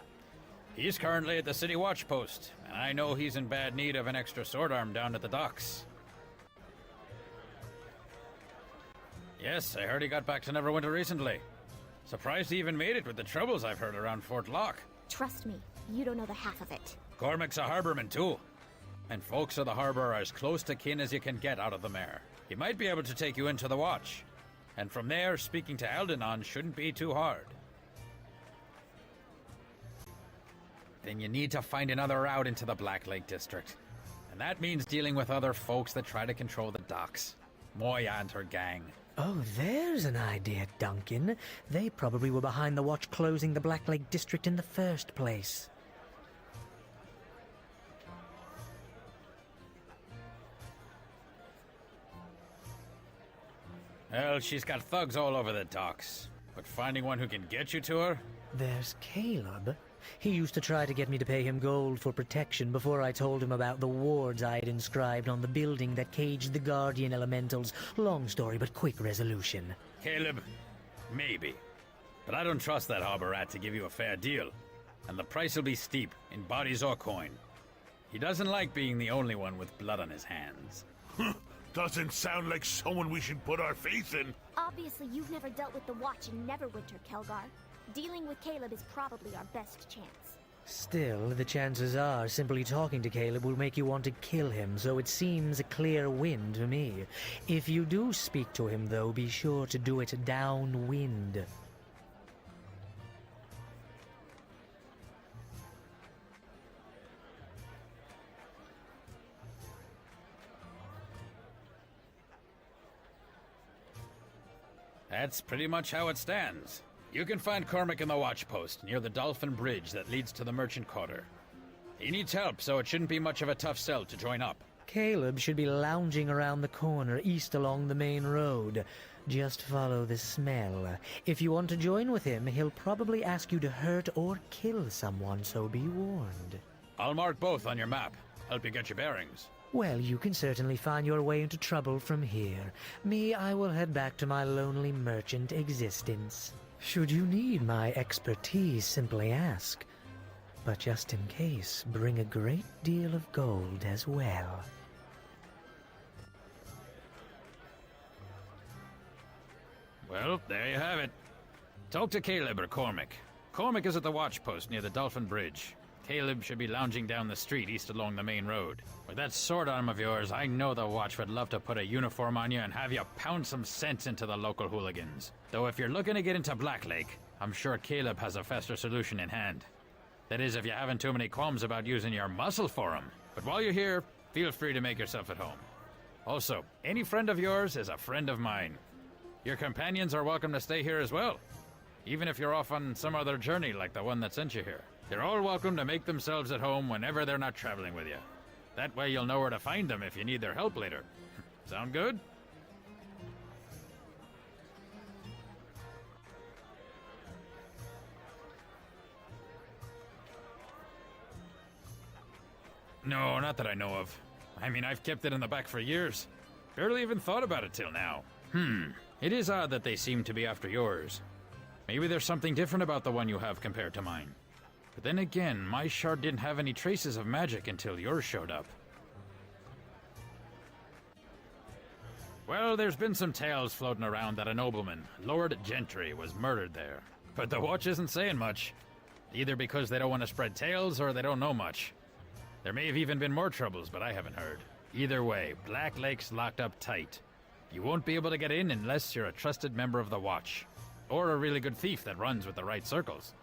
He's currently at the city watch post, and I know he's in bad need of an extra sword arm down at the docks. Yes, I heard he got back to Neverwinter recently. Surprised he even made it with the troubles I've heard around Fort Locke. Trust me, you don't know the half of it. Cormac's a harborman too, and folks of the harbor are as close to kin as you can get out of the mare. He might be able to take you into the watch, and from there, speaking to Aldenon shouldn't be too hard. Then you need to find another route into the Black Lake District. And that means dealing with other folks that try to control the docks. Moya and her gang. Oh, there's an idea, Duncan. They probably were behind the Watch closing the Black Lake District in the first place. Well, she's got thugs all over the docks. But finding one who can get you to her? There's Caleb. He used to try to get me to pay him gold for protection before I told him about the wards I'd inscribed on the building that caged the Guardian Elementals. Long story, but quick resolution. Caleb, maybe. But I don't trust that harbor rat to give you a fair deal. And the price will be steep, in bodies or coin. He doesn't like being the only one with blood on his hands. Doesn't sound like someone we should put our faith in. Obviously, you've never dealt with the Watch in Neverwinter, Kelgar. Dealing with Caleb is probably our best chance. Still, the chances are simply talking to Caleb will make you want to kill him, so it seems a clear win to me. If you do speak to him, though, be sure to do it downwind. That's pretty much how it stands. You can find Cormac in the watch post near the Dolphin Bridge that leads to the Merchant Quarter. He needs help, so it shouldn't be much of a tough sell to join up. Caleb should be lounging around the corner east along the main road. Just follow the smell. If you want to join with him, he'll probably ask you to hurt or kill someone, so be warned. I'll mark both on your map. Help you get your bearings. Well, you can certainly find your way into trouble from here. Me, I will head back to my lonely merchant existence. Should you need my expertise, simply ask. But just in case, bring a great deal of gold as well. Well, there you have it. Talk to Caleb or Cormac. Cormac is at the watch post near the Dolphin Bridge. Caleb should be lounging down the street east along the main road. With that sword arm of yours, I know the watch would love to put a uniform on you and have you pound some sense into the local hooligans. Though if you're looking to get into Black Lake, I'm sure Caleb has a faster solution in hand. That is, if you haven't too many qualms about using your muscle for him. But while you're here, feel free to make yourself at home. Also, any friend of yours is a friend of mine. Your companions are welcome to stay here as well, even if you're off on some other journey like the one that sent you here. They're all welcome to make themselves at home whenever they're not traveling with you. That way you'll know where to find them if you need their help later. Sound good? No, not that I know of. I mean, I've kept it in the back for years. Barely even thought about it till now. It is odd that they seem to be after yours. Maybe there's something different about the one you have compared to mine. But then again, my shard didn't have any traces of magic until yours showed up. Well, there's been some tales floating around that a nobleman, Lord Gentry, was murdered there. But the watch isn't saying much. Either because they don't want to spread tales or they don't know much. There may have even been more troubles, but I haven't heard. Either way, Black Lake's locked up tight. You won't be able to get in unless you're a trusted member of the Watch. Or a really good thief that runs with the right circles.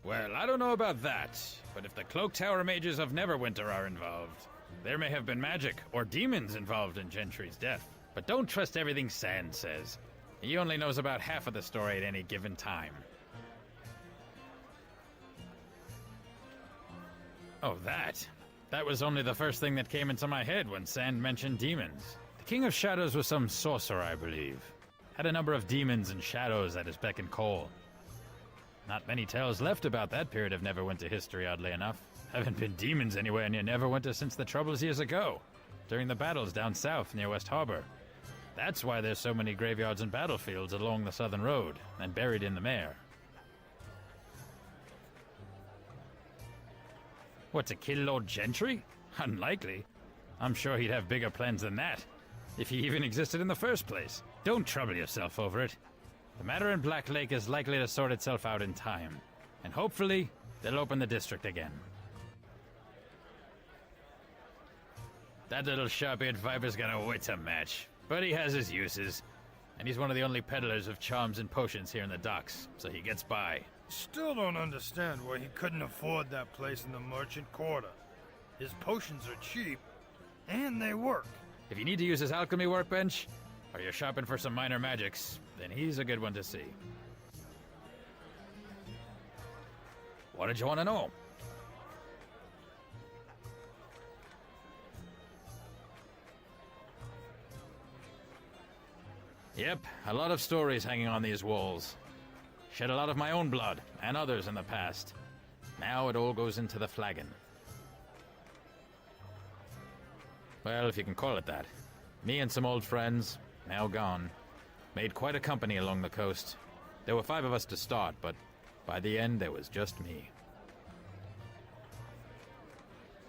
Well, I don't know about that, but if the Cloak Tower mages of Neverwinter are involved, there may have been magic or demons involved in Gentry's death. But don't trust everything Sand says. He only knows about half of the story at any given time. Oh, that? That was only the first thing that came into my head when Sand mentioned demons. The King of Shadows was some sorcerer, I believe. Had a number of demons and shadows at his beck and call. Not many tales left about that period of Neverwinter history, oddly enough. Haven't been demons anywhere near Neverwinter since the Troubles years ago, during the battles down south near West Harbor. That's why there's so many graveyards and battlefields along the southern road, and buried in the mare. What, to kill Lord Gentry? Unlikely. I'm sure he'd have bigger plans than that, if he even existed in the first place. Don't trouble yourself over it. The matter in Black Lake is likely to sort itself out in time, and hopefully, they'll open the district again. That little sharp-eared viper's got a wit to match, but he has his uses, and he's one of the only peddlers of charms and potions here in the docks, so he gets by. Still don't understand why he couldn't afford that place in the Merchant Quarter. His potions are cheap, and they work. If you need to use his alchemy workbench, or you're shopping for some minor magics, then he's a good one to see. What did you want to know? Yep, a lot of stories hanging on these walls. Shed a lot of my own blood, and others in the past. Now it all goes into the flagon. Well, if you can call it that. Me and some old friends, now gone, made quite a company along the coast. There were 5 of us to start, but by the end there was just me.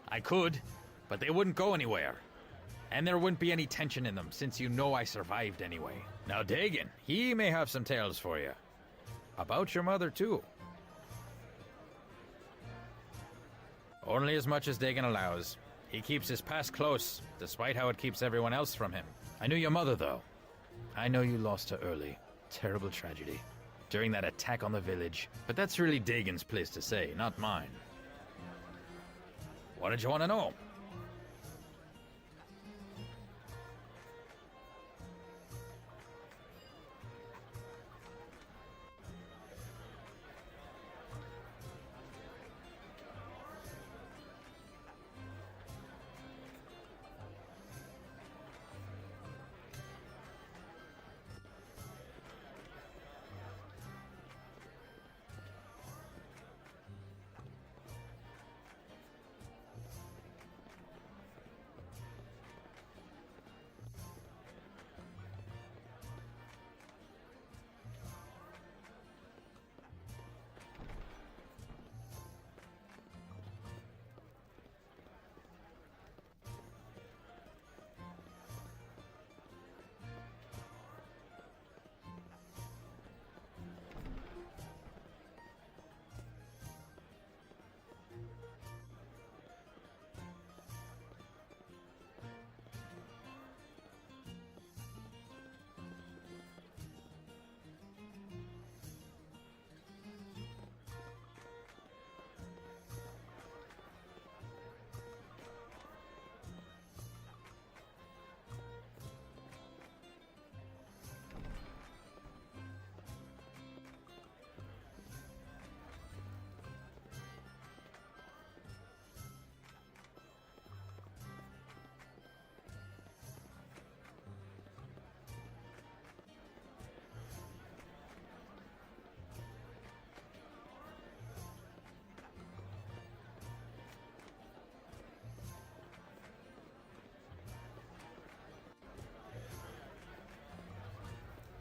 I could, but they wouldn't go anywhere. And there wouldn't be any tension in them, since you know I survived anyway. Now Dagon, he may have some tales for you. About your mother, too. Only as much as Dagon allows. He keeps his past close, despite how it keeps everyone else from him. I knew your mother, though. I know you lost her early. Terrible tragedy. During that attack on the village. But that's really Dagon's place to say, not mine. What did you want to know?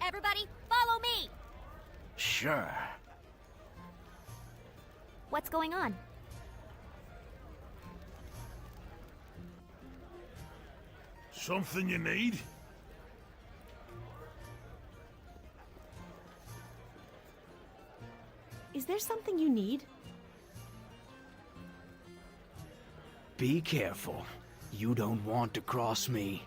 Everybody, follow me! Sure. What's going on? Something you need? Is there something you need? Be careful. You don't want to cross me.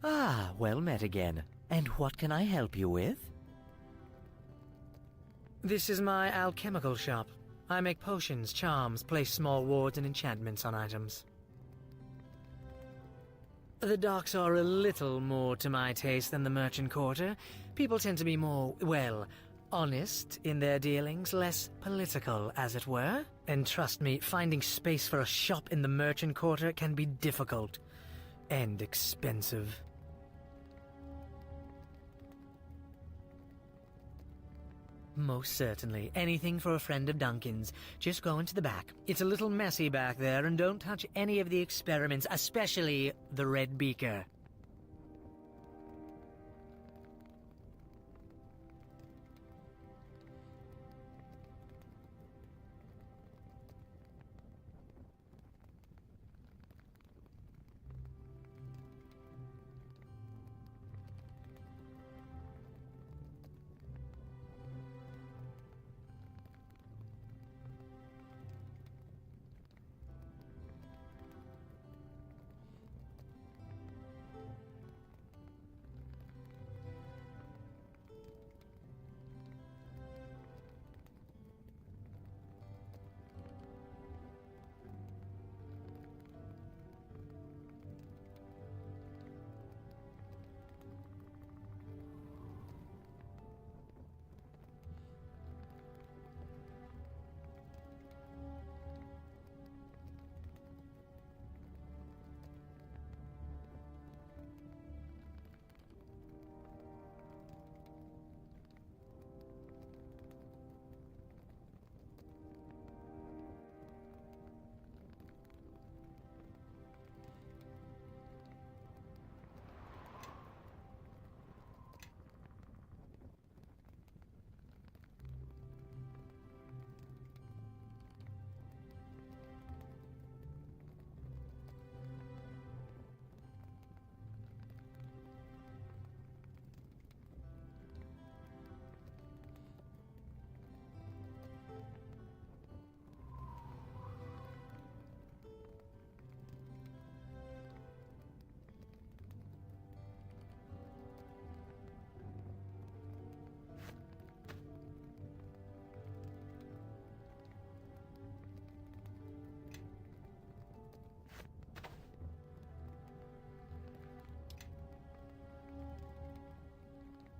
Ah, well met again. And what can I help you with? This is my alchemical shop. I make potions, charms, place small wards and enchantments on items. The docks are a little more to my taste than the merchant quarter. People tend to be more, well, honest in their dealings, less political, as it were. And trust me, finding space for a shop in the merchant quarter can be difficult and expensive. Most certainly. Anything for a friend of Duncan's. Just go into the back. It's a little messy back there, and don't touch any of the experiments, especially the red beaker.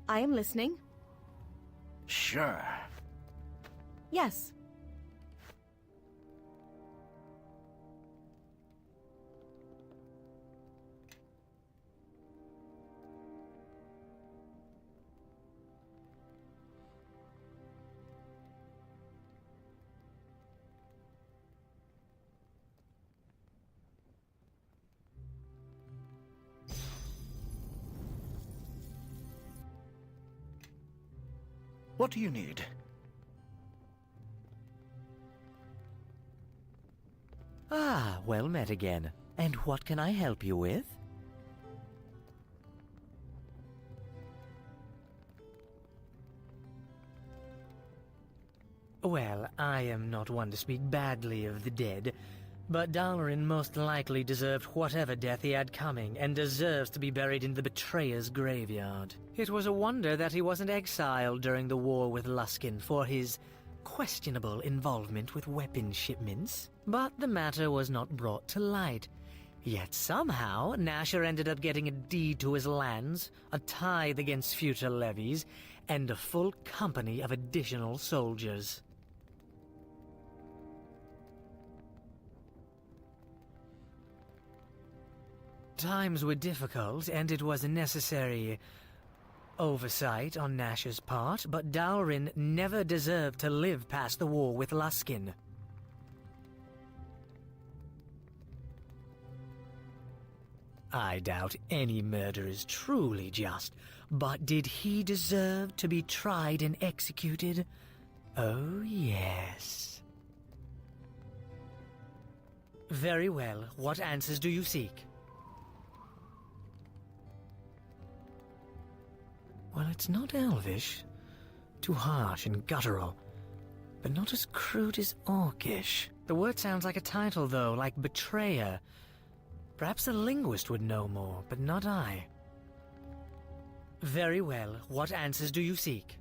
I am listening. Sure. Yes. What do you need? Ah, well met again. And what can I help you with? Well, I am not one to speak badly of the dead, but Dalaran most likely deserved whatever death he had coming, and deserves to be buried in the betrayer's graveyard. It was a wonder that he wasn't exiled during the war with Luskin for his questionable involvement with weapon shipments. But the matter was not brought to light. Yet somehow, Nasher ended up getting a deed to his lands, a tithe against future levies, and a full company of additional soldiers. Times were difficult, and it was a necessary oversight on Nasher's part, but Dalaran never deserved to live past the war with Luskin. I doubt any murder is truly just, but did he deserve to be tried and executed? Oh, yes. Very well. What answers do you seek? Well, it's not elvish. Too harsh and guttural. But not as crude as orcish. The word sounds like a title, though, like betrayer. Perhaps a linguist would know more, but not I. Very well. What answers do you seek?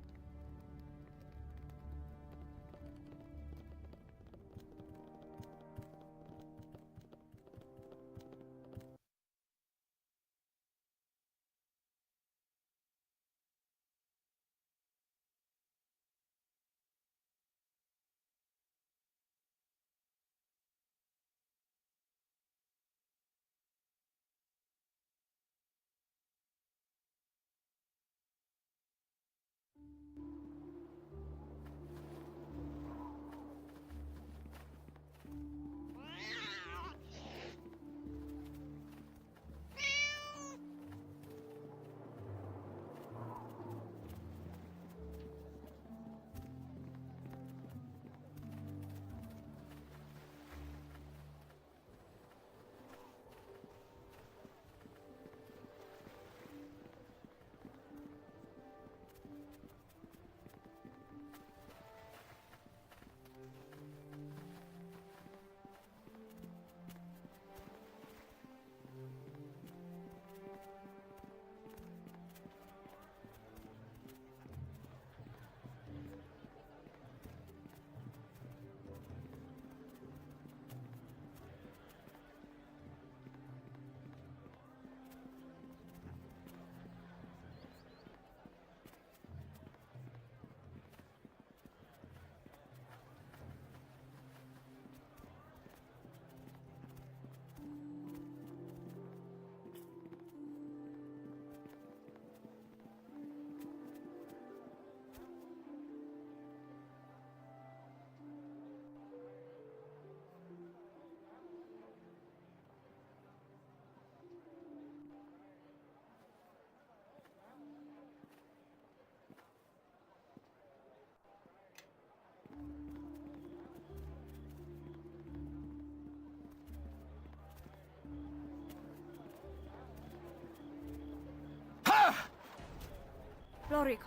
Glory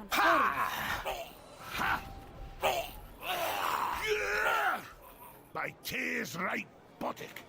By tears right buttock.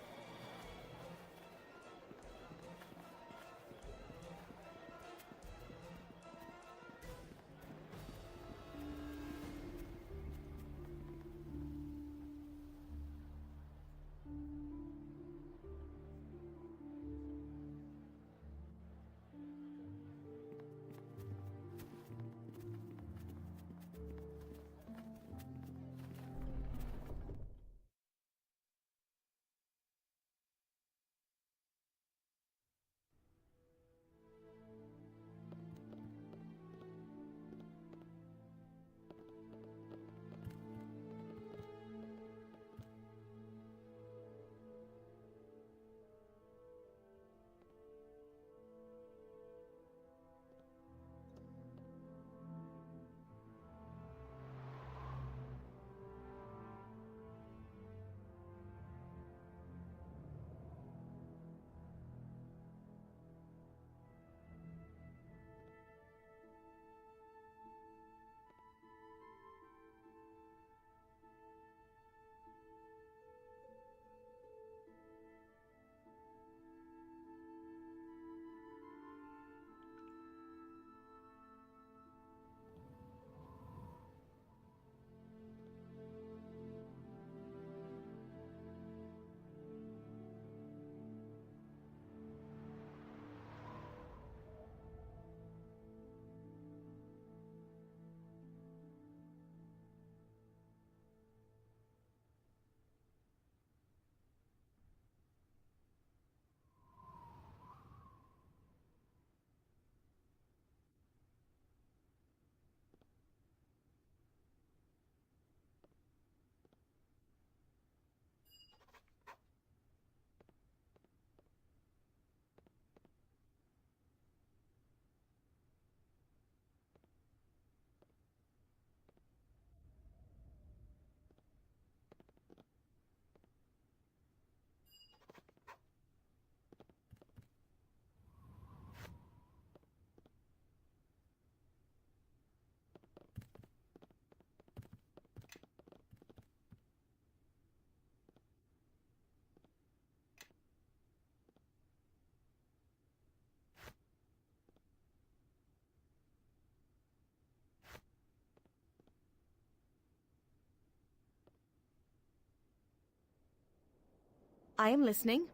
I am listening.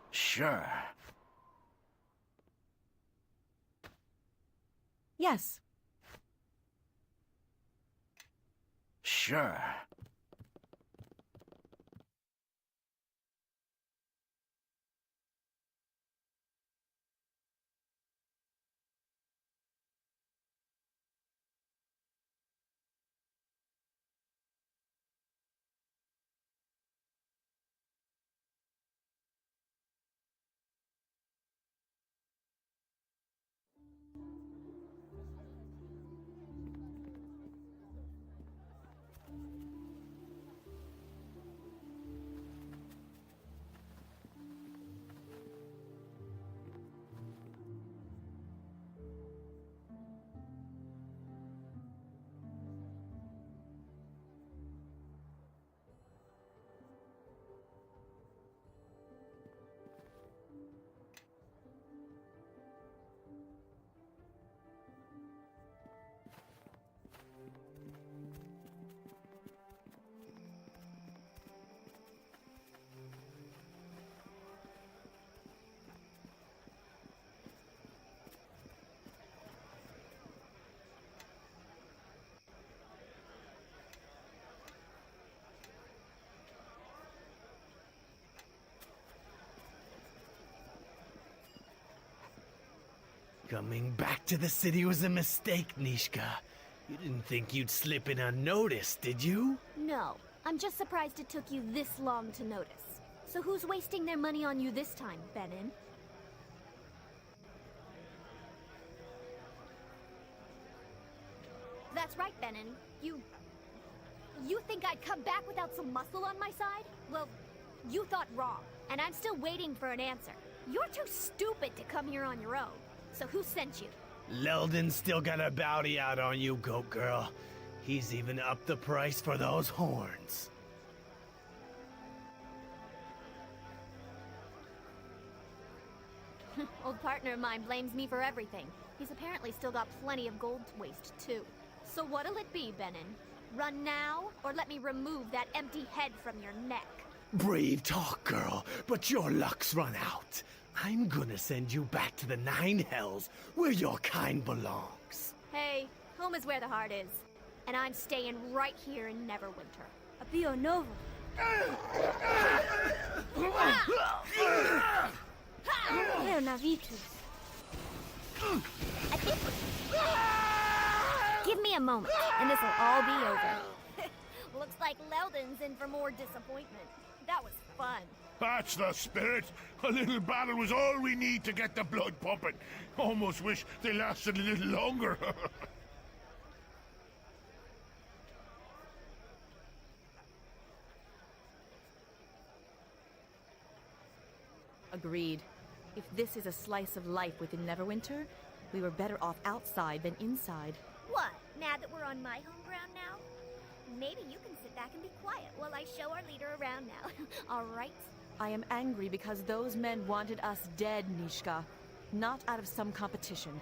Sure. Yes. Sure. Coming back to the city was a mistake, Nishka. You didn't think you'd slip in unnoticed, did you? No, I'm just surprised it took you this long to notice. So who's wasting their money on you this time, Benin? That's right, Benin. You think I'd come back without some muscle on my side? Well, you thought wrong, and I'm still waiting for an answer. You're too stupid to come here on your own. So who sent you? Leldon's still got a bounty out on you, Goat Girl. He's even upped the price for those horns. Old partner of mine blames me for everything. He's apparently still got plenty of gold to waste, too. So what'll it be, Benin? Run now, or let me remove that empty head from your neck? Brave talk, girl, but your luck's run out. I'm gonna send you back to the Nine Hells, where your kind belongs. Hey, home is where the heart is. And I'm staying right here in Neverwinter. Apio Novo. Leonavitus. Give me a moment, and this'll all be over. Looks like Leldon's in for more disappointment. That was fun. That's the spirit. A little battle was all we need to get the blood pumping. Almost wish they lasted a little longer. Agreed. If this is a slice of life within Neverwinter, we were better off outside than inside. What? Mad that we're on my home ground now? Maybe you can sit back and be quiet while I show our leader around now. All right? I am angry because those men wanted us dead, Nishka. Not out of some competition.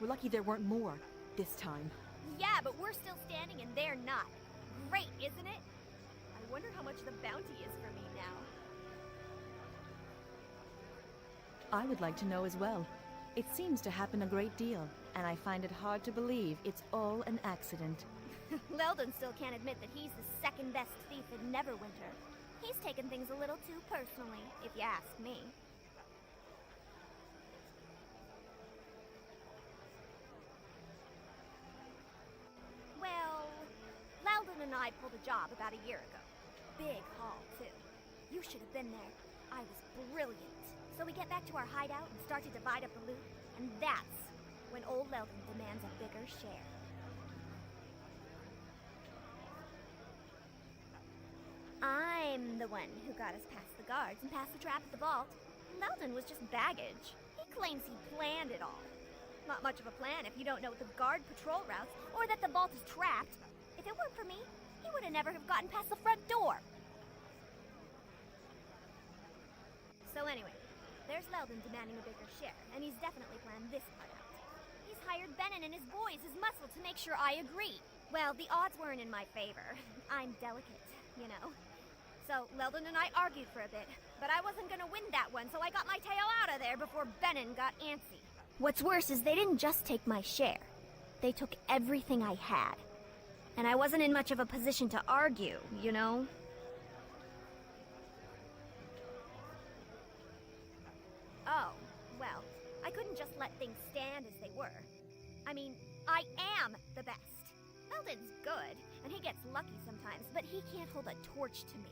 We're lucky there weren't more this time. Yeah, but we're still standing and they're not. Great, isn't it? I wonder how much the bounty is for me now. I would like to know as well. It seems to happen a great deal, and I find it hard to believe it's all an accident. Leldon still can't admit that he's the second best thief in Neverwinter. He's taken things a little too personally, if you ask me. Well, Leldon and I pulled a job about a year ago. Big haul, too. You should have been there. I was brilliant. So we get back to our hideout and start to divide up the loot, and that's when old Leldon demands a bigger share. I'm the one who got us past the guards and past the trap at the vault. Leldon was just baggage. He claims he planned it all. Not much of a plan if you don't know the guard patrol routes or that the vault is trapped. If it weren't for me, he would have never have gotten past the front door. So anyway, there's Leldon demanding a bigger share, and he's definitely planned this part out. He's hired Benin and his boys as muscle to make sure I agree. Well, the odds weren't in my favor. I'm delicate, you know. So Leldon and I argued for a bit, but I wasn't gonna win that one, so I got my tail out of there before Benin got antsy. What's worse is they didn't just take my share. They took everything I had. And I wasn't in much of a position to argue, you know? Oh, well, I couldn't just let things stand as they were. I mean, I am the best. Leldon's good, and he gets lucky sometimes, but he can't hold a torch to me.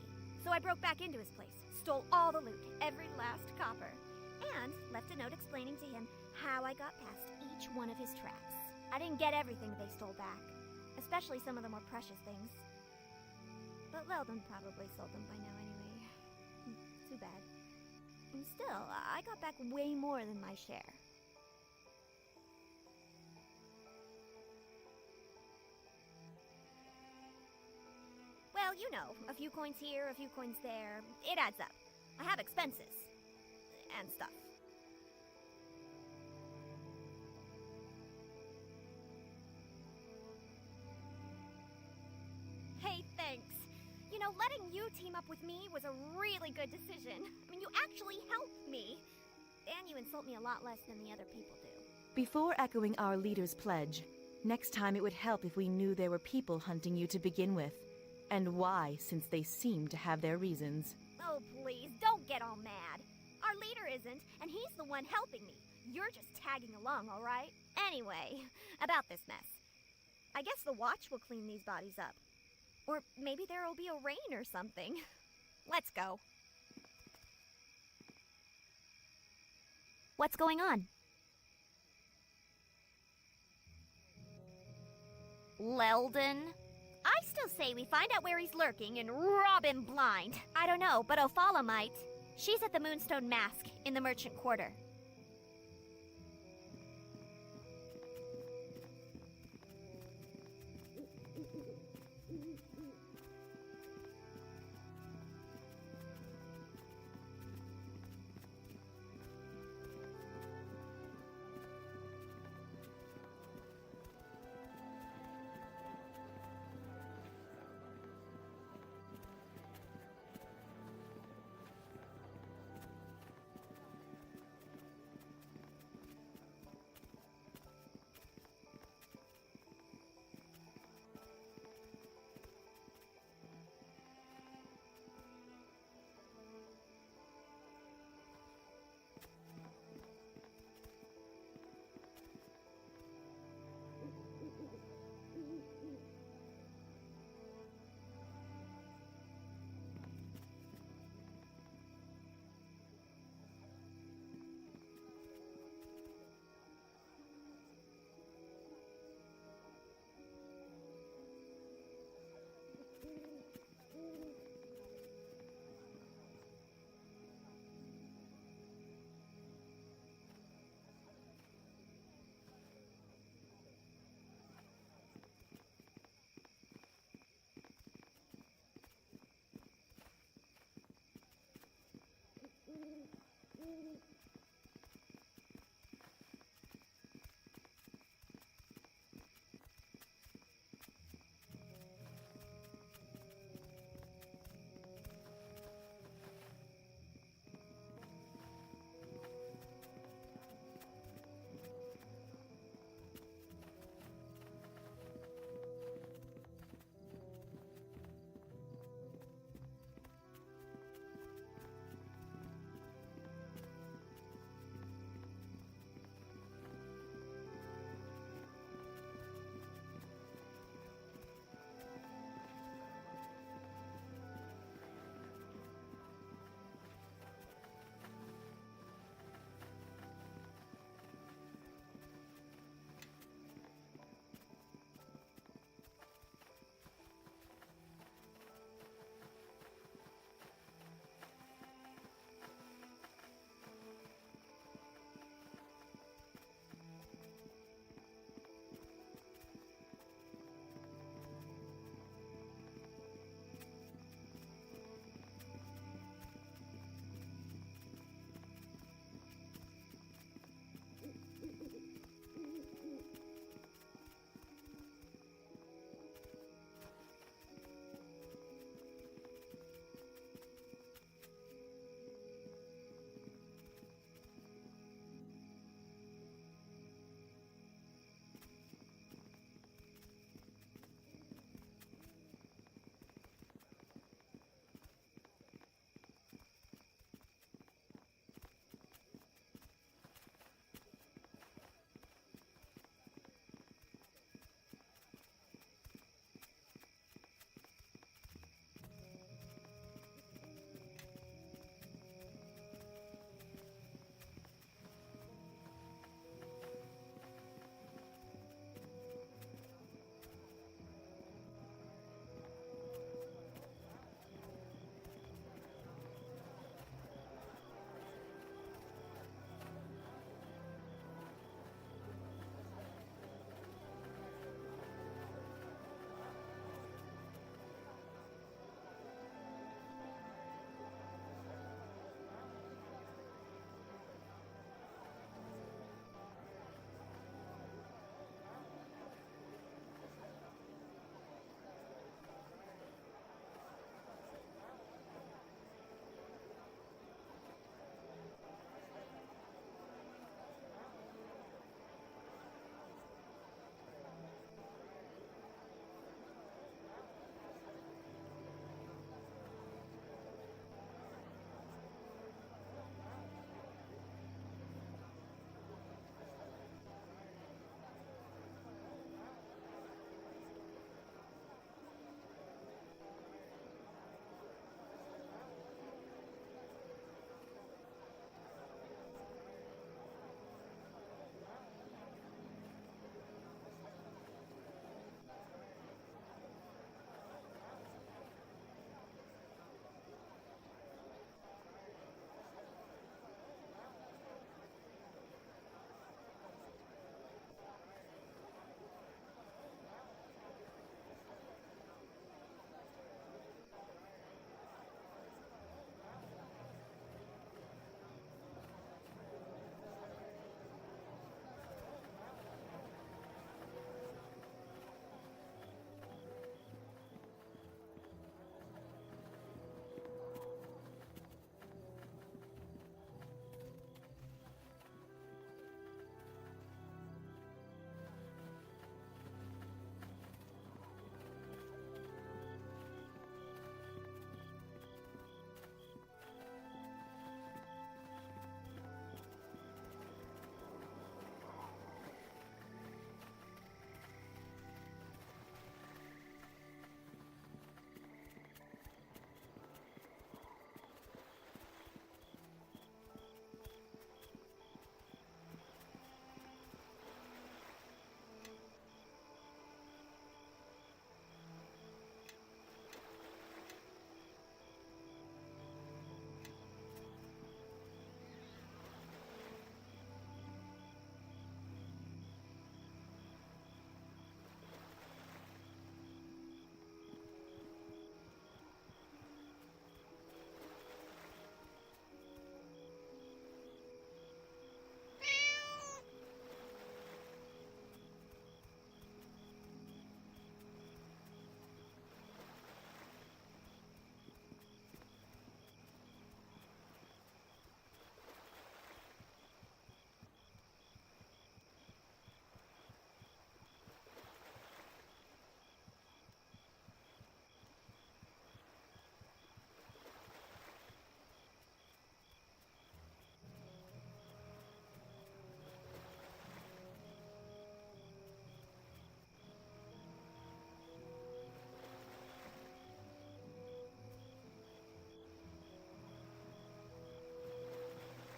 So I broke back into his place, stole all the loot, every last copper, and left a note explaining to him how I got past each one of his traps. I didn't get everything they stole back, especially some of the more precious things. But Leldon probably sold them by now anyway. Too bad. And still, I got back way more than my share. Well, you know, a few coins here, a few coins there. It adds up. I have expenses. And stuff. Hey, thanks. You know, letting you team up with me was a really good decision. I mean, you actually helped me. And you insult me a lot less than the other people do. Before echoing our leader's pledge, next time it would help if we knew there were people hunting you to begin with. And why, since they seem to have their reasons. Oh, please, don't get all mad. Our leader isn't, and he's the one helping me. You're just tagging along, all right? Anyway, about this mess. I guess the watch will clean these bodies up. Or maybe there'll be a rain or something. Let's go. What's going on? Leldon? I still say we find out where he's lurking and rob him blind. I don't know, but Ophala might. She's at the Moonstone Mask in the Merchant Quarter.